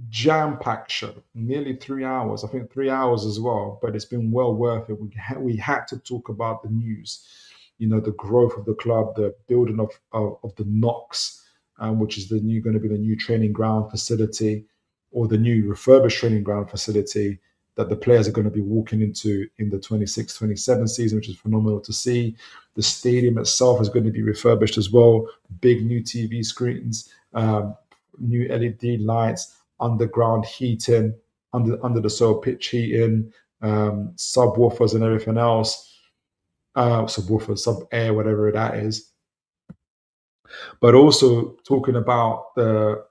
jam-packed show, nearly 3 hours. I think 3 hours as well, but it's been well worth it. We had to talk about the news, the growth of the club, the building of the KNOX, which is going to be the new training ground facility, or the new refurbished training ground facility that the players are going to be walking into in the 26-27 season, which is phenomenal to see. The stadium itself is going to be refurbished as well. Big new TV screens, new LED lights, underground heating, under the soil pitch heating, subwoofers and everything else. Subwoofer, sub-air, whatever that is. But also talking about the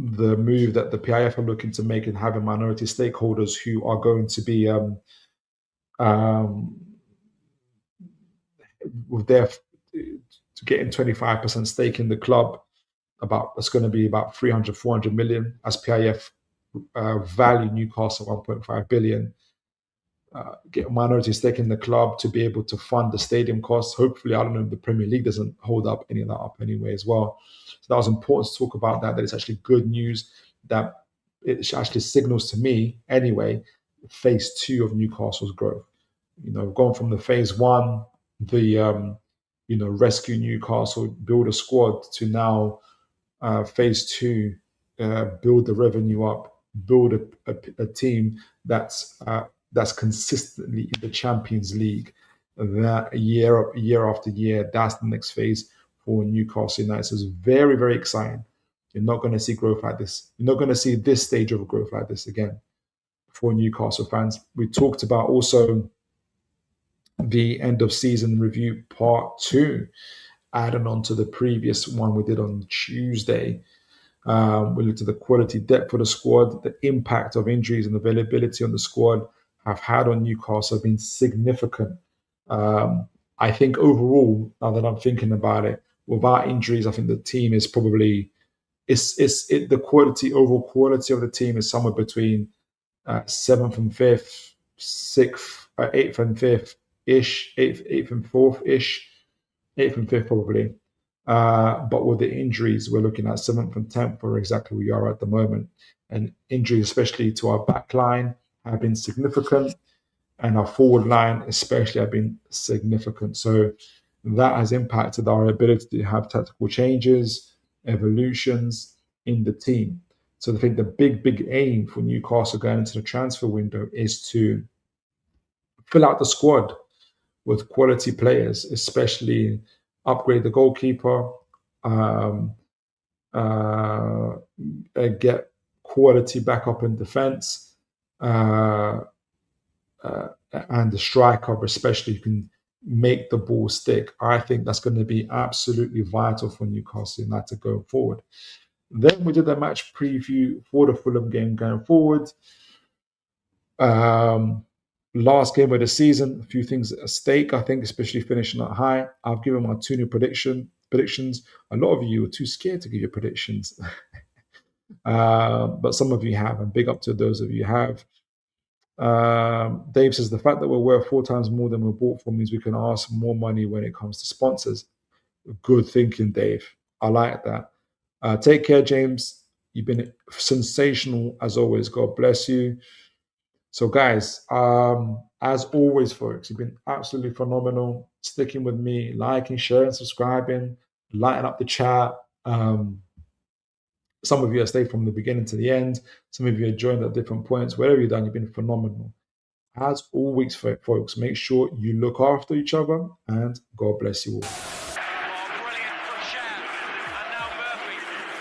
move that the PIF are looking to make and having minority stakeholders who are going to be with their getting 25% stake in the club. It's going to be about 300-400 million as PIF value Newcastle 1.5 billion. Get a minority stake in the club to be able to fund the stadium costs. Hopefully, I don't know if the Premier League doesn't hold up any of that up anyway as well. So that was important to talk about that it's actually good news, that it actually signals to me anyway, phase 2 of Newcastle's growth. Going from the phase 1, the rescue Newcastle, build a squad, to now phase 2, build the revenue up, build a team that's consistently in the Champions League, that year after year. That's the next phase for Newcastle United. So it's very, very exciting. You're not going to see growth like this. You're not going to see this stage of growth like this again for Newcastle fans. We talked about also the end of season review part 2, adding on to the previous one we did on Tuesday. We looked at the quality depth of the squad, the impact of injuries and availability on the squad have had on Newcastle have been significant. I think overall, now that I'm thinking about it, without injuries, I think the team is probably the overall quality of the team is somewhere between 7th and 5th, 6th, 8th and 5th ish, 8th and 4th ish, 8th and 5th probably. But with the injuries, we're looking at 7th and 10th for exactly where we are at the moment. And injuries, especially to our back line, have been significant. And our forward line especially have been significant. So that has impacted our ability to have tactical changes, evolutions in the team. So I think the big aim for Newcastle going into the transfer window is to fill out the squad with quality players, especially upgrade the goalkeeper, get quality back up in defence, and the striker, especially, who can make the ball stick. I think that's going to be absolutely vital for Newcastle United going forward. Then we did a match preview for the Fulham game going forward. Last game of the season, a few things at stake, I think, especially finishing at high. I've given my 2 new predictions. A lot of you are too scared to give your predictions. But some of you have, and big up to those of you who have. Dave says, the fact that we're worth 4 times more than we're bought for means we can ask more money when it comes to sponsors. Good thinking, Dave. I like that. Take care, James. You've been sensational as always. God bless you. So, guys, as always, folks, you've been absolutely phenomenal. Sticking with me, liking, sharing, subscribing, lighting up the chat. Some of you have stayed from the beginning to the end. Some of you have joined at different points. Whatever you've done, you've been phenomenal. As always, folks, make sure you look after each other, and God bless you all.